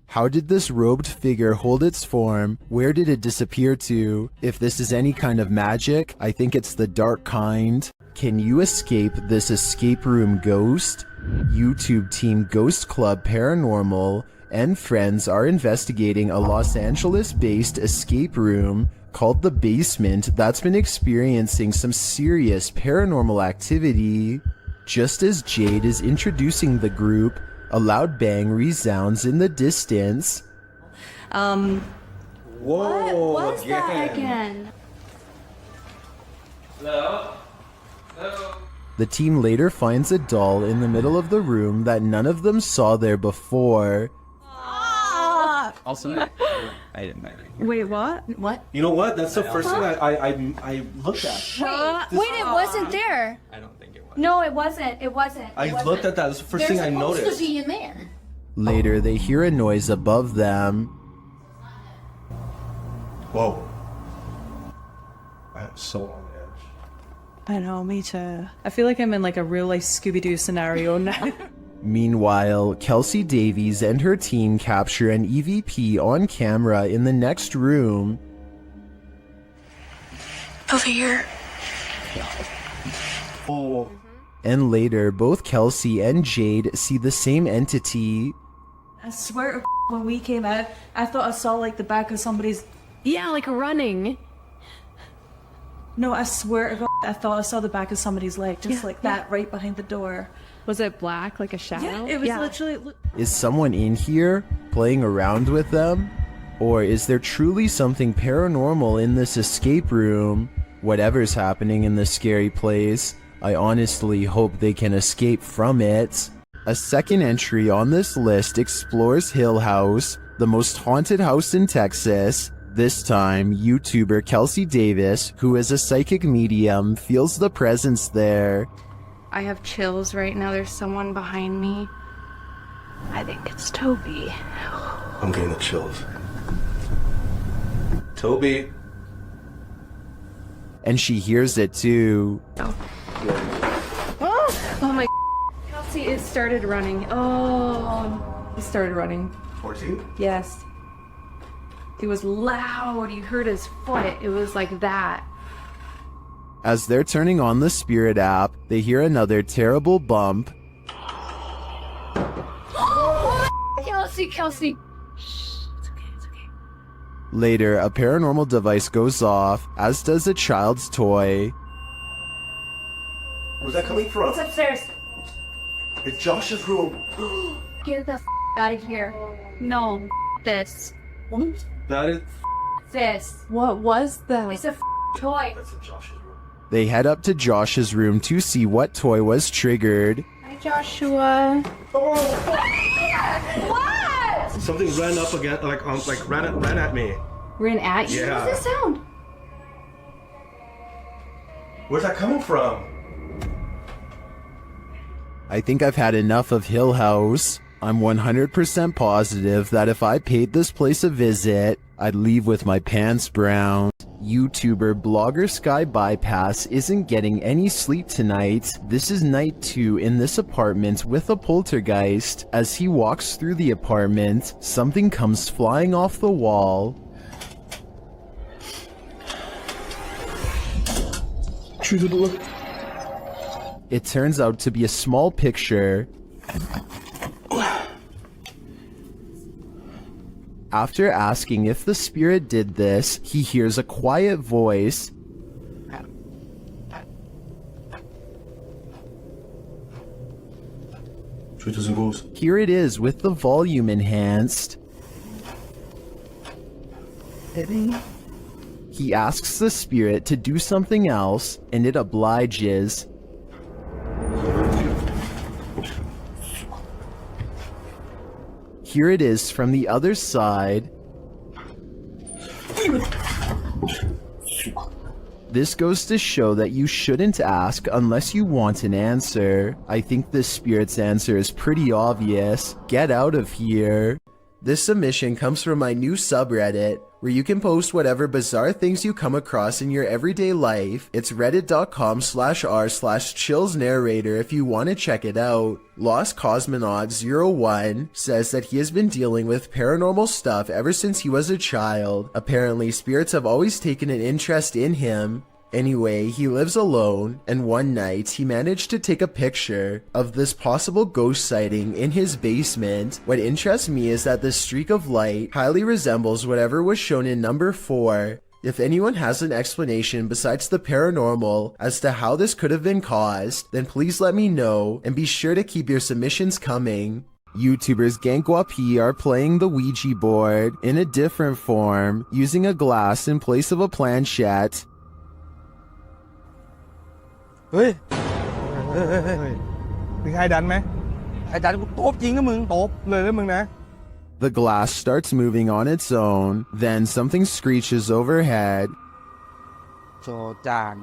How did this robed figure hold its form? Where did it disappear to? If this is any kind of magic, I think it's the dark kind. Can you escape this escape room ghost? YouTube team Ghost Club Paranormal and friends are investigating a Los Angeles-based escape room called The Basement that's been experiencing some serious paranormal activity. Just as Jade is introducing the group, a loud bang resounds in the distance. Whoa, what was that again? Hello? The team later finds a doll in the middle of the room that none of them saw there before. Also, I didn't know. Wait, what? What? You know what? That's the first thing I looked at. Wait, it wasn't there. I don't think it was. No, it wasn't. It wasn't. I looked at that. That's the first thing I noticed. There's supposed to be in there. Later, they hear a noise above them. Whoa. I'm so on edge. I know, me too. I feel like I'm in like a real life Scooby-Doo scenario now. Meanwhile, Kelsey Davies and her team capture an EVP on camera in the next room. Over here. Oh. And later, both Kelsey and Jade see the same entity. I swear to when we came out, I thought I saw like the back of somebody's... Yeah, like running. No, I swear to God, I thought I saw the back of somebody's leg, just like that, right behind the door. Was it black, like a shadow? Yeah, it was literally... Is someone in here, playing around with them? Or is there truly something paranormal in this escape room? Whatever's happening in this scary place, I honestly hope they can escape from it. A second entry on this list explores Hill House, the most haunted house in Texas. This time, YouTuber Kelsey Davis, who is a psychic medium, feels the presence there. I have chills right now. There's someone behind me. I think it's Toby. I'm getting the chills. Toby. And she hears it too. Oh my. Kelsey, it started running. Oh, it started running. 14? Yes. It was loud. You heard his foot. It was like that. As they're turning on the Spirit app, they hear another terrible bump. Kelsey. Later, a paranormal device goes off, as does a child's toy. Where's that coming from? It's upstairs. It's Josh's room. Get the out of here. No, this. That is. This. What was that? It's a toy. That's in Josh's room. They head up to Josh's room to see what toy was triggered. Hi, Joshua. What? Something ran up again, ran at me. Ran at you? Yeah. What does this sound? Where's that coming from? I think I've had enough of Hill House. I'm 100% positive that if I paid this place a visit, I'd leave with my pants brown. YouTuber blogger Sky Bypass isn't getting any sleep tonight. This is night 2 in this apartment with a poltergeist. As he walks through the apartment, something comes flying off the wall. It turns out to be a small picture. After asking if the spirit did this, he hears a quiet voice. Here it is with the volume enhanced. He asks the spirit to do something else, and it obliges. Here it is from the other side. This goes to show that you shouldn't ask unless you want an answer. I think this spirit's answer is pretty obvious. Get out of here. This submission comes from my new subreddit, where you can post whatever bizarre things you come across in your everyday life. It's reddit.com/r/chillsnarrator if you want to check it out. Lost Cosmonaut 01 says that he has been dealing with paranormal stuff ever since he was a child. Apparently, spirits have always taken an interest in him. Anyway, he lives alone, and one night he managed to take a picture of this possible ghost sighting in his basement. What interests me is that this streak of light highly resembles whatever was shown in number 4. If anyone has an explanation besides the paranormal as to how this could have been caused, then please let me know, and be sure to keep your submissions coming. YouTubers Gankwapi are playing the Ouija board in a different form, using a glass in place of a planchette. เฮ้ยมีใครดันไหมไอ้ดันกูตบจริงนะมึงตบเลยนะมึงนะ The glass starts moving on its own, then something screeches overhead. โจจาน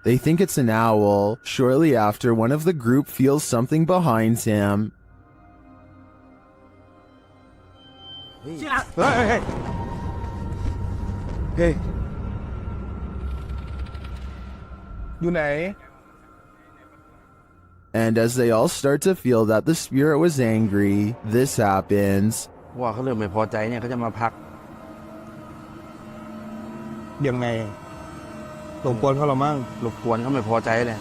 They think it's an owl. Shortly after, one of the group feels something behind him. เฮ้ยเฮ้ยอยู่ไหน And as they all start to feel that the spirit was angry, this happens. ว่าเขาเริ่มไม่พอใจเนี่ยเขาจะมาพัก ยังไงรบกวนเขาหรอมั่ง รบกวนเขาไม่พอใจเลย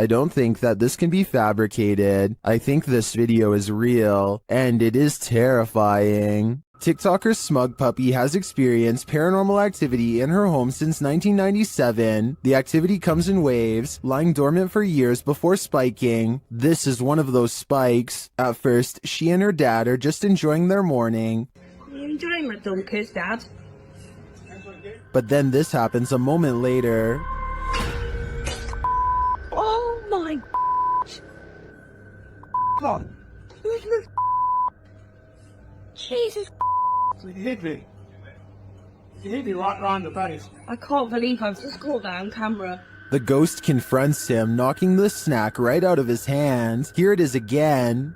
I don't think that this can be fabricated. I think this video is real, and it is terrifying. TikToker Smug Puppy has experienced paranormal activity in her home since 1997. The activity comes in waves, lying dormant for years before spiking. This is one of those spikes. At first, she and her dad are just enjoying their morning. You enjoying my dumb kiss, Dad? But then this happens a moment later. Oh my God. Who's this? Jesus. He hit me. He hit me right round the face. I can't believe I've just caught that on camera. The ghost confronts him, knocking the snack right out of his hands. Here it is again.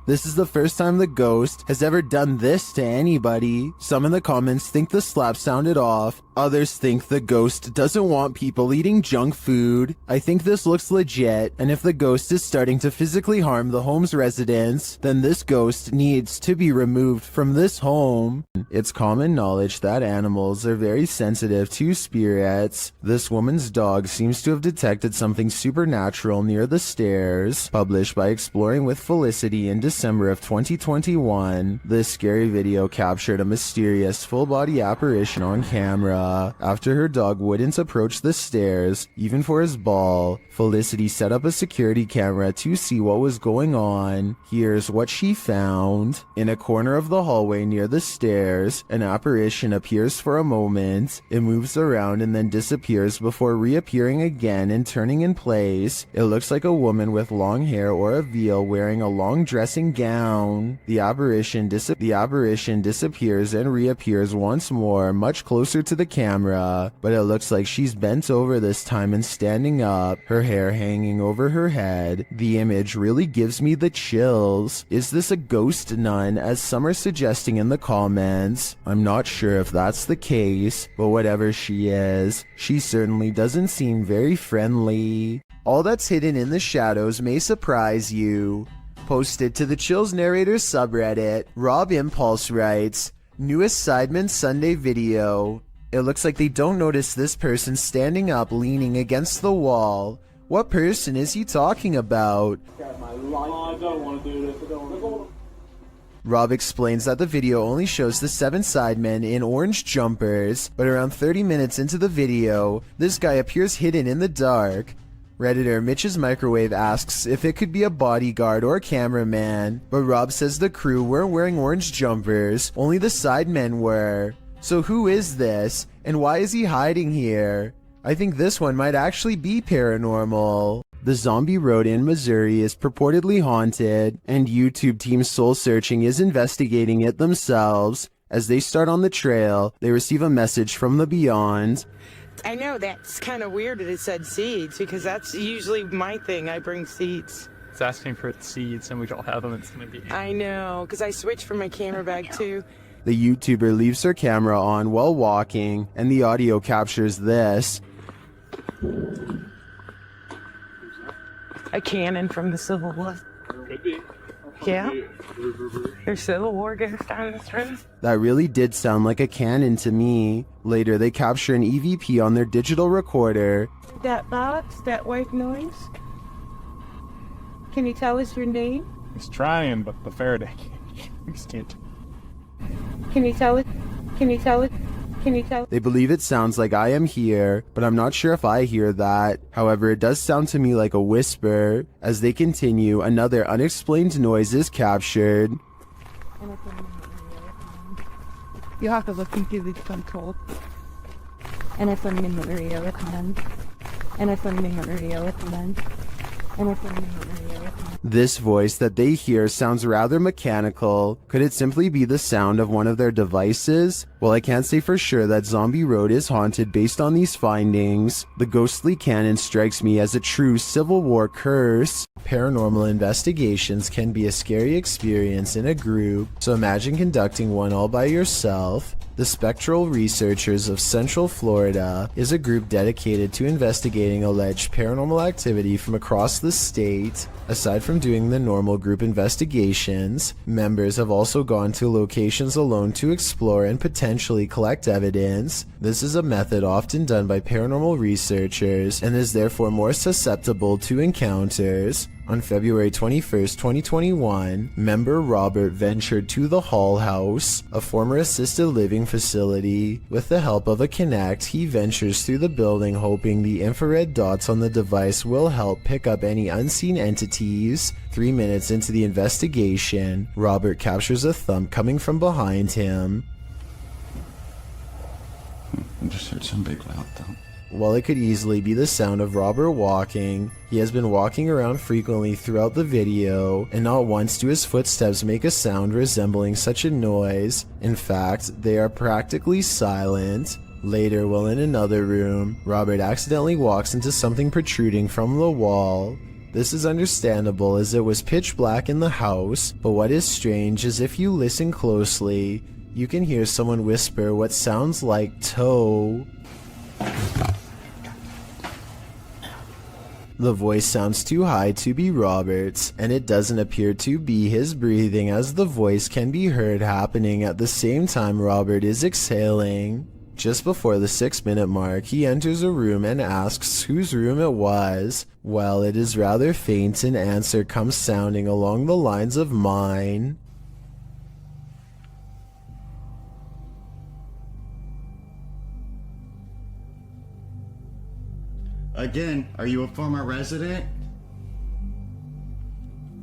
This is the first time the ghost has ever done this to anybody. Some in the comments think the slap sounded off. Others think the ghost doesn't want people eating junk food. I think this looks legit, and if the ghost is starting to physically harm the home's residents, then this ghost needs to be removed from this home. It's common knowledge that animals are very sensitive to spirits. This woman's dog seems to have detected something supernatural near the stairs. Published by Exploring with Felicity in December of 2021, this scary video captured a mysterious full-body apparition on camera. After her dog wouldn't approach the stairs, even for his ball, Felicity set up a security camera to see what was going on. Here's what she found. In a corner of the hallway near the stairs, an apparition appears for a moment. It moves around and then disappears before reappearing again and turning in place. It looks like a woman with long hair or a veil wearing a long dressing gown. The apparition disappears and reappears once more, much closer to the camera, but it looks like she's bent over this time and standing up, her hair hanging over her head. The image really gives me the chills. Is this a ghost nun, as some are suggesting in the comments? I'm not sure if that's the case, but whatever she is, she certainly doesn't seem very friendly. All that's hidden in the shadows may surprise you. Posted to the Chills Narrators subreddit, Rob Impulse writes, newest Sidemen Sunday video. It looks like they don't notice this person standing up leaning against the wall. What person is he talking about? I don't want to do this. I don't want to. Rob explains that the video only shows the 7 sidemen in orange jumpers, but around 30 minutes into the video, this guy appears hidden in the dark. Redditor Mitch's Microwave asks if it could be a bodyguard or a cameraman, but Rob says the crew weren't wearing orange jumpers, only the sidemen were. So who is this, and why is he hiding here? I think this one might actually be paranormal. The zombie road in Missouri is purportedly haunted, and YouTube Team Soul Searching is investigating it themselves. As they start on the trail, they receive a message from the beyond. I know that's kind of weird that it said seeds, because that's usually my thing. I bring seeds. It's asking for seeds, and we don't have them. It's gonna be. I know, because I switched from my camera bag too. The YouTuber leaves her camera on while walking, and the audio captures this. A cannon from the Civil War. Could be. Yeah? There's Civil War ghosts down this room? That really did sound like a cannon to me. Later, they capture an EVP on their digital recorder. That box, that white noise? Can you tell us your name? He's trying, but the Faraday can't. Can you tell it? Can you tell it? Can you tell? They believe it sounds like I am here, but I'm not sure if I hear that. However, it does sound to me like a whisper. As they continue, another unexplained noise is captured. You have to look into the control. And I found in the area with them. And I found in the area with them. And I found in the area with them. This voice that they hear sounds rather mechanical. Could it simply be the sound of one of their devices? Well, I can't say for sure that Zombie Road is haunted based on these findings. The ghostly cannon strikes me as a true Civil War curse. Paranormal investigations can be a scary experience in a group, so imagine conducting one all by yourself. The Spectral Researchers of Central Florida is a group dedicated to investigating alleged paranormal activity from across the state. Aside from doing the normal group investigations, members have also gone to locations alone to explore and potentially collect evidence. This is a method often done by paranormal researchers and is therefore more susceptible to encounters. On February 21st, 2021, member Robert ventured to the Hall House, a former assisted living facility. With the help of a Kinect, he ventures through the building hoping the infrared dots on the device will help pick up any unseen entities. 3 minutes into the investigation, Robert captures a thump coming from behind him. I just heard some big loud thump. While it could easily be the sound of Robert walking, he has been walking around frequently throughout the video, and not once do his footsteps make a sound resembling such a noise. In fact, they are practically silent. Later, while in another room, Robert accidentally walks into something protruding from the wall. This is understandable as it was pitch black in the house, but what is strange is if you listen closely, you can hear someone whisper what sounds like toe. The voice sounds too high to be Robert's, and it doesn't appear to be his breathing, as the voice can be heard happening at the same time Robert is exhaling. Just before the 6-minute mark, he enters a room and asks whose room it was. Well, it is rather faint, an answer comes sounding along the lines of mine. Again, are you a former resident?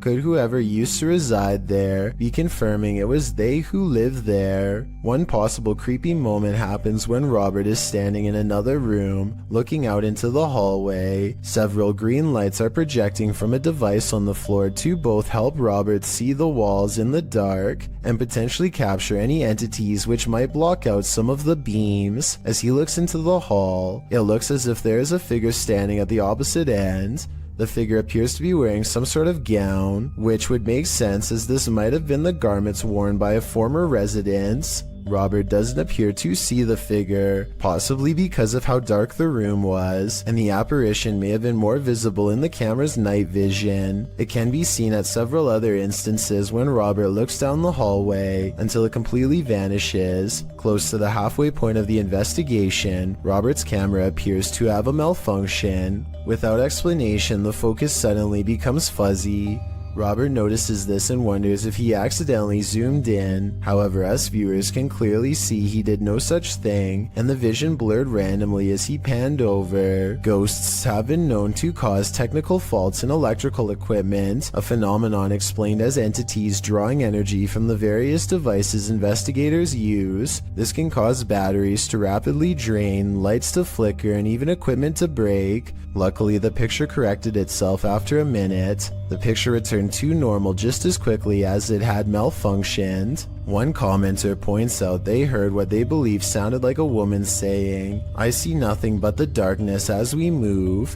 Could whoever used to reside there be confirming it was they who lived there? One possible creepy moment happens when Robert is standing in another room, looking out into the hallway. Several green lights are projecting from a device on the floor to both help Robert see the walls in the dark and potentially capture any entities which might block out some of the beams. As he looks into the hall, it looks as if there is a figure standing at the opposite end. The figure appears to be wearing some sort of gown, which would make sense as this might have been the garments worn by a former resident. Robert doesn't appear to see the figure, possibly because of how dark the room was, and the apparition may have been more visible in the camera's night vision. It can be seen at several other instances when Robert looks down the hallway until it completely vanishes. Close to the halfway point of the investigation, Robert's camera appears to have a malfunction. Without explanation, the focus suddenly becomes fuzzy. Robert notices this and wonders if he accidentally zoomed in. However, us viewers can clearly see he did no such thing, and the vision blurred randomly as he panned over. Ghosts have been known to cause technical faults in electrical equipment, a phenomenon explained as entities drawing energy from the various devices investigators use. This can cause batteries to rapidly drain, lights to flicker, and even equipment to break. Luckily, the picture corrected itself after a minute. The picture returned to normal just as quickly as it had malfunctioned. One commenter points out they heard what they believe sounded like a woman saying, "I see nothing but the darkness as we move."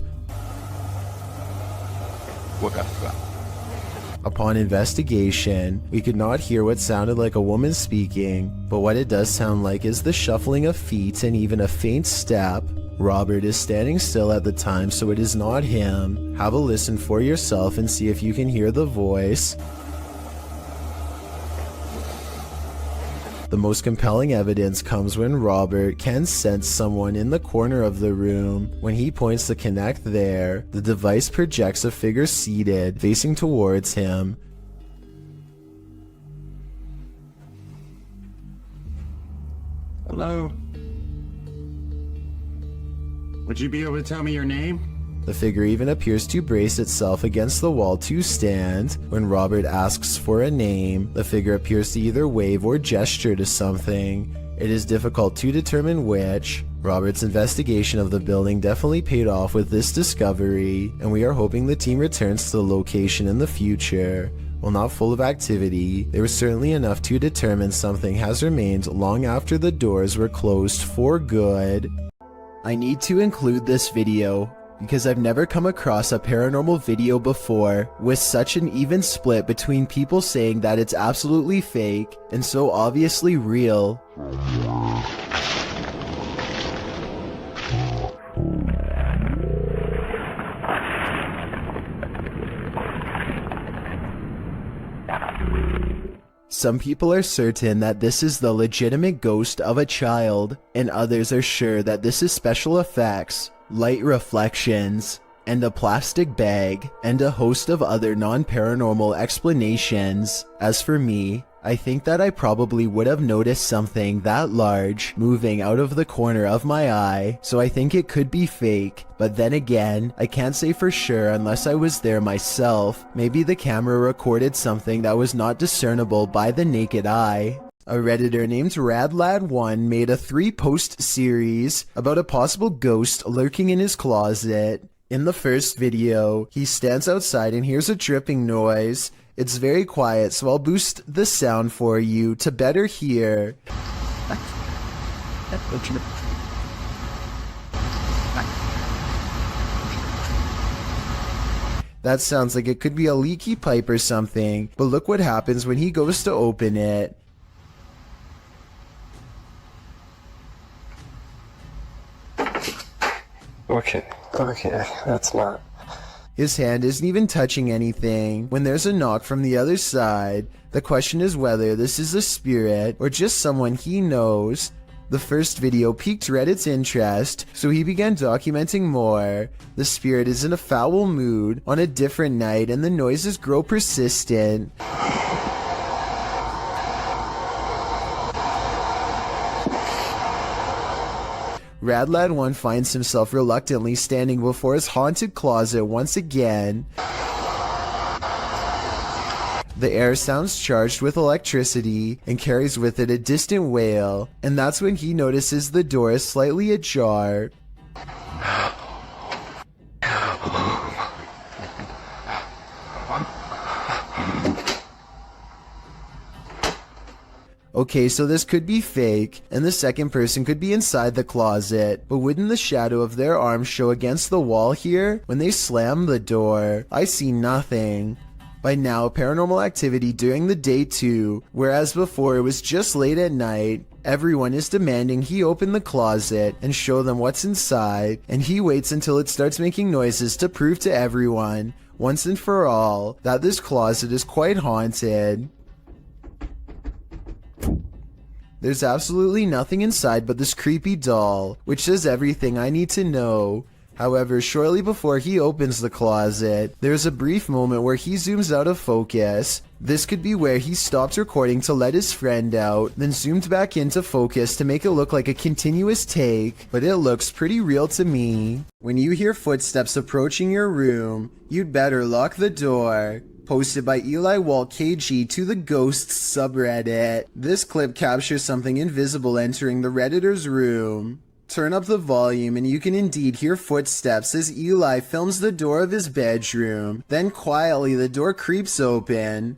Upon investigation, we could not hear what sounded like a woman speaking, but what it does sound like is the shuffling of feet and even a faint step. Robert is standing still at the time, so it is not him. Have a listen for yourself and see if you can hear the voice. The most compelling evidence comes when Robert can sense someone in the corner of the room. When he points the Kinect there, the device projects a figure seated, facing towards him. Hello? Would you be able to tell me your name? The figure even appears to brace itself against the wall to stand. When Robert asks for a name, the figure appears to either wave or gesture to something. It is difficult to determine which. Robert's investigation of the building definitely paid off with this discovery, and we are hoping the team returns to the location in the future. While not full of activity, there was certainly enough to determine something has remained long after the doors were closed for good. I need to include this video because I've never come across a paranormal video before with such an even split between people saying that it's absolutely fake and so obviously real. Some people are certain that this is the legitimate ghost of a child, and others are sure that this is special effects, light reflections, and a plastic bag, and a host of other non-paranormal explanations. As for me, I think that I probably would have noticed something that large moving out of the corner of my eye, so I think it could be fake. But then again, I can't say for sure unless I was there myself. Maybe the camera recorded something that was not discernible by the naked eye. A Redditor named RadLad1 made a 3-post series about a possible ghost lurking in his closet. In the first video, he stands outside and hears a dripping noise. It's very quiet, so I'll boost the sound for you to better hear. That sounds like it could be a leaky pipe or something, but look what happens when he goes to open it. Okay, that's not... His hand isn't even touching anything when there's a knock from the other side. The question is whether this is a spirit or just someone he knows. The first video piqued Reddit's interest, so he began documenting more. The spirit is in a foul mood on a different night and the noises grow persistent. RadLad1 finds himself reluctantly standing before his haunted closet once again. The air sounds charged with electricity and carries with it a distant wail, and that's when he notices the door is slightly ajar. Okay, so this could be fake, and the second person could be inside the closet, but wouldn't the shadow of their arm show against the wall here when they slam the door? I see nothing. By now, paranormal activity during the day too, whereas before it was just late at night. Everyone is demanding he open the closet and show them what's inside, and he waits until it starts making noises to prove to everyone, once and for all, that this closet is quite haunted. There's absolutely nothing inside but this creepy doll, which says everything I need to know. However, shortly before he opens the closet, there's a brief moment where he zooms out of focus. This could be where he stopped recording to let his friend out, then zoomed back into focus to make it look like a continuous take, but it looks pretty real to me. When you hear footsteps approaching your room, you'd better lock the door. Posted by Eli Walt KG to the Ghosts subreddit. This clip captures something invisible entering the Redditor's room. Turn up the volume and you can indeed hear footsteps as Eli films the door of his bedroom. Then quietly the door creeps open.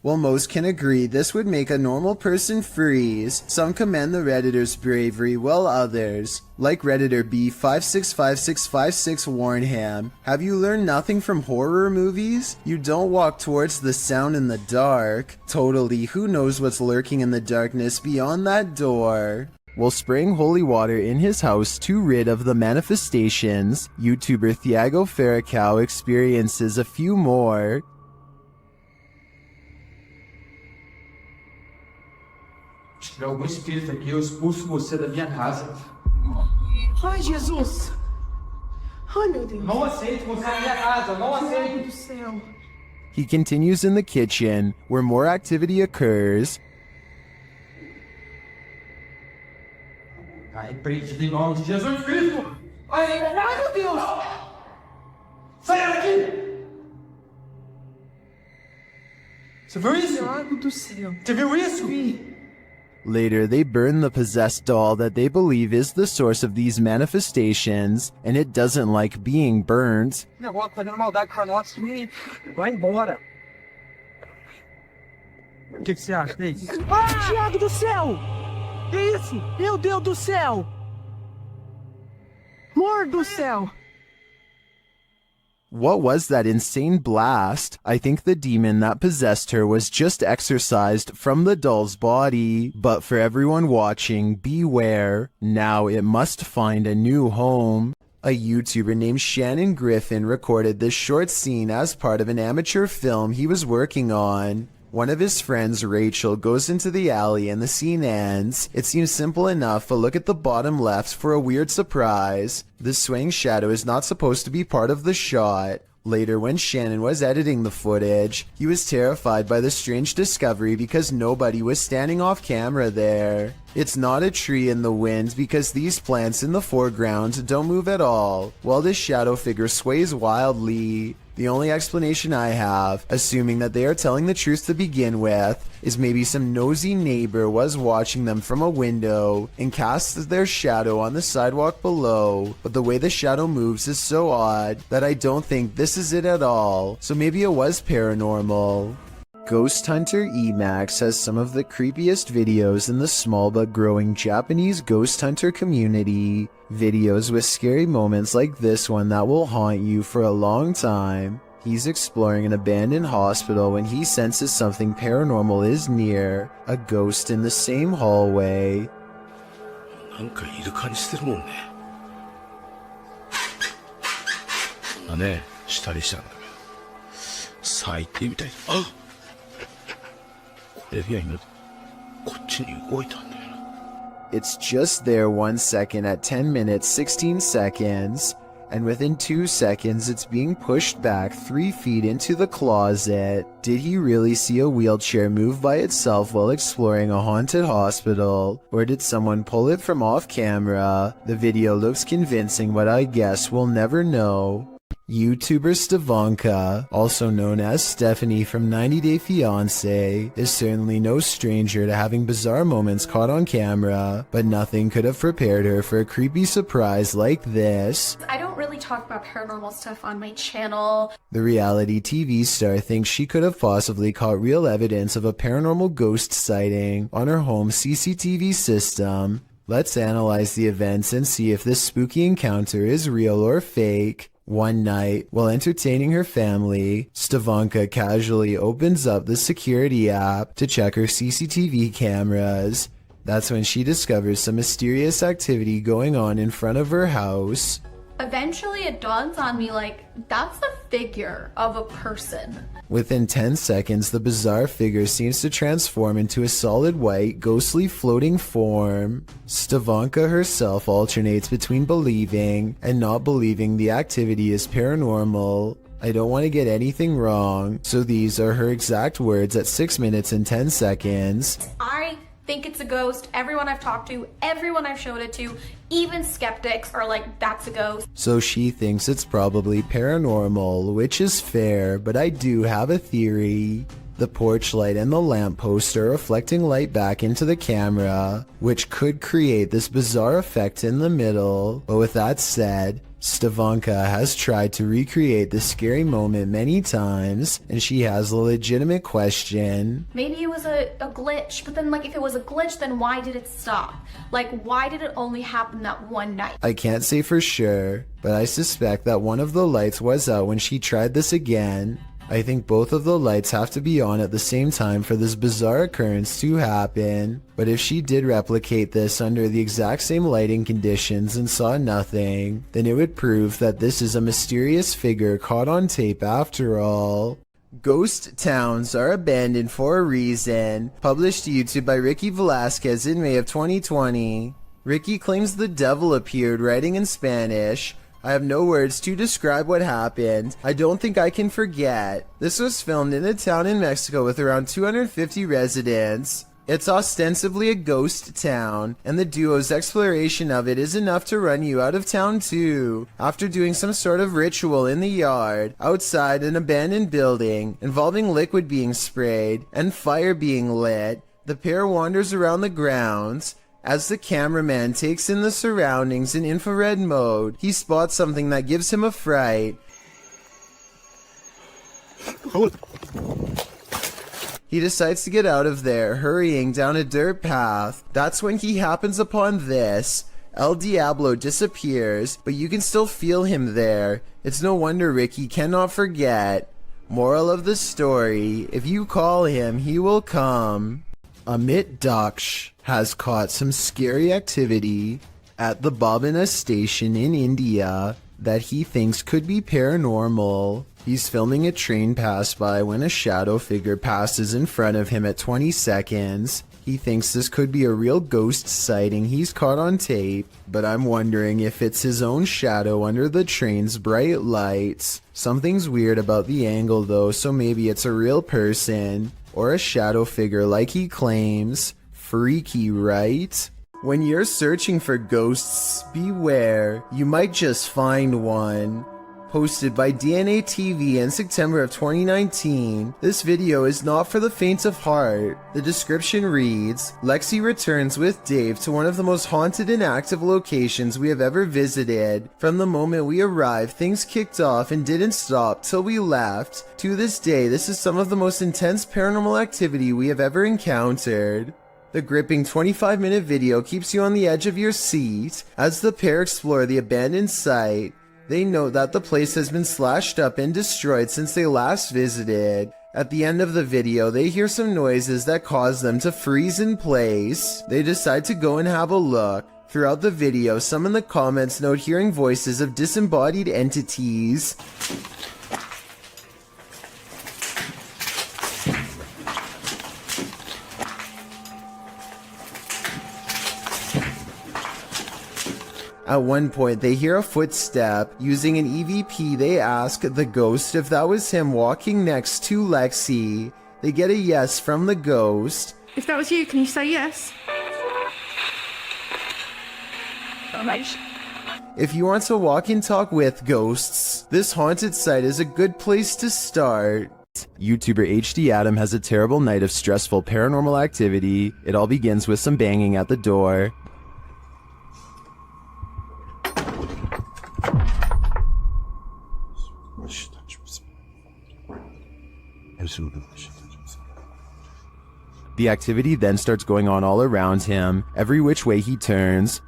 While most can agree this would make a normal person freeze, some commend the Redditor's bravery, while others, like Redditor B565656 Warnham, have you learned nothing from horror movies? You don't walk towards the sound in the dark. Totally, who knows what's lurking in the darkness beyond that door? While spraying holy water in his house to rid of the manifestations, YouTuber Thiago Ferracao experiences a few more. Se tiver algum espírito aqui, eu expulso você da minha casa. Ai, Jesus! Ai, meu Deus! Não aceito você na minha casa, não aceito! Meu Deus do céu! He continues in the kitchen, where more activity occurs. Ai, repreendido em nome de Jesus Cristo! Ai, meu Deus! Sai daqui! Você viu isso? Meu Deus do céu! Você viu isso? Later, they burn the possessed doll that they believe is the source of these manifestations, and it doesn't like being burnt. O negócio fazendo maldade pra nós. Vai embora. O que você acha? É isso? Ah, Thiago do céu! Que isso? Meu Deus do céu! Amor do céu! What was that insane blast? I think the demon that possessed her was just exorcised from the doll's body. But for everyone watching, beware. Now it must find a new home. A YouTuber named Shannon Griffin recorded this short scene as part of an amateur film he was working on. One of his friends, Rachel, goes into the alley and the scene ends. It seems simple enough, but look at the bottom left for a weird surprise. The swaying shadow is not supposed to be part of the shot. Later, when Shannon was editing the footage, he was terrified by the strange discovery because nobody was standing off camera there. It's not a tree in the wind because these plants in the foreground don't move at all, while this shadow figure sways wildly. The only explanation I have, assuming that they are telling the truth to begin with, is maybe some nosy neighbor was watching them from a window and cast their shadow on the sidewalk below, but the way the shadow moves is so odd that I don't think this is it at all, so maybe it was paranormal. Ghost Hunter Emax has some of the creepiest videos in the small but growing Japanese ghost hunter community. Videos with scary moments like this one that will haunt you for a long time. He's exploring an abandoned hospital when he senses something paranormal is near, a ghost in the same hallway. なんかいる感じしてるもんね。こんなね、したりしたんだけど。最低みたい。あっこれでこっちに動いたんだよ。It's just there 1 second at 10 minutes 16 seconds, and within 2 seconds it's being pushed back 3 feet into the closet. Did he really see a wheelchair move by itself while exploring a haunted hospital, or did someone pull it from off camera? The video looks convincing, but I guess we'll never know. YouTuber Stevanka, also known as Stephanie from 90 Day Fiancé, is certainly no stranger to having bizarre moments caught on camera, but nothing could have prepared her for a creepy surprise like this. I don't really talk about paranormal stuff on my channel. The reality TV star thinks she could have possibly caught real evidence of a paranormal ghost sighting on her home CCTV system. Let's analyze the events and see if this spooky encounter is real or fake. One night, while entertaining her family, Stevanka casually opens up the security app to check her CCTV cameras. That's when she discovers some mysterious activity going on in front of her house. Eventually it dawns on me like, that's the figure of a person. Within 10 seconds, the bizarre figure seems to transform into a solid white, ghostly floating form. Stevanka herself alternates between believing and not believing the activity is paranormal. I don't want to get anything wrong, so these are her exact words at 6 minutes and 10 seconds. I think it's a ghost. Everyone I've talked to, everyone I've showed it to, even skeptics are like, that's a ghost. So she thinks it's probably paranormal, which is fair, but I do have a theory. The porch light and the lamppost are reflecting light back into the camera, which could create this bizarre effect in the middle. But with that said, Stavanka has tried to recreate this scary moment many times, and she has a legitimate question. Maybe it was a glitch, but then like if it was a glitch, then why did it stop? Like why did it only happen that one night? I can't say for sure, but I suspect that one of the lights was out when she tried this again. I think both of the lights have to be on at the same time for this bizarre occurrence to happen. But if she did replicate this under the exact same lighting conditions and saw nothing, then it would prove that this is a mysterious figure caught on tape after all. Ghost towns are abandoned for a reason. Published to YouTube by Ricky Velasquez in May of 2020. Ricky claims the devil appeared, writing in Spanish. I have no words to describe what happened. I don't think I can forget. This was filmed in a town in Mexico with around 250 residents. It's ostensibly a ghost town, and the duo's exploration of it is enough to run you out of town too. After doing some sort of ritual in the yard, outside an abandoned building, involving liquid being sprayed and fire being lit, the pair wanders around the grounds. As the cameraman takes in the surroundings in infrared mode, he spots something that gives him a fright. He decides to get out of there, hurrying down a dirt path. That's when he happens upon this. El Diablo disappears, but you can still feel him there. It's no wonder Ricky cannot forget. Moral of the story, if you call him, he will come. Amit Daksh has caught some scary activity at the Babina station in India that he thinks could be paranormal. He's filming a train pass by when a shadow figure passes in front of him at 20 seconds. He thinks this could be a real ghost sighting he's caught on tape, but I'm wondering if it's his own shadow under the train's bright lights. Something's weird about the angle though, so maybe it's a real person. Or a shadow figure like he claims. Freaky, right? When you're searching for ghosts, beware. You might just find one. Posted by DNA TV in September of 2019, this video is not for the faint of heart. The description reads, Lexi returns with Dave to one of the most haunted and active locations we have ever visited. From the moment we arrived, things kicked off and didn't stop till we left. To this day, this is some of the most intense paranormal activity we have ever encountered. The gripping 25-minute video keeps you on the edge of your seat as the pair explore the abandoned site. They note that the place has been slashed up and destroyed since they last visited. At the end of the video, they hear some noises that cause them to freeze in place. They decide to go and have a look. Throughout the video, some in the comments note hearing voices of disembodied entities. At one point, they hear a footstep. Using an EVP, they ask the ghost if that was him walking next to Lexi. They get a yes from the ghost. If that was you, can you say yes? Alright. If you want to walk and talk with ghosts, this haunted site is a good place to start. YouTuber HD Adam has a terrible night of stressful paranormal activity. It all begins with some banging at the door. The activity then starts going on all around him, every which way he turns.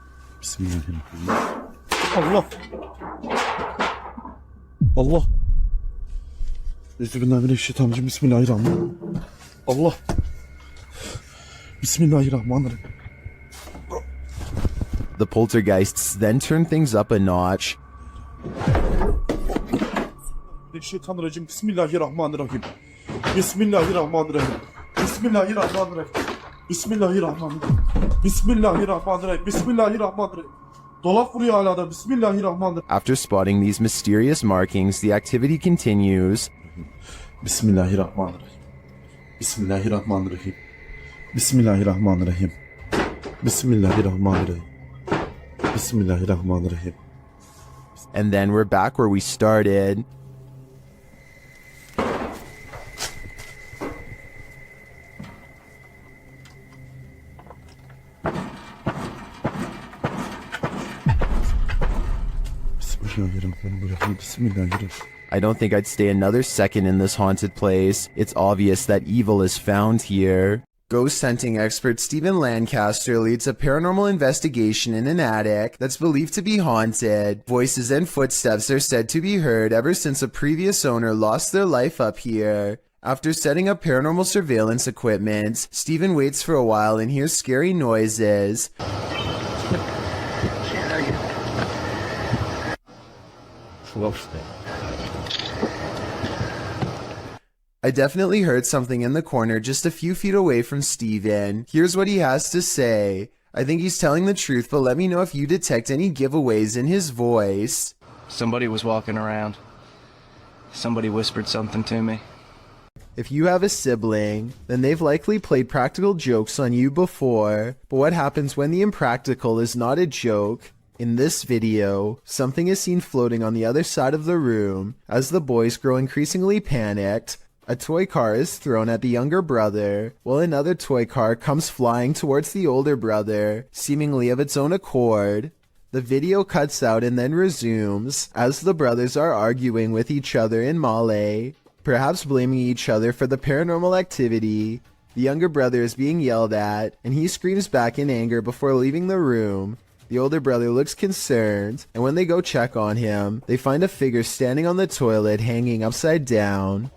Allah. Allah. Bismillahirrahmanirrahim. Bismillahirrahmanirrahim. Allah. Bismillahirrahmanirrahim. The poltergeists then turn things up a notch. Bismillahirrahmanirrahim. Bismillahirrahmanirrahim. Bismillahirrahmanirrahim. Bismillahirrahmanirrahim. Bismillahirrahmanirrahim. Bismillahirrahmanirrahim. Dolap vuruyor hala da. Bismillahirrahmanirrahim. After spotting these mysterious markings, the activity continues. Bismillahirrahmanirrahim. Bismillahirrahmanirrahim. Bismillahirrahmanirrahim. Bismillahirrahmanirrahim. Bismillahirrahmanirrahim. And then we're back where we started. I don't think I'd stay another second in this haunted place. It's obvious that evil is found here. Ghost hunting expert Stephen Lancaster leads a paranormal investigation in an attic that's believed to be haunted. Voices and footsteps are said to be heard ever since a previous owner lost their life up here. After setting up paranormal surveillance equipment, Stephen waits for a while and hears scary noises. I definitely heard something in the corner just a few feet away from Steven. Here's what he has to say. I think he's telling the truth, but let me know if you detect any giveaways in his voice. Somebody was walking around. Somebody whispered something to me. If you have a sibling, then they've likely played practical jokes on you before. But what happens when the impractical is not a joke? In this video, something is seen floating on the other side of the room. As the boys grow increasingly panicked, a toy car is thrown at the younger brother, while another toy car comes flying towards the older brother, seemingly of its own accord. The video cuts out and then resumes, as the brothers are arguing with each other in Malay, perhaps blaming each other for the paranormal activity. The younger brother is being yelled at, and he screams back in anger before leaving the room. The older brother looks concerned, and when they go check on him, they find a figure standing on the toilet hanging upside down.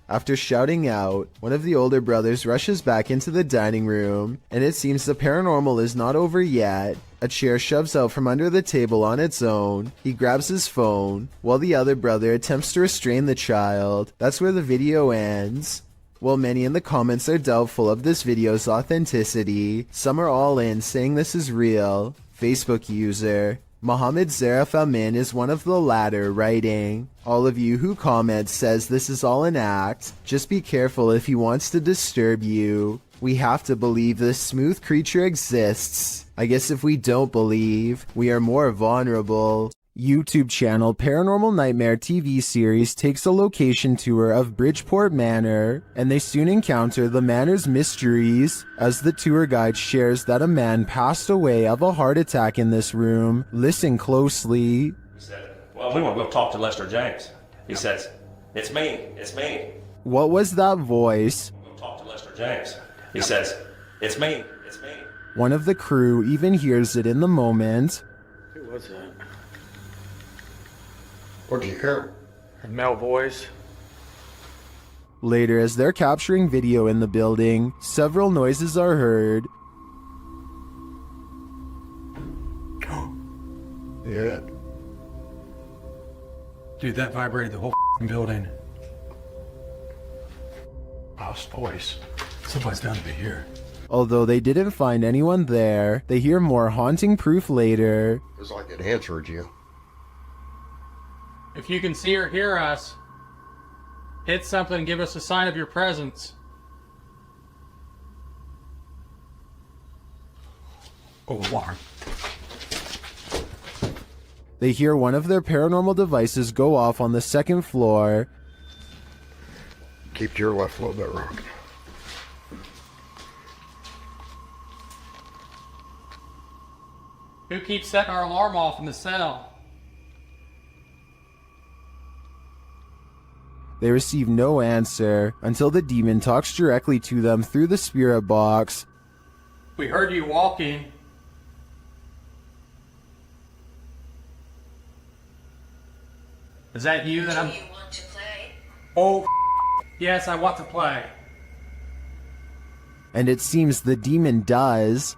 After shouting out, one of the older brothers rushes back into the dining room, and it seems the paranormal is not over yet. A chair shoves out from under the table on its own. He grabs his phone, while the other brother attempts to restrain the child. That's where the video ends. While many in the comments are doubtful of this video's authenticity, some are all in saying this is real. Facebook user Mohammed Zarif Amin is one of the latter, writing, "All of you who comment says this is all an act. Just be careful if he wants to disturb you. We have to believe this smooth creature exists. I guess if we don't believe, we are more vulnerable." YouTube channel Paranormal Nightmare TV series takes a location tour of Bridgeport Manor, and they soon encounter the manor's mysteries, as the tour guide shares that a man passed away of a heart attack in this room. Listen closely. He said, well, we want to go talk to Lester James. He says, it's me. What was that voice? We'll talk to Lester James. He says, it's me. One of the crew even hears it in the moment. Who was that? What did you hear? A male voice. Later, as they're capturing video in the building, several noises are heard. Yeah. Dude, that vibrated the whole building. House voice. Somebody's bound to be here. Although they didn't find anyone there, they hear more haunting proof later. It's like it answered you. If you can see or hear us, hit something and give us a sign of your presence. Alarm. They hear one of their paranormal devices go off on the second floor. Keep to your left a little bit, Rock. Who keeps setting our alarm off in the cell? They receive no answer until the demon talks directly to them through the spirit box. We heard you walking. Is that you that I'm... Do you want to play? Oh, yes, I want to play. And it seems the demon does.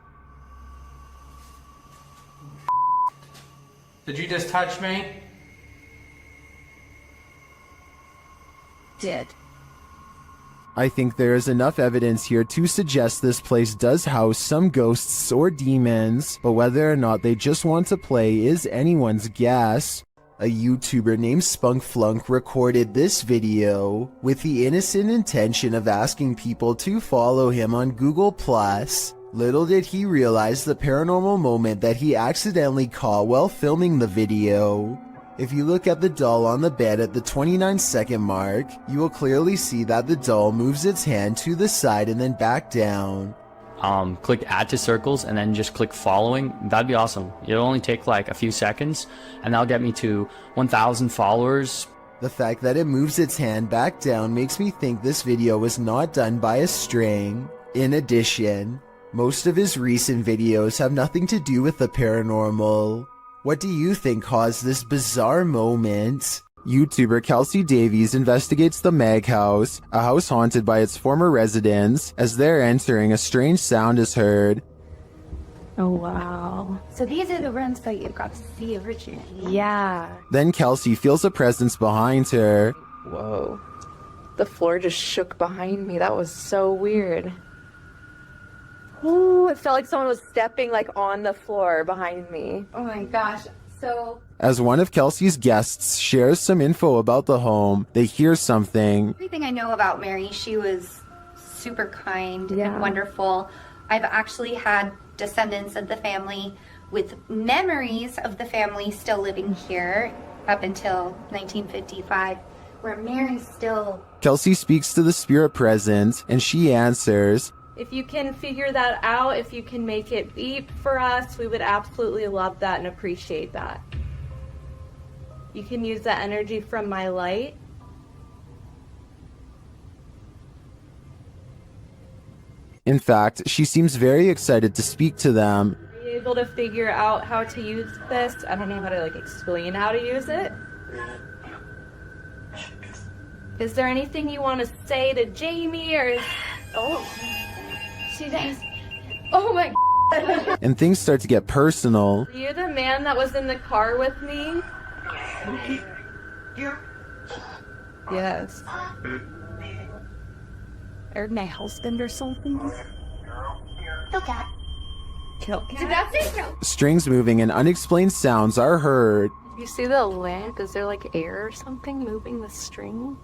Did you just touch me? Did. I think there is enough evidence here to suggest this place does house some ghosts or demons, but whether or not they just want to play is anyone's guess. A YouTuber named Spunkflunk recorded this video with the innocent intention of asking people to follow him on Google+. Little did he realize the paranormal moment that he accidentally caught while filming the video. If you look at the doll on the bed at the 29-second mark, you will clearly see that the doll moves its hand to the side and then back down. click add to circles and then just click following, that'd be awesome. It'll only take like a few seconds and that'll get me to 1,000 followers. The fact that it moves its hand back down makes me think this video was not done by a string. In addition, most of his recent videos have nothing to do with the paranormal. What do you think caused this bizarre moment? YouTuber Kelsey Davies investigates the Mag House, a house haunted by its former residents. As they're entering, a strange sound is heard. Oh wow. So these are the rooms that you got to see originally. Yeah. Then Kelsey feels a presence behind her. Whoa. The floor just shook behind me. That was so weird. Ooh, it felt like someone was stepping like on the floor behind me. Oh my gosh. So As one of Kelsey's guests shares some info about the home, they hear something. everything I know about Mary, she was super kind and wonderful. I've actually had descendants of the family with memories of the family still living here up until 1955, where Mary's still... Kelsey speaks to the spirit present, and she answers. If you can figure that out, if you can make it beep for us, we would absolutely love that and appreciate that. You can use that energy from my light. In fact, she seems very excited to speak to them. Are you able to figure out how to use this? I don't know how to like explain how to use it. Is there anything you want to say to Jamie or... Oh, she does. Oh my God. And things start to get personal. Are you the man that was in the car with me? Yes. Or my husband or something? Kill cat. Kill cat. Did that say no? Strings moving and unexplained sounds are heard. You see the lamp? Is there like air or something moving the strings?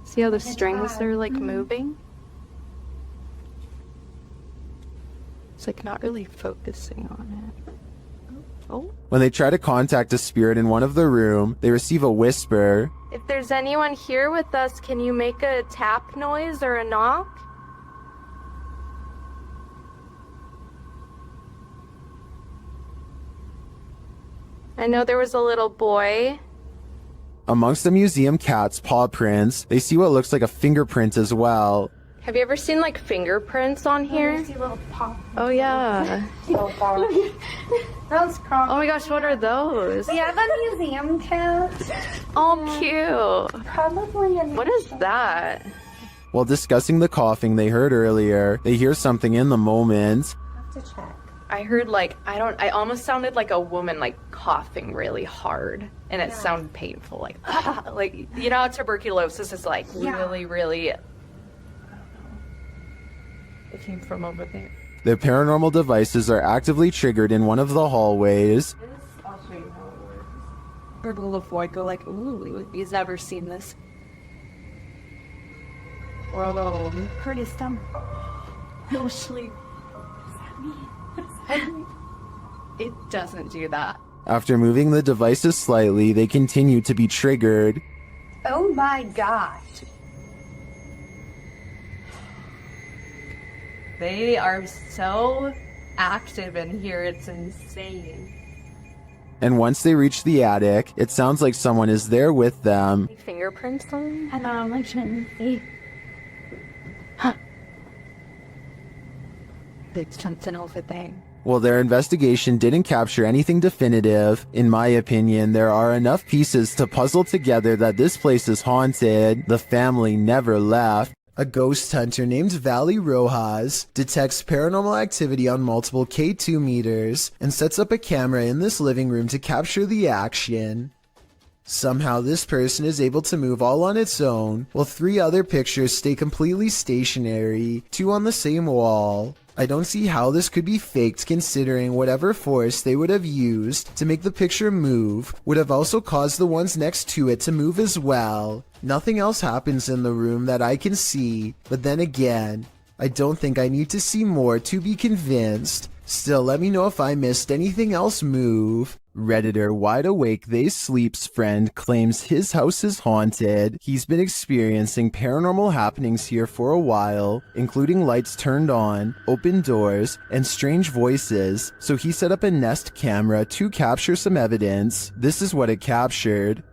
See how the strings are like moving? It's like not really focusing on it. Oh. When they try to contact a spirit in one of the room, they receive a whisper. If there's anyone here with us, can you make a tap noise or a knock? I know there was a little boy. Amongst the museum cat's paw prints, they see what looks like a fingerprint as well. Have you ever seen like fingerprints on here? Oh yeah. So far. Those Oh my gosh, what are those? We have a museum cat. Oh, cute. Probably a... What is that? While discussing the coughing they heard earlier, they hear something in the moment. Have to check. I heard like, I almost sounded like a woman like coughing really hard. And it sounded painful, like, like, you know how tuberculosis is like really, it came from over there. The paranormal devices are actively triggered in one of the hallways. I'll show you how it works. Purple before I go like, ooh, he's never seen this. Whoa. Hurt his stomach. No sleep. It doesn't do that. After moving the devices slightly, they continue to be triggered. Oh my gosh. They are so active in here, it's insane. And once they reach the attic, it sounds like someone is there with them. Fingerprints on? I don't know, I shouldn't see. There's something over there. While their investigation didn't capture anything definitive, in my opinion, there are enough pieces to puzzle together that this place is haunted. The family never left. A ghost hunter named Valley Rojas detects paranormal activity on multiple K2 meters and sets up a camera in this living room to capture the action. Somehow this person is able to move all on its own, while 3 other pictures stay completely stationary, 2 on the same wall. I don't see how this could be faked, considering whatever force they would have used to make the picture move would have also caused the ones next to it to move as well. Nothing else happens in the room that I can see, but then again, I don't think I need to see more to be convinced. Still, let me know if I missed anything else move. Redditor Wide Awake They Sleep's friend claims his house is haunted. He's been experiencing paranormal happenings here for a while, including lights turned on, open doors, and strange voices, so he set up a Nest camera to capture some evidence. This is what it captured.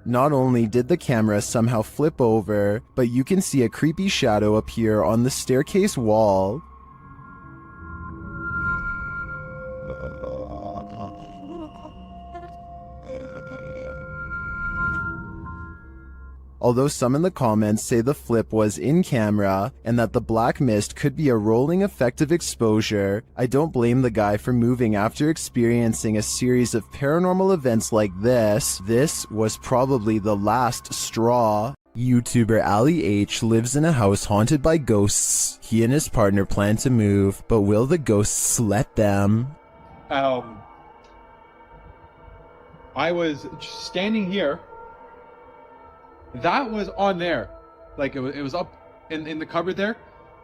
Not only did the camera somehow flip over, but you can see a creepy shadow appear on the staircase wall. Although some in the comments say the flip was in camera and that the black mist could be a rolling effect of exposure, I don't blame the guy for moving after experiencing a series of paranormal events like this. This was probably the last straw. YouTuber Ali H lives in a house haunted by ghosts. He and his partner plan to move, but will the ghosts let them? I was standing here. That was on there. Like it was up in the cupboard there.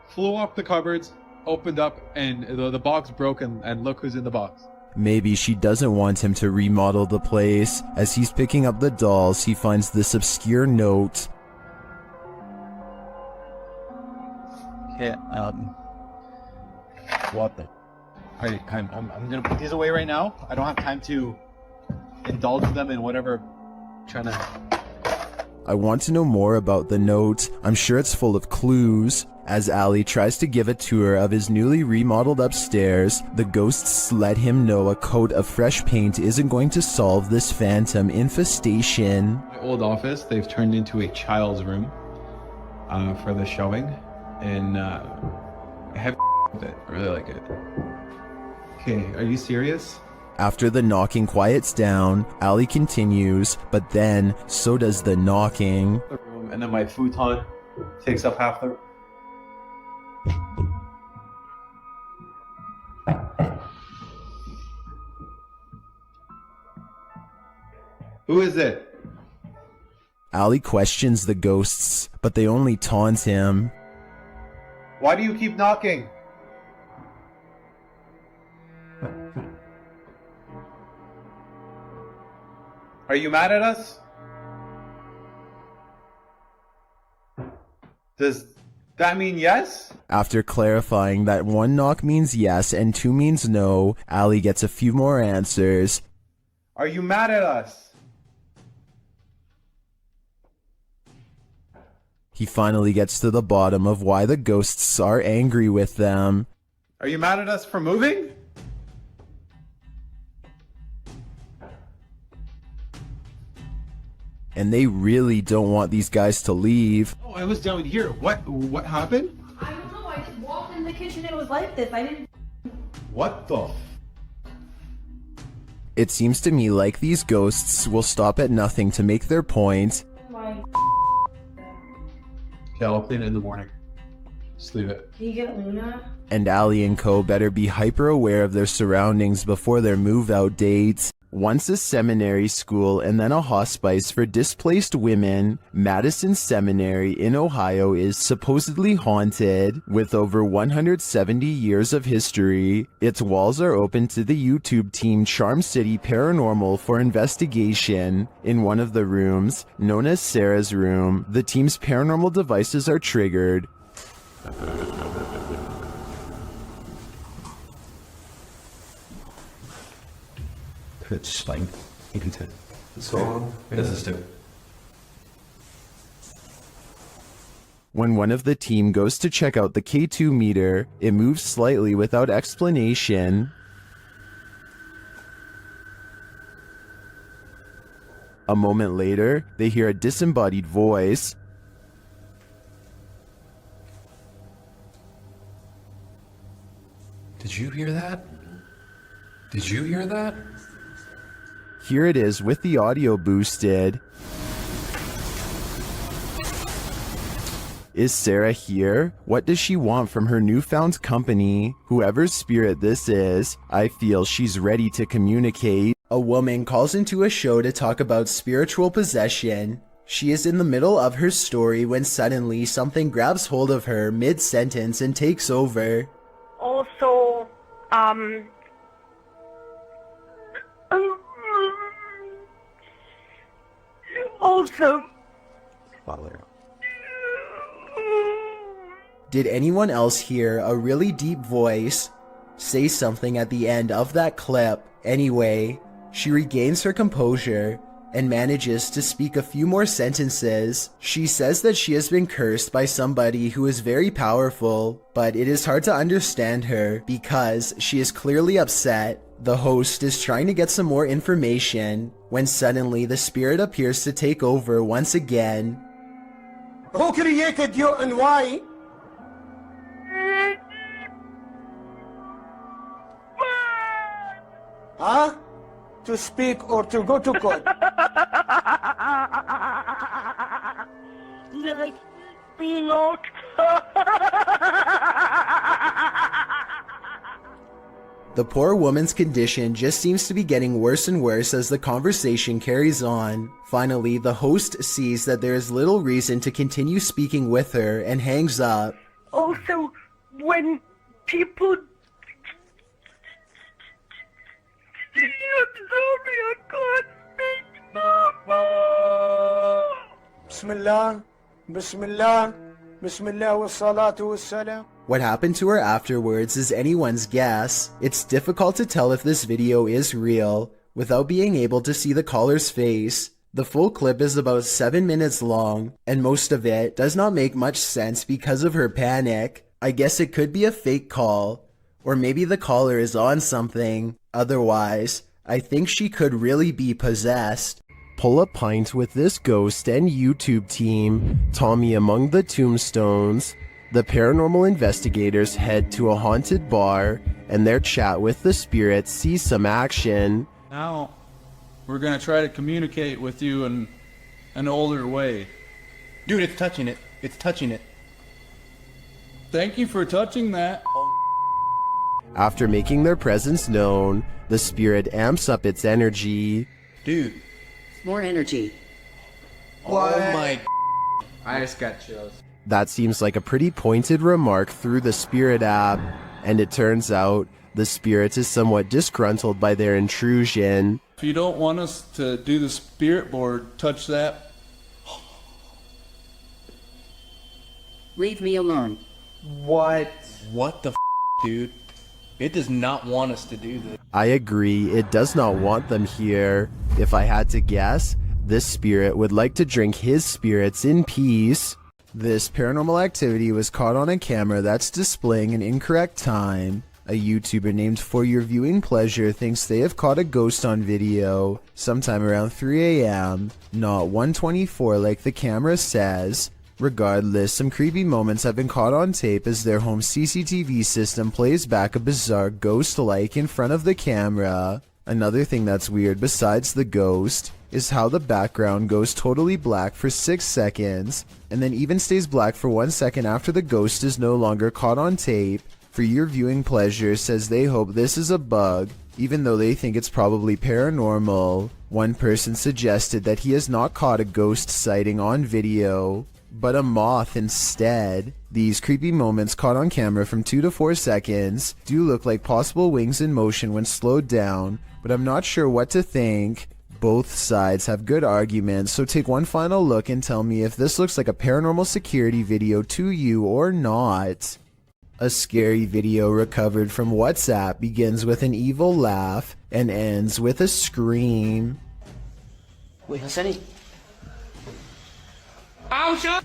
Flew up the cupboards, opened up, and the box broke, and look who's in the box. Maybe she doesn't want him to remodel the place. As he's picking up the dolls, he finds this obscure note. Okay, what the? Alright, I'm gonna put these away right now. I don't have time to indulge them in whatever I'm trying to... I want to know more about the note. I'm sure it's full of clues. As Ali tries to give a tour of his newly remodeled upstairs, the ghosts let him know a coat of fresh paint isn't going to solve this phantom infestation. My old office, they've turned into a child's room for the showing, and I have with it. I really like it. Okay, are you serious? After the knocking quiets down, Ali continues, but then so does the knocking. The room, and then my futon takes up half the... Who is it? Ali questions the ghosts, but they only taunt him. Why do you keep knocking? Are you mad at us? Does that mean yes? After clarifying that 1 knock means yes and 2 means no, Ali gets a few more answers. Are you mad at us? He finally gets to the bottom of why the ghosts are angry with them. Are you mad at us for moving? And they really don't want these guys to leave. Oh, I was down here. What happened? I don't know. I just walked in the kitchen and it was like this. I didn't... What the? It seems to me like these ghosts will stop at nothing to make their point. Okay, I'll clean it in the morning. Just leave it. Can you get Luna? And Ali and co better be hyper aware of their surroundings before their move out dates. Once a seminary school and then a hospice for displaced women, Madison Seminary in Ohio is supposedly haunted. With over 170 years of history, its walls are open to the YouTube team Charm City Paranormal for investigation. In one of the rooms, known as Sarah's room, the team's paranormal devices are triggered. It's like into so this is too. When one of the team goes to check out the K2 meter, it moves slightly without explanation. A moment later, they hear a disembodied voice. Did you hear that? Did you hear that? Here it is with the audio boosted. Is Sarah here? What does she want from her newfound company? Whoever's spirit this is, I feel she's ready to communicate. A woman calls into a show to talk about spiritual possession. She is in the middle of her story when suddenly something grabs hold of her mid-sentence and takes over. Also, Did anyone else hear a really deep voice say something at the end of that clip? Anyway, she regains her composure and manages to speak a few more sentences. She says that she has been cursed by somebody who is very powerful, but it is hard to understand her because she is clearly upset. The host is trying to get some more information when suddenly the spirit appears to take over once again. Who created you and why? Huh? To speak or to go to court? like being out. The poor woman's condition just seems to be getting worse and worse as the conversation carries on. Finally, the host sees that there is little reason to continue speaking with her and hangs up. Also, when people Bismillah, Bismillah, Bismillah wa salatu wa salam. What happened to her afterwards is anyone's guess. It's difficult to tell if this video is real without being able to see the caller's face. The full clip is about 7 minutes long, and most of it does not make much sense because of her panic. I guess it could be a fake call, or maybe the caller is on something. Otherwise, I think she could really be possessed. Pull a pint with this ghost and YouTube team, Tommy among the tombstones. The paranormal investigators head to a haunted bar, and their chat with the spirits sees some action. Now, we're gonna try to communicate with you in an older way. Dude, it's touching it. It's touching it. Thank you for touching that. After making their presence known, the spirit amps up its energy. Dude. More energy. What? Oh my. I just got chills. That seems like a pretty pointed remark through the spirit app, and it turns out the spirit is somewhat disgruntled by their intrusion. If you don't want us to do the spirit board, touch that. Leave me alone. What? What the dude? It does not want us to do this. I agree, it does not want them here. If I had to guess, this spirit would like to drink his spirits in peace. This paranormal activity was caught on a camera that's displaying an incorrect time. A YouTuber named For Your Viewing Pleasure thinks they have caught a ghost on video sometime around 3 a.m., not 1:24 like the camera says. Regardless, some creepy moments have been caught on tape as their home CCTV system plays back a bizarre ghost-like in front of the camera. Another thing that's weird besides the ghost is how the background goes totally black for 6 seconds and then even stays black for 1 second after the ghost is no longer caught on tape. For Your Viewing Pleasure says they hope this is a bug, even though they think it's probably paranormal. One person suggested that he has not caught a ghost sighting on video, but a moth instead. These creepy moments caught on camera from 2 to 4 seconds do look like possible wings in motion when slowed down, but I'm not sure what to think. Both sides have good arguments, so take one final look and tell me if this looks like a paranormal security video to you or not. A scary video recovered from WhatsApp begins with an evil laugh and ends with a scream. Wait, Hassani.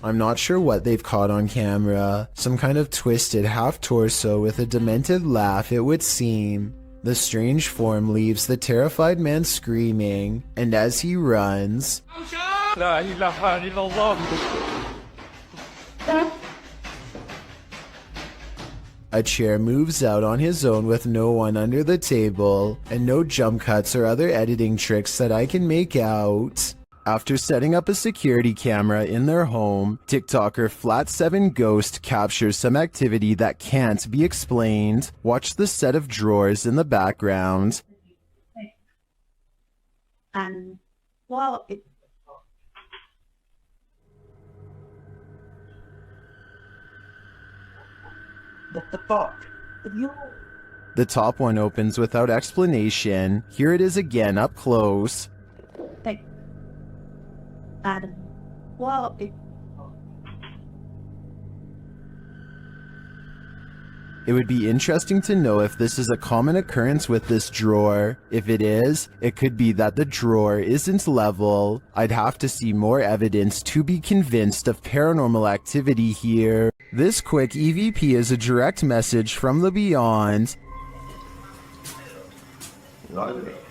I'm not sure what they've caught on camera. Some kind of twisted half-torso with a demented laugh, it would seem. The strange form leaves the terrified man screaming, and as he runs, a chair moves out on his own with no one under the table, and no jump cuts or other editing tricks that I can make out. After setting up a security camera in their home, TikToker Flat7 Ghost captures some activity that can't be explained. Watch the set of drawers in the background. Well, what the fuck? The top one opens without explanation. Here it is again up close. Well, It would be interesting to know if this is a common occurrence with this drawer. If it is, it could be that the drawer isn't level. I'd have to see more evidence to be convinced of paranormal activity here. This quick EVP is a direct message from the beyond.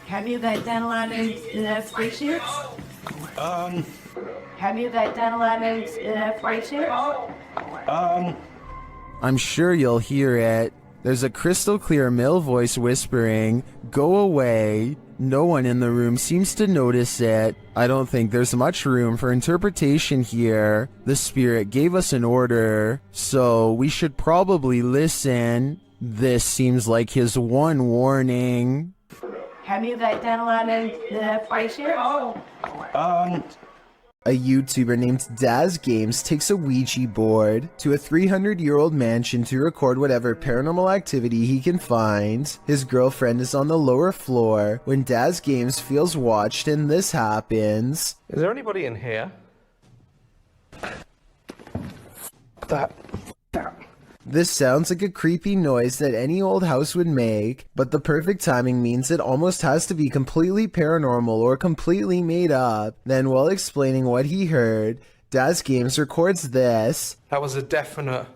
have you got dental items in that spreadsheet? Have you got dental items in that spreadsheet? I'm sure you'll hear it. There's a crystal clear male voice whispering, "Go away." No one in the room seems to notice it. I don't think there's much room for interpretation here. The spirit gave us an order, so we should probably listen. This seems like his one warning. Have you got dental items in that spreadsheet? A YouTuber named Daz Games takes a Ouija board to a 300-year-old mansion to record whatever paranormal activity he can find. His girlfriend is on the lower floor when Daz Games feels watched, and this happens. Is there anybody in here? That. This sounds like a creepy noise that any old house would make, but the perfect timing means it almost has to be completely paranormal or completely made up. Then, while explaining what he heard, Daz Games records this. That was a definite.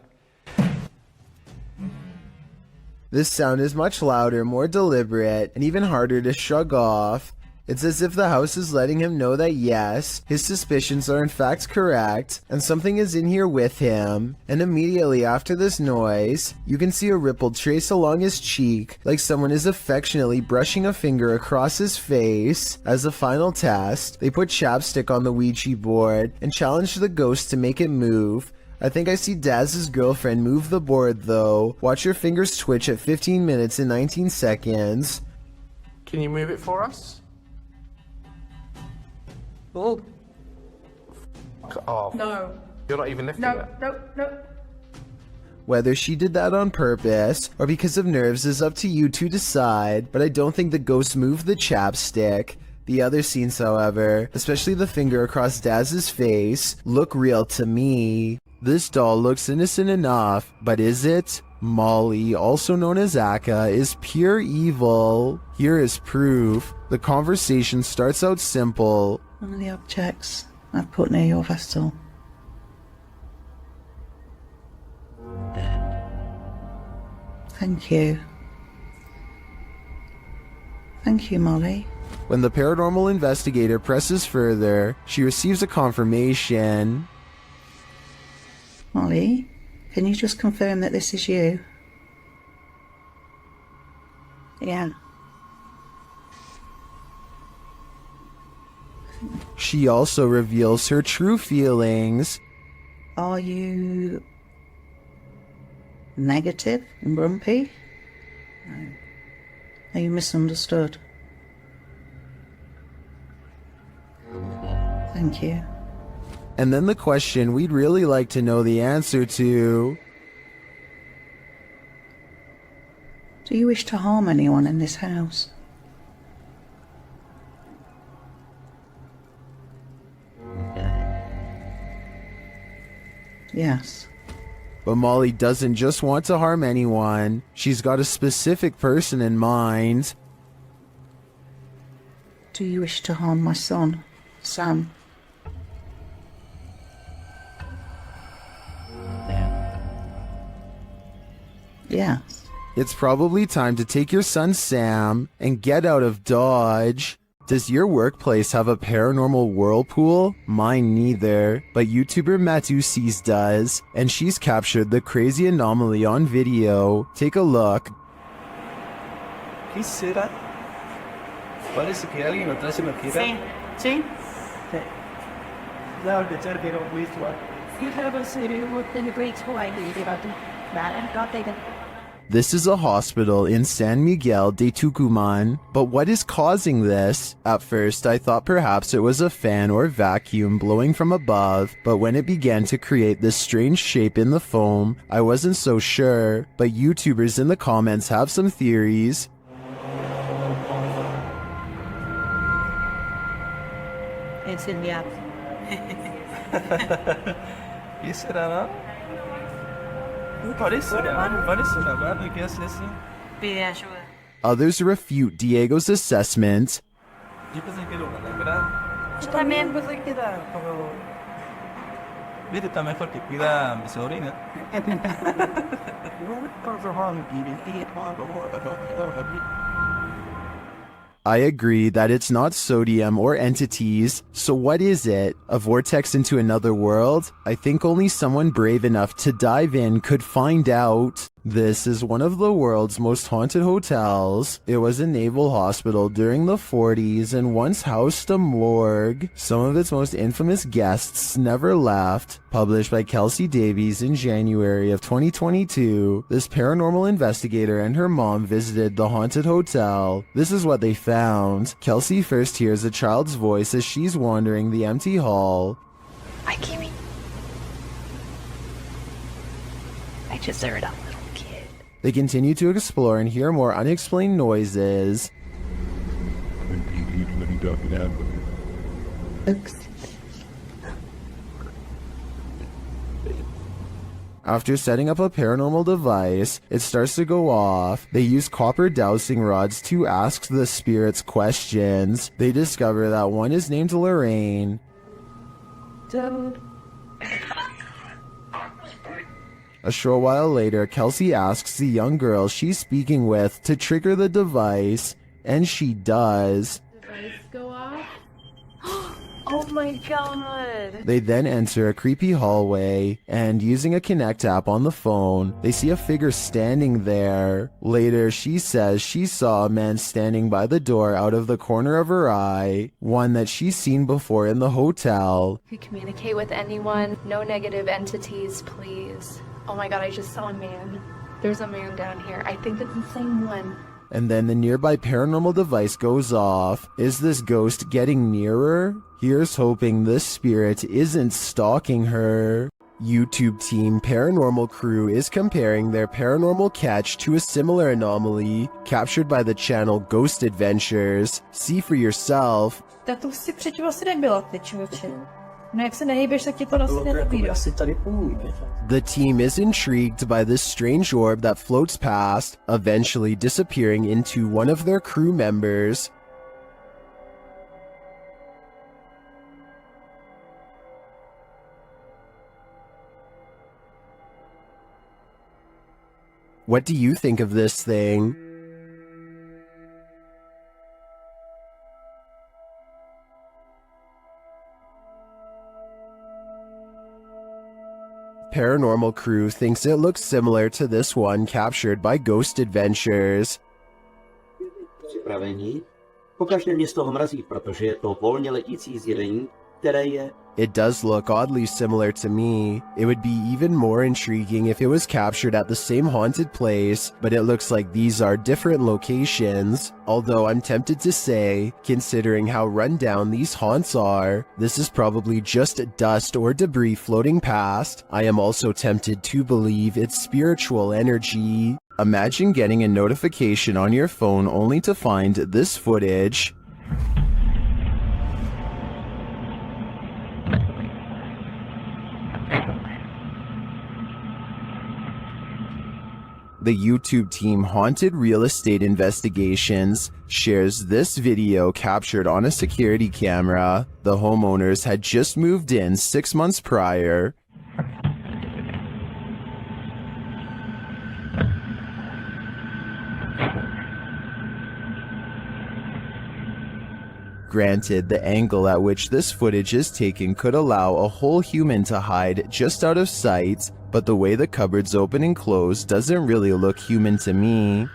This sound is much louder, more deliberate, and even harder to shrug off. It's as if the house is letting him know that yes, his suspicions are in fact correct, and something is in here with him. And immediately after this noise, you can see a ripple trace along his cheek, like someone is affectionately brushing a finger across his face. As a final test, they put chapstick on the Ouija board and challenge the ghost to make it move. I think I see Daz's girlfriend move the board though. Watch your fingers twitch at 15 minutes and 19 seconds. Can you move it for us? Oh. Oh. No. You're not even lifting it. No. Whether she did that on purpose or because of nerves is up to you to decide, but I don't think the ghost moved the chapstick. The other scenes, however, especially the finger across Daz's face, look real to me. This doll looks innocent enough, but is it? Molly, also known as Akka, is pure evil. Here is proof. The conversation starts out simple. One of the objects I've put near your vessel. Thank you. Thank you, Molly. When the paranormal investigator presses further, she receives a confirmation. Molly, can you just confirm that this is you? Yeah. She also reveals her true feelings. Are you negative and grumpy? No. Are you misunderstood? Thank you. And then the question we'd really like to know the answer to. Do you wish to harm anyone in this house? Yes. But Molly doesn't just want to harm anyone. She's got a specific person in mind. Do you wish to harm my son, Sam? Yes. It's probably time to take your son Sam and get out of Dodge. Does your workplace have a paranormal whirlpool? Mine neither, but YouTuber Matusis does, and she's captured the crazy anomaly on video. Take a look. ¿Qué será? Parece que alguien atrás se me gira. Sí. it. No, the turkey don't please what. You have a city within the great Hawaii about the man got taken. This is a hospital in San Miguel de Tucumán, but what is causing this? At first, I thought perhaps it was a fan or vacuum blowing from above, but when it began to create this strange shape in the foam, I wasn't so sure, but YouTubers in the comments have some theories. It's in the app. Isso era lá? Pareceu nada, I guess assim. Yeah, sure. Others refute Diego's assessment. Tipo assim, que eu vou lembrar. Também você que dá. Ele também foi que cuida minha sobrina. I agree that it's not sodium or entities, so what is it? A vortex into another world? I think only someone brave enough to dive in could find out. This is one of the world's most haunted hotels. It was a naval hospital during the 40s and once housed a morgue. Some of its most infamous guests never left. Published by Kelsey Davies in January of 2022, this paranormal investigator and her mom visited the haunted hotel. This is what they found. Kelsey first hears a child's voice as she's wandering the empty hall. Hi, Kimmy. I just heard a little kid. They continue to explore and hear more unexplained noises. After setting up a paranormal device, it starts to go off. They use copper dowsing rods to ask the spirits questions. They discover that one is named Lorraine. Dude. A short while later, Kelsey asks the young girl she's speaking with to trigger the device, and she does. Device go off? Oh my god! They then enter a creepy hallway, and using a Connect app on the phone, they see a figure standing there. Later, she says she saw a man standing by the door out of the corner of her eye, one that she's seen before in the hotel. If you communicate with anyone, no negative entities, please. Oh my god, I just saw a man. There's a man down here. I think it's the same one. And then the nearby paranormal device goes off. Is this ghost getting nearer? Here's hoping this spirit isn't stalking her. YouTube team Paranormal Crew is comparing their paranormal catch to a similar anomaly captured by the channel Ghost Adventures. See for yourself. Tak to si předtím asi nebylo, ty člověče. No jak se nehýbeš, tak ti to asi nenabídá. The team is intrigued by this strange orb that floats past, eventually disappearing into one of their crew members. What do you think of this thing? Paranormal Crew thinks it looks similar to this one captured by Ghost Adventures. Připravení? Pokaždé mě z toho mrazí, protože je to volně letící zjevení, které je... It does look oddly similar to me. It would be even more intriguing if it was captured at the same haunted place, but it looks like these are different locations. Although I'm tempted to say, considering how run down these haunts are, this is probably just dust or debris floating past. I am also tempted to believe it's spiritual energy. Imagine getting a notification on your phone only to find this footage. The YouTube team Haunted Real Estate Investigations shares this video captured on a security camera. The homeowners had just moved in 6 months prior. Granted, the angle at which this footage is taken could allow a whole human to hide just out of sight, but the way the cupboards open and close doesn't really look human to me.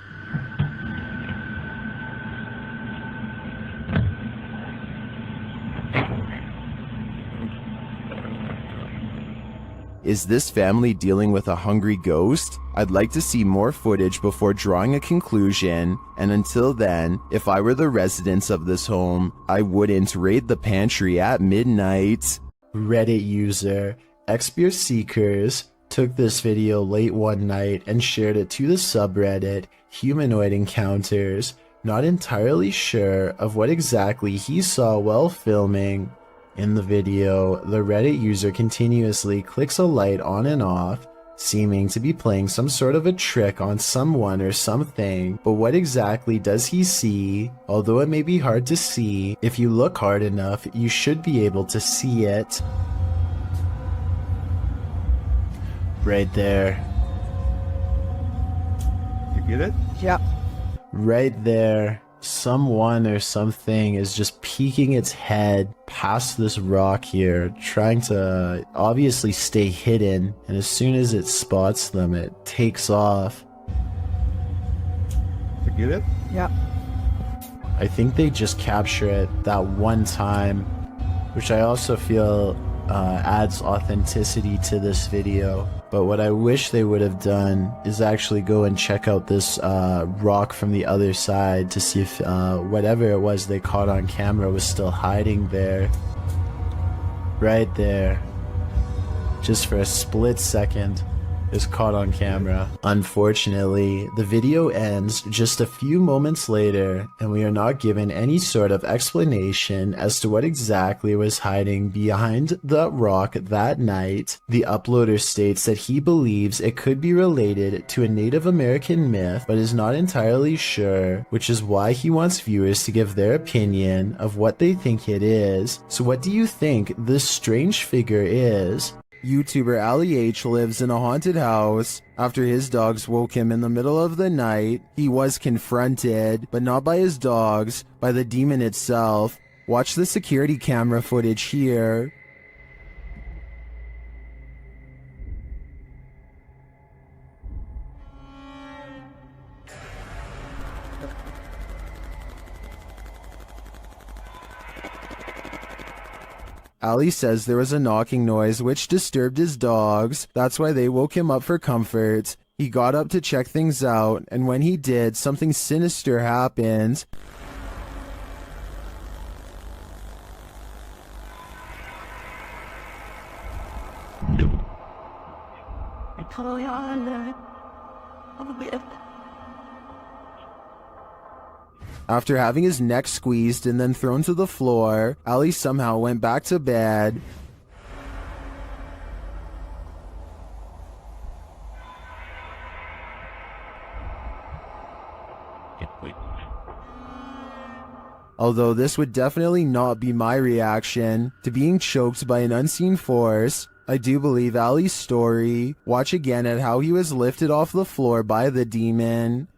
Is this family dealing with a hungry ghost? I'd like to see more footage before drawing a conclusion, and until then, if I were the residents of this home, I wouldn't raid the pantry at midnight. Reddit user Xbeer Seekers took this video late one night and shared it to the subreddit Humanoid Encounters, not entirely sure of what exactly he saw while filming. In the video, the Reddit user continuously clicks a light on and off, seeming to be playing some sort of a trick on someone or something, but what exactly does he see? Although it may be hard to see, if you look hard enough, you should be able to see it. Right there. You get it? Yep. Right there. Someone or something is just peeking its head past this rock here, trying to obviously stay hidden, and as soon as it spots them, it takes off. You get it? Yep. I think they just capture it that one time, which I also feel adds authenticity to this video. But what I wish they would have done is actually go and check out this rock from the other side to see if whatever it was they caught on camera was still hiding there. Right there. Just for a split second. Is caught on camera. Unfortunately, the video ends just a few moments later, and we are not given any sort of explanation as to what exactly was hiding behind the rock that night. The uploader states that he believes it could be related to a Native American myth, but is not entirely sure, which is why he wants viewers to give their opinion of what they think it is. So what do you think this strange figure is? YouTuber Ali H lives in a haunted house. After his dogs woke him in the middle of the night, he was confronted, but not by his dogs, by the demon itself. Watch the security camera footage here. Ali says there was a knocking noise which disturbed his dogs. That's why they woke him up for comfort. He got up to check things out, and when he did, something sinister happened. After having his neck squeezed and then thrown to the floor, Ali somehow went back to bed. Although this would definitely not be my reaction to being choked by an unseen force, I do believe Ali's story. Watch again at how he was lifted off the floor by the demon.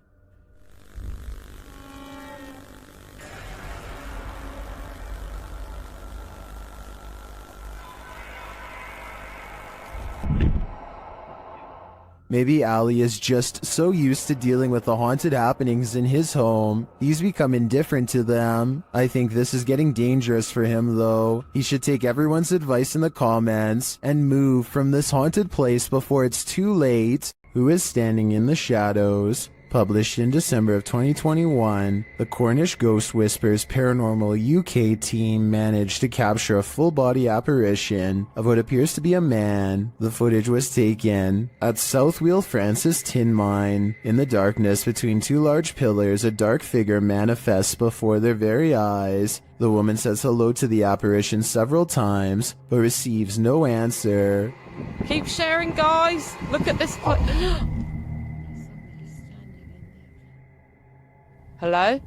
Maybe Ali is just so used to dealing with the haunted happenings in his home, he's become indifferent to them. I think this is getting dangerous for him though. He should take everyone's advice in the comments and move from this haunted place before it's too late. Who is standing in the shadows? Published in December of 2021, the Cornish Ghost Whispers Paranormal UK team managed to capture a full-body apparition of what appears to be a man. The footage was taken at South Wheel Francis Tin Mine. In the darkness between two large pillars, a dark figure manifests before their very eyes. The woman says hello to the apparition several times, but receives no answer. Keep sharing, guys. Look at this. Hello?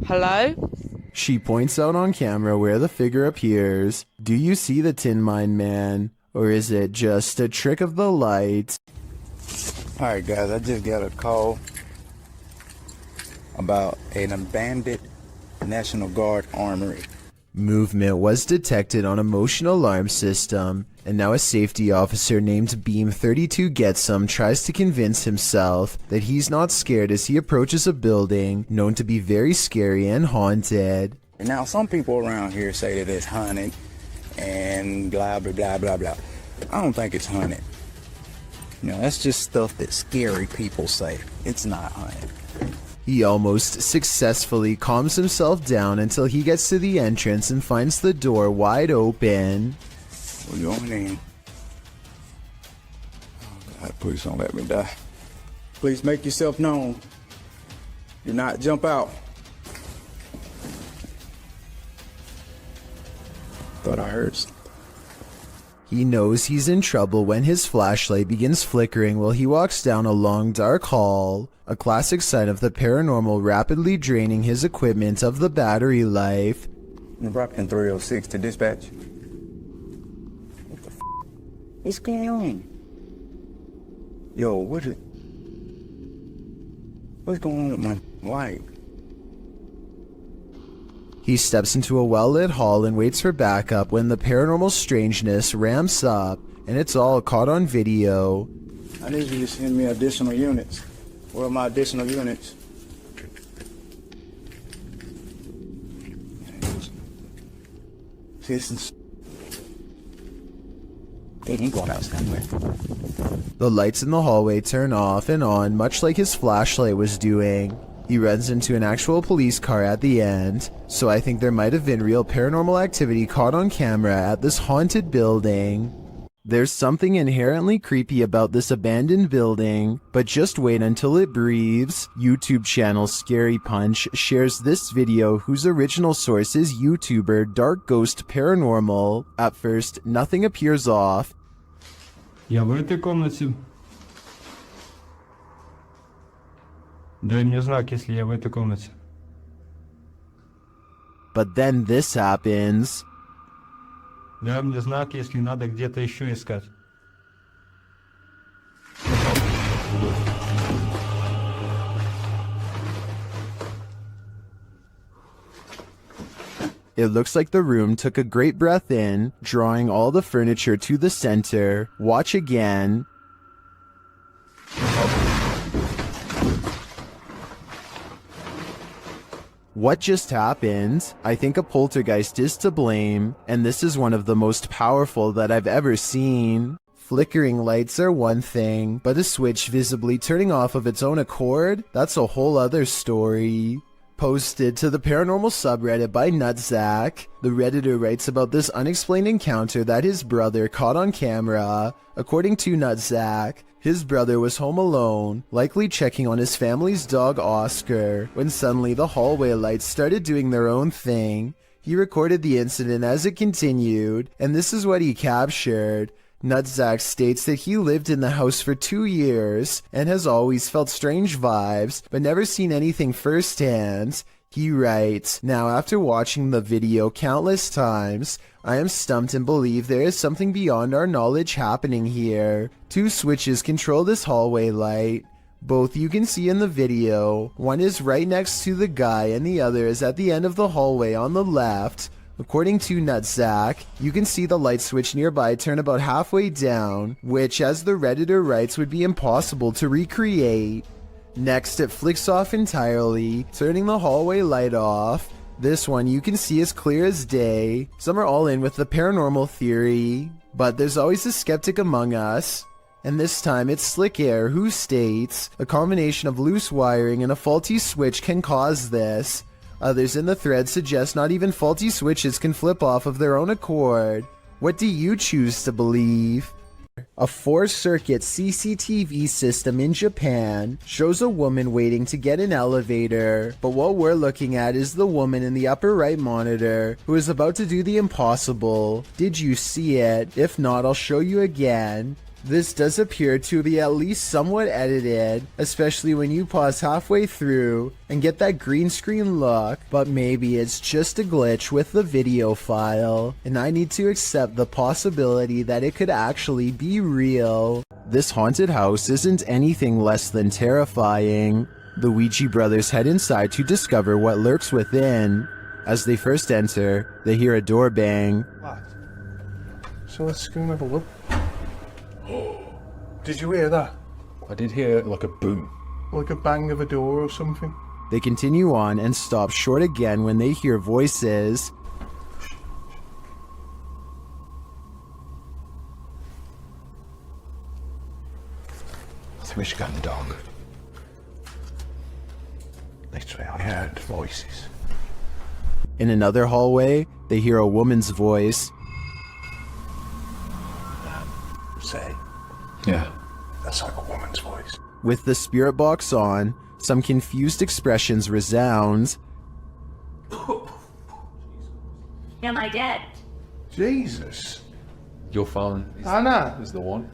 Hello? She points out on camera where the figure appears. Do you see the Tin Mine Man? Or is it just a trick of the light? Alright guys, I just got a call about an abandoned National Guard armory. Movement was detected on a motion alarm system, and now a safety officer named Beam 32 Getsum tries to convince himself that he's not scared as he approaches a building known to be very scary and haunted. Now some people around here say that it's haunted, and blah, blah, blah, blah, blah. I don't think it's haunted. You know, that's just stuff that scary people say. It's not haunted. He almost successfully calms himself down until he gets to the entrance and finds the door wide open. We're going in. Oh God, please don't let me die. Please make yourself known. Do not jump out. Thought I heard something. He knows he's in trouble when his flashlight begins flickering while he walks down a long dark hall, a classic sign of the paranormal rapidly draining his equipment of the battery life. Nebraska 306 to dispatch. What the f*** is going on? Yo, what's going on with my light? He steps into a well-lit hall and waits for backup when the paranormal strangeness ramps up, and it's all caught on video. I need you to send me additional units. Where are my additional units? Citizens. They ain't going out somewhere. The lights in the hallway turn off and on, much like his flashlight was doing. He runs into an actual police car at the end, so I think there might have been real paranormal activity caught on camera at this haunted building. There's something inherently creepy about this abandoned building, but just wait until it breathes. YouTube channel Scary Punch shares this video whose original source is YouTuber Dark Ghost Paranormal. At first, nothing appears off. Я в этой комнате. Дай мне знак, если я в этой комнате. But then this happens. Дай мне знак, если надо где-то еще искать. It looks like the room took a great breath in, drawing all the furniture to the center. Watch again. What just happened? I think a poltergeist is to blame, and this is one of the most powerful that I've ever seen. Flickering lights are one thing, but a switch visibly turning off of its own accord? That's a whole other story. Posted to the paranormal subreddit by Nutsack, the Redditor writes about this unexplained encounter that his brother caught on camera. According to Nutsack, his brother was home alone, likely checking on his family's dog Oscar, when suddenly the hallway lights started doing their own thing. He recorded the incident as it continued, and this is what he captured. Nutsack states that he lived in the house for 2 years and has always felt strange vibes, but never seen anything firsthand. He writes, "Now after watching the video countless times, I am stumped and believe there is something beyond our knowledge happening here. 2 switches control this hallway light. Both you can see in the video. One is right next to the guy and the other is at the end of the hallway on the left. According to Nutsack, you can see the light switch nearby turn about halfway down, which, as the Redditor writes, would be impossible to recreate. Next, it flicks off entirely, turning the hallway light off. This one you can see as clear as day. Some are all in with the paranormal theory, but there's always a skeptic among us. And this time it's Slick Air who states, a combination of loose wiring and a faulty switch can cause this. Others in the thread suggest not even faulty switches can flip off of their own accord. What do you choose to believe? A 4-circuit CCTV system in Japan shows a woman waiting to get an elevator, but what we're looking at is the woman in the upper right monitor who is about to do the impossible. Did you see it? If not, I'll show you again. This does appear to be at least somewhat edited, especially when you pause halfway through and get that green screen look, but maybe it's just a glitch with the video file, and I need to accept the possibility that it could actually be real. This haunted house isn't anything less than terrifying. The Ouija brothers head inside to discover what lurks within. As they first enter, they hear a door bang. So let's go and have a look. Did you hear that? I did hear like a boom. Like a bang of a door or something? They continue on and stop short again when they hear voices. Which got the dog? Literally, I heard voices. In another hallway, they hear a woman's voice. Say. Yeah. That's like a woman's voice. With the spirit box on, some confused expressions resound. Am I dead? Jesus. Your phone Anna is the one.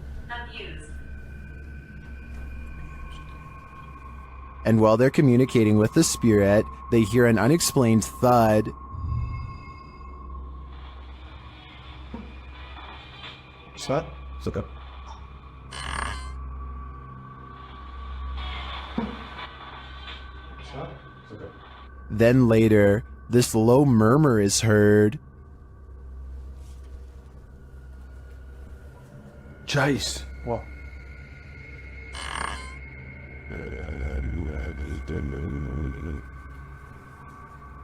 And while they're communicating with the spirit, they hear an unexplained thud. What's that? It's okay. Then later, this low murmur is heard. Chase. What?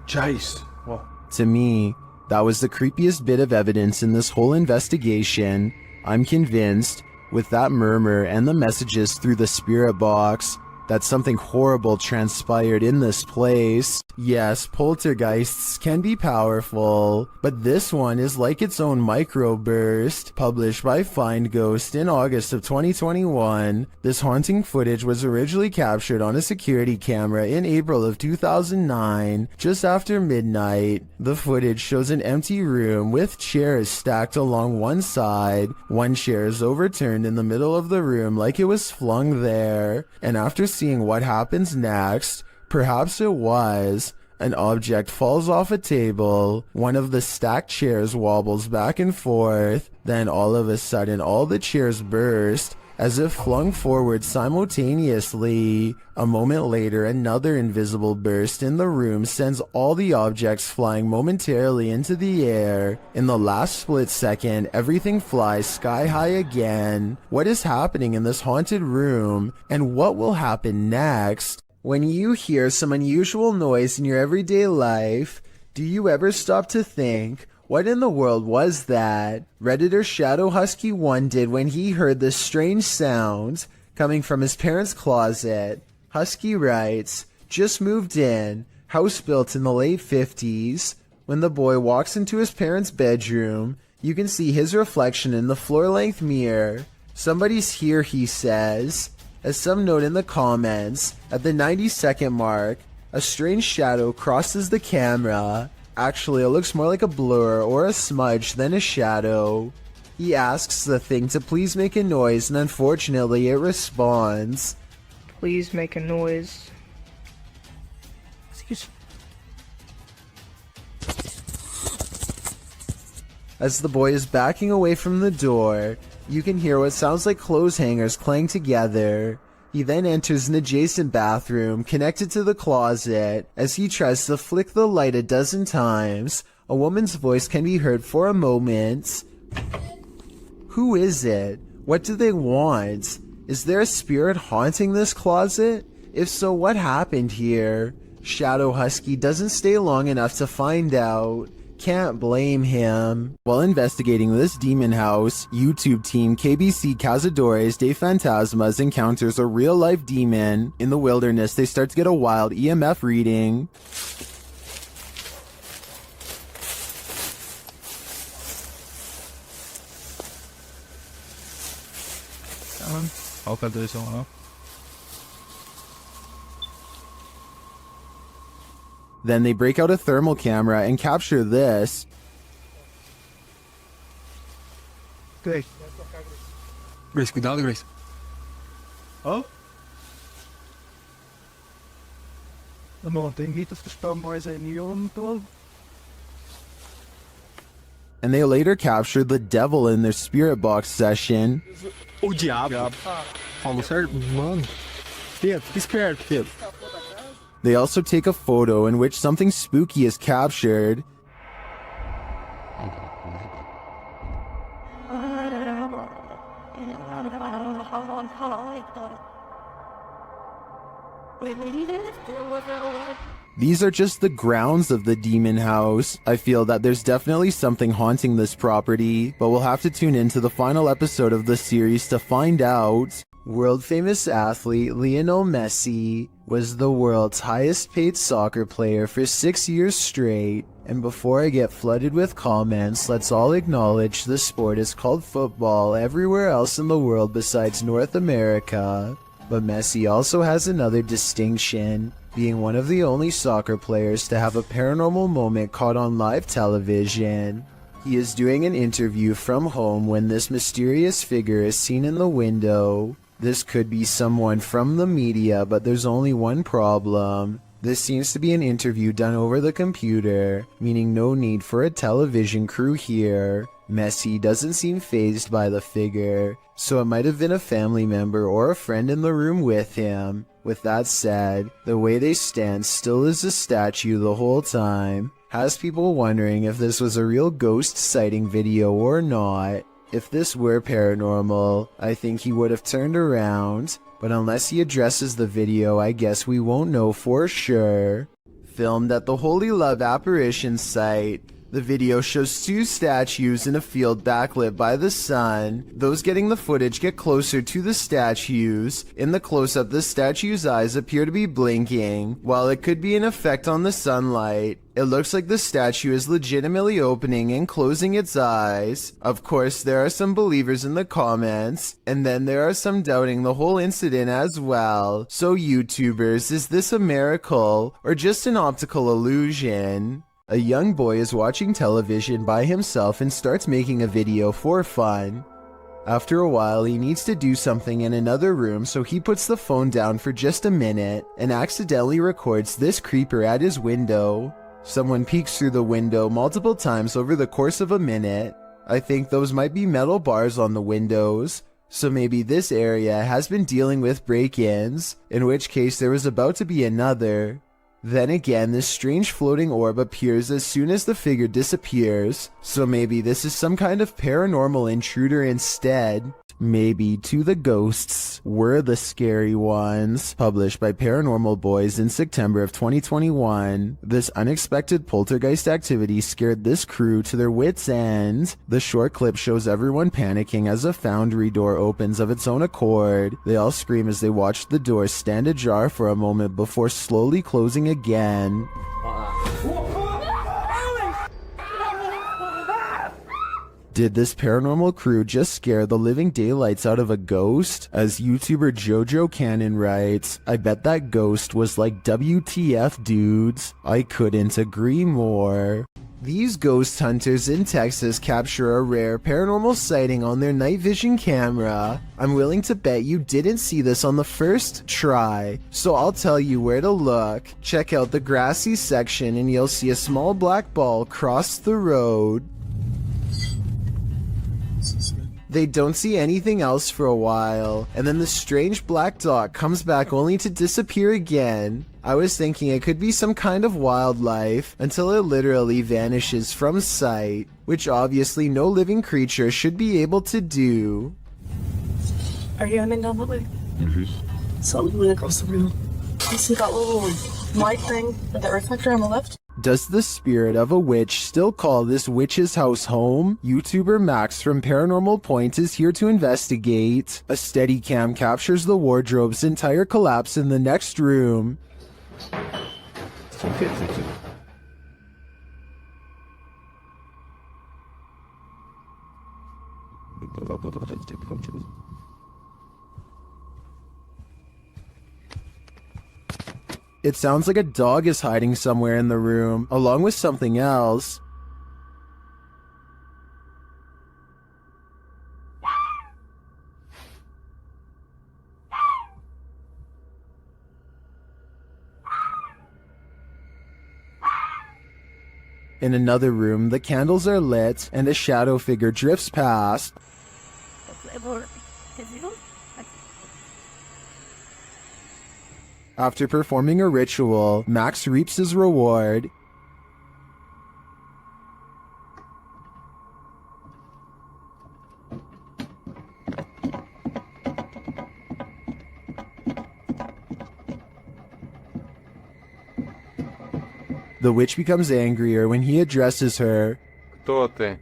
Chase. What? To me, that was the creepiest bit of evidence in this whole investigation. I'm convinced, with that murmur and the messages through the spirit box, that something horrible transpired in this place. Yes, poltergeists can be powerful, but this one is like its own microburst. Published by Find Ghost in August of 2021, this haunting footage was originally captured on a security camera in April of 2009, just after midnight. The footage shows an empty room with chairs stacked along one side. One chair is overturned in the middle of the room like it was flung there, and after seeing what happens next, perhaps it was, an object falls off a table, one of the stacked chairs wobbles back and forth, then all of a sudden all the chairs burst, as if flung forward simultaneously. A moment later, another invisible burst in the room sends all the objects flying momentarily into the air. In the last split second, everything flies sky high again. What is happening in this haunted room, and what will happen next? When you hear some unusual noise in your everyday life, do you ever stop to think, what in the world was that? Redditor Shadow Husky 1 did when he heard this strange sound coming from his parents' closet. Husky writes, just moved in, house built in the late 50s. When the boy walks into his parents' bedroom, you can see his reflection in the floor-length mirror. Somebody's here, he says. As some note in the comments, at the 90-second mark, a strange shadow crosses the camera. Actually, it looks more like a blur or a smudge than a shadow. He asks the thing to please make a noise, and unfortunately it responds. Please make a noise. As the boy is backing away from the door, you can hear what sounds like clothes hangers clang together. He then enters an adjacent bathroom connected to the closet. As he tries to flick the light a dozen times, a woman's voice can be heard for a moment. Who is it? What do they want? Is there a spirit haunting this closet? If so, what happened here? Shadow Husky doesn't stay long enough to find out. Can't blame him. While investigating this demon house, YouTube team KBC Cazadores de Fantasmas encounters a real-life demon. In the wilderness, they start to get a wild EMF reading. Altijd deze man. Then they break out a thermal camera and capture this. Grace. Grace, cuidado, Grace. Oh? Någonting hittills förstår man sig ni om då. And they later captured the devil in their spirit box session. Oh, diabo. Almost hurt, man. Fet, que scared, kid. They also take a photo in which something spooky is captured. These are just the grounds of the demon house. I feel that there's definitely something haunting this property, but we'll have to tune into the final episode of the series to find out. World-famous athlete Lionel Messi was the world's highest-paid soccer player for 6 years straight, and before I get flooded with comments, let's all acknowledge the sport is called football everywhere else in the world besides North America. But Messi also has another distinction, being one of the only soccer players to have a paranormal moment caught on live television. He is doing an interview from home when this mysterious figure is seen in the window. This could be someone from the media, but there's only one problem. This seems to be an interview done over the computer, meaning no need for a television crew here. Messi doesn't seem fazed by the figure, so it might have been a family member or a friend in the room with him. With that said, the way they stand still as a statue the whole time has people wondering if this was a real ghost sighting video or not. If this were paranormal, I think he would have turned around, but unless he addresses the video, I guess we won't know for sure. Filmed at the Holy Love Apparition site, the video shows two statues in a field backlit by the sun. Those getting the footage get closer to the statues. In the close-up, the statue's eyes appear to be blinking. While it could be an effect on the sunlight, it looks like the statue is legitimately opening and closing its eyes. Of course, there are some believers in the comments, and then there are some doubting the whole incident as well. So YouTubers, is this a miracle or just an optical illusion? A young boy is watching television by himself and starts making a video for fun. After a while, he needs to do something in another room, so he puts the phone down for just a minute and accidentally records this creeper at his window. Someone peeks through the window multiple times over the course of a minute. I think those might be metal bars on the windows, so maybe this area has been dealing with break-ins, in which case there was about to be another. Then again, this strange floating orb appears as soon as the figure disappears, so maybe this is some kind of paranormal intruder instead. Maybe To the Ghosts Were the Scary Ones, published by Paranormal Boys in September of 2021. This unexpected poltergeist activity scared this crew to their wits' end. The short clip shows everyone panicking as a foundry door opens of its own accord. They all scream as they watch the door stand ajar for a moment before slowly closing again. Did this paranormal crew just scare the living daylights out of a ghost? As YouTuber Jojo Cannon writes, I bet that ghost was like WTF dudes. I couldn't agree more. These ghost hunters in Texas capture a rare paranormal sighting on their night vision camera. I'm willing to bet you didn't see this on the first try, so I'll tell you where to look. Check out the grassy section and you'll see a small black ball cross the road. They don't see anything else for a while, and then the strange black dot comes back only to disappear again. I was thinking it could be some kind of wildlife, until it literally vanishes from sight, which obviously no living creature should be able to do. Are you aiming down that way? Something across the room. You see that little light thing with the reflector on the left? Does the spirit of a witch still call this witch's house home? YouTuber Max from Paranormal Point is here to investigate. A Steadicam captures the wardrobe's entire collapse in the next room. It sounds like a dog is hiding somewhere in the room, along with something else. In another room, the candles are lit, and a shadow figure drifts past. After performing a ritual, Max reaps his reward. The witch becomes angrier when he addresses her. Кто ты?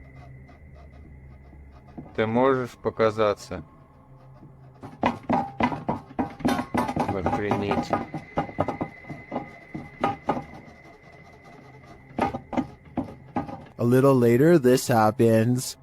Ты можешь показаться? number 3 leads. A little later, this happens.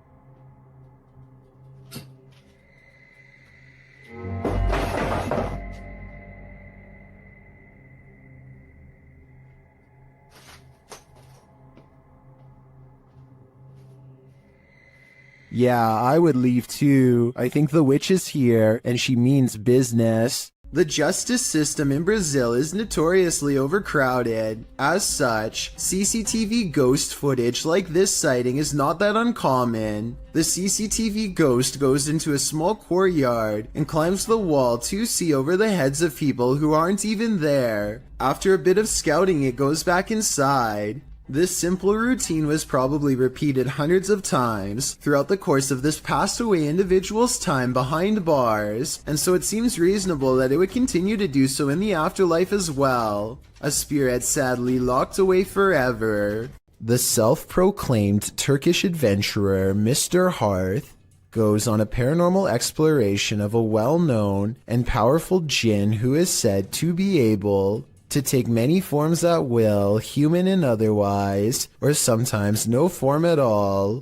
Yeah, I would leave too. I think the witch is here, and she means business. The justice system in Brazil is notoriously overcrowded. As such, CCTV ghost footage like this sighting is not that uncommon. The CCTV ghost goes into a small courtyard and climbs the wall to see over the heads of people who aren't even there. After a bit of scouting, it goes back inside. This simple routine was probably repeated hundreds of times throughout the course of this passed away individual's time behind bars, and so it seems reasonable that it would continue to do so in the afterlife as well. A spirit sadly locked away forever. The self-proclaimed Turkish adventurer Mr. Hearth goes on a paranormal exploration of a well-known and powerful jinn who is said to be able to take many forms at will, human and otherwise, or sometimes no form at all.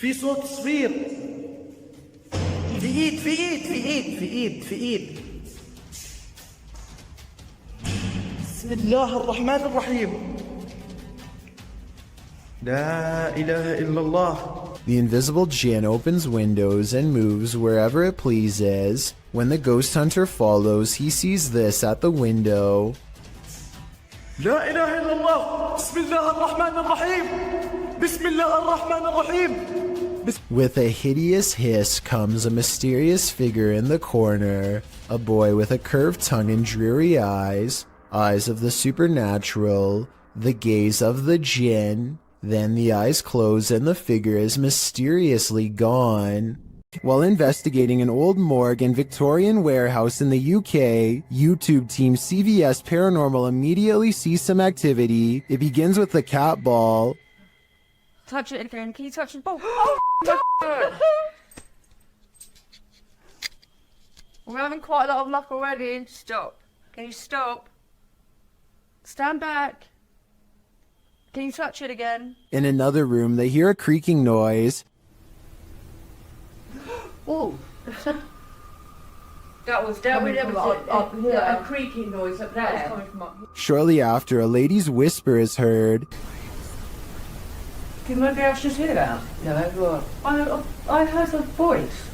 في صوت صفير. في ايد. بسم الله الرحمن الرحيم. لا إله إلا الله. The invisible jinn opens windows and moves wherever it pleases. When the ghost hunter follows, he sees this at the window. لا إله إلا الله. بسم الله الرحمن الرحيم. بسم الله الرحمن الرحيم. With a hideous hiss comes a mysterious figure in the corner, a boy with a curved tongue and dreary eyes, eyes of the supernatural, the gaze of the jinn. Then the eyes close and the figure is mysteriously gone. While investigating an old morgue and Victorian warehouse in the UK, YouTube team CVS Paranormal immediately sees some activity. It begins with the cat ball. Touch it again. Can you touch the ball? Oh, we're having quite a lot of luck already. Stop. Can you stop? Stand back. Can you touch it again? In another room, they hear a creaking noise. Oh. That was up here. A creaking noise up there. That was coming from up here. Shortly after, a lady's whisper is heard. Can maybe I just hear that? No, I heard a voice.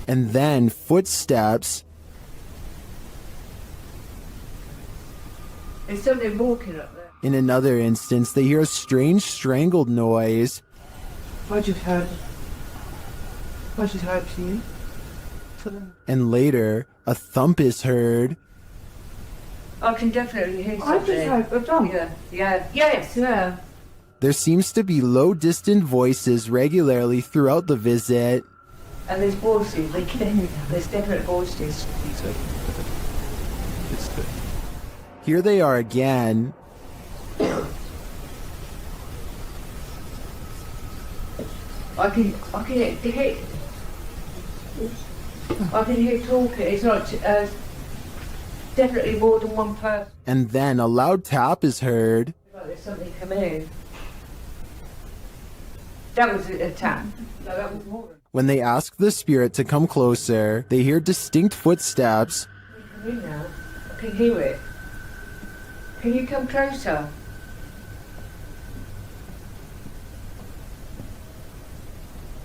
And then footsteps. There's something walking up there. In another instance, they hear a strange strangled noise. I just heard to you. And later, a thump is heard. I can definitely hear something. I just heard a thump. Yeah. There seems to be low, distant voices regularly throughout the visit. And there's voices. There's definite voices. Here they are again. I can hear talking. It's not definitely more than one person. And then a loud tap is heard. There's something coming in. That was a tap. No, that was more. When they ask the spirit to come closer, they hear distinct footsteps. Come in now. I can hear it. Can you come closer?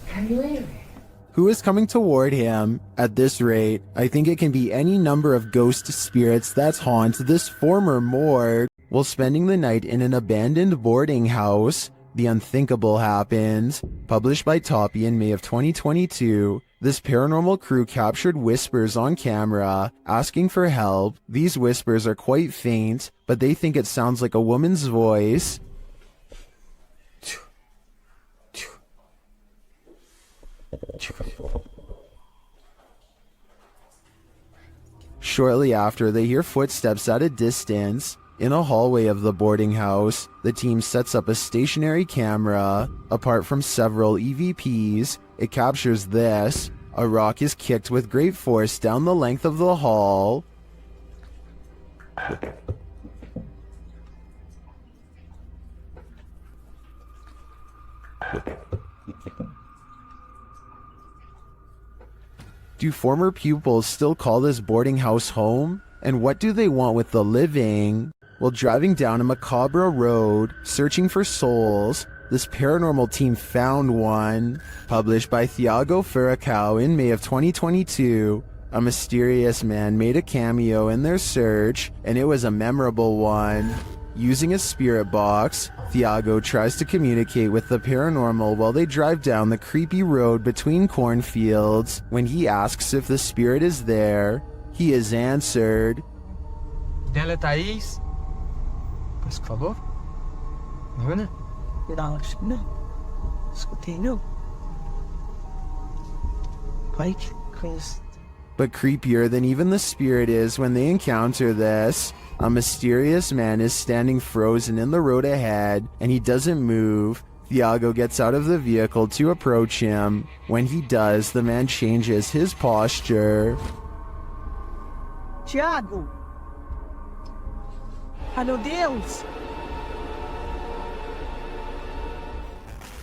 Can you hear it? Who is coming toward him? At this rate, I think it can be any number of ghost spirits that haunt this former morgue. While spending the night in an abandoned boarding house, the unthinkable happened. Published by Toppy in May of 2022, this paranormal crew captured whispers on camera, asking for help. These whispers are quite faint, but they think it sounds like a woman's voice. Shortly after, they hear footsteps at a distance. In a hallway of the boarding house, the team sets up a stationary camera. Apart from several EVPs, it captures this. A rock is kicked with great force down the length of the hall. Do former pupils still call this boarding house home? And what do they want with the living? While driving down a macabre road, searching for souls, this paranormal team found one. Published by Thiago Furacão in May of 2022, a mysterious man made a cameo in their search, and it was a memorable one. Using a spirit box, Thiago tries to communicate with the paranormal while they drive down the creepy road between cornfields. When he asks if the spirit is there, he is answered. Dela Thaís. Por favor. Ana? No. Escutei, não. Vai que coisa. But creepier than even the spirit is when they encounter this, a mysterious man is standing frozen in the road ahead, and he doesn't move. Thiago gets out of the vehicle to approach him. When he does, the man changes his posture. Tiago! Ai, meu Deus!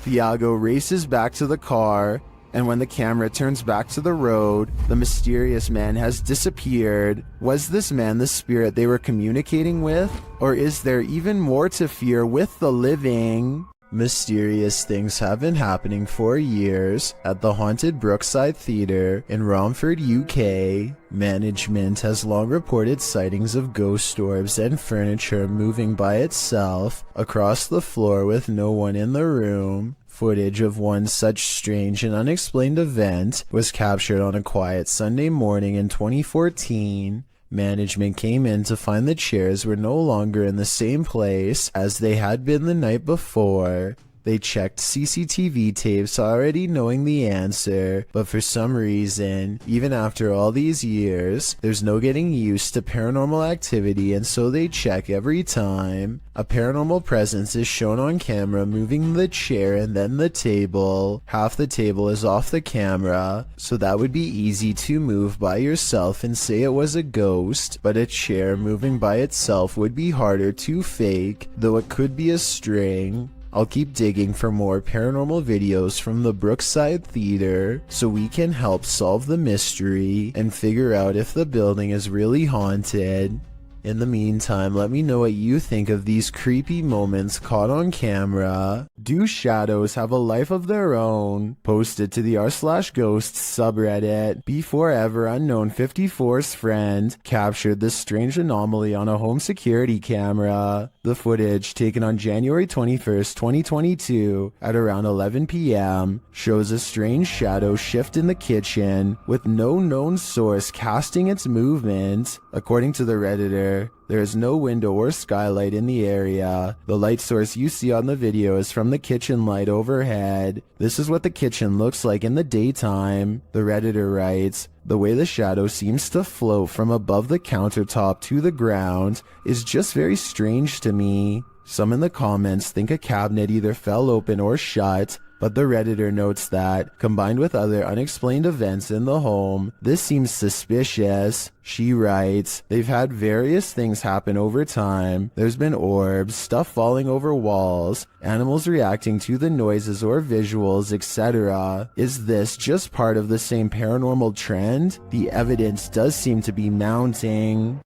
Thiago races back to the car, and when the camera turns back to the road, the mysterious man has disappeared. Was this man the spirit they were communicating with? Or is there even more to fear with the living? Mysterious things have been happening for years at the haunted Brookside Theatre in Romford, UK. Management has long reported sightings of ghost orbs and furniture moving by itself across the floor with no one in the room. Footage of one such strange and unexplained event was captured on a quiet Sunday morning in 2014. Management came in to find the chairs were no longer in the same place as they had been the night before. They checked CCTV tapes already knowing the answer, but for some reason, even after all these years, there's no getting used to paranormal activity, and so they check every time. A paranormal presence is shown on camera moving the chair and then the table. Half the table is off the camera, so that would be easy to move by yourself and say it was a ghost, but a chair moving by itself would be harder to fake, though it could be a string. I'll keep digging for more paranormal videos from the Brookside Theatre so we can help solve the mystery and figure out if the building is really haunted. In the meantime, let me know what you think of these creepy moments caught on camera. Do shadows have a life of their own? Posted to the r/ghosts subreddit. Before Ever Unknown 54's friend captured this strange anomaly on a home security camera. The footage, taken on January 21st, 2022 at around 11 p.m., shows a strange shadow shift in the kitchen with no known source casting its movement. According to the Redditor, there is no window or skylight in the area. The light source you see on the video is from the kitchen light overhead. This is what the kitchen looks like in the daytime. The Redditor writes, "The way the shadow seems to float from above the countertop to the ground is just very strange to me." Some in the comments think a cabinet either fell open or shut, but the Redditor notes that, combined with other unexplained events in the home, this seems suspicious. She writes, "They've had various things happen over time. There's been orbs, stuff falling over walls, animals reacting to the noises or visuals, etc. Is this just part of the same paranormal trend? The evidence does seem to be mounting."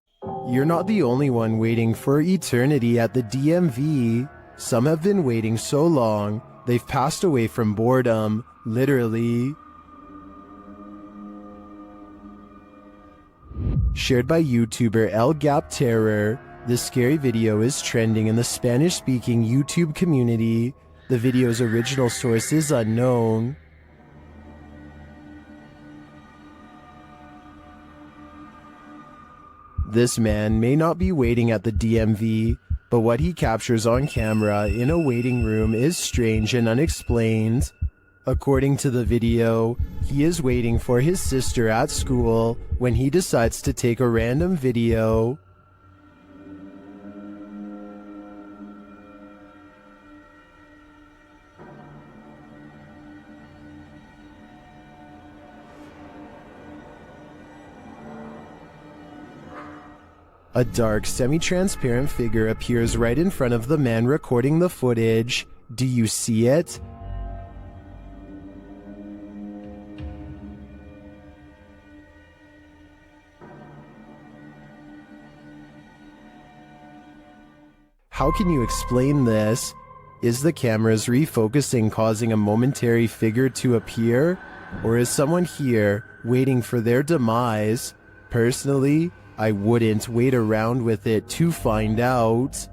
You're not the only one waiting for eternity at the DMV. Some have been waiting so long, they've passed away from boredom, literally. Shared by YouTuber El Gap Terror, this scary video is trending in the Spanish-speaking YouTube community. The video's original source is unknown. This man may not be waiting at the DMV, but what he captures on camera in a waiting room is strange and unexplained. According to the video, he is waiting for his sister at school when he decides to take a random video. A dark, semi-transparent figure appears right in front of the man recording the footage. Do you see it? How can you explain this? Is the camera's refocusing causing a momentary figure to appear? Or is someone here waiting for their demise? Personally, I wouldn't wait around with it to find out.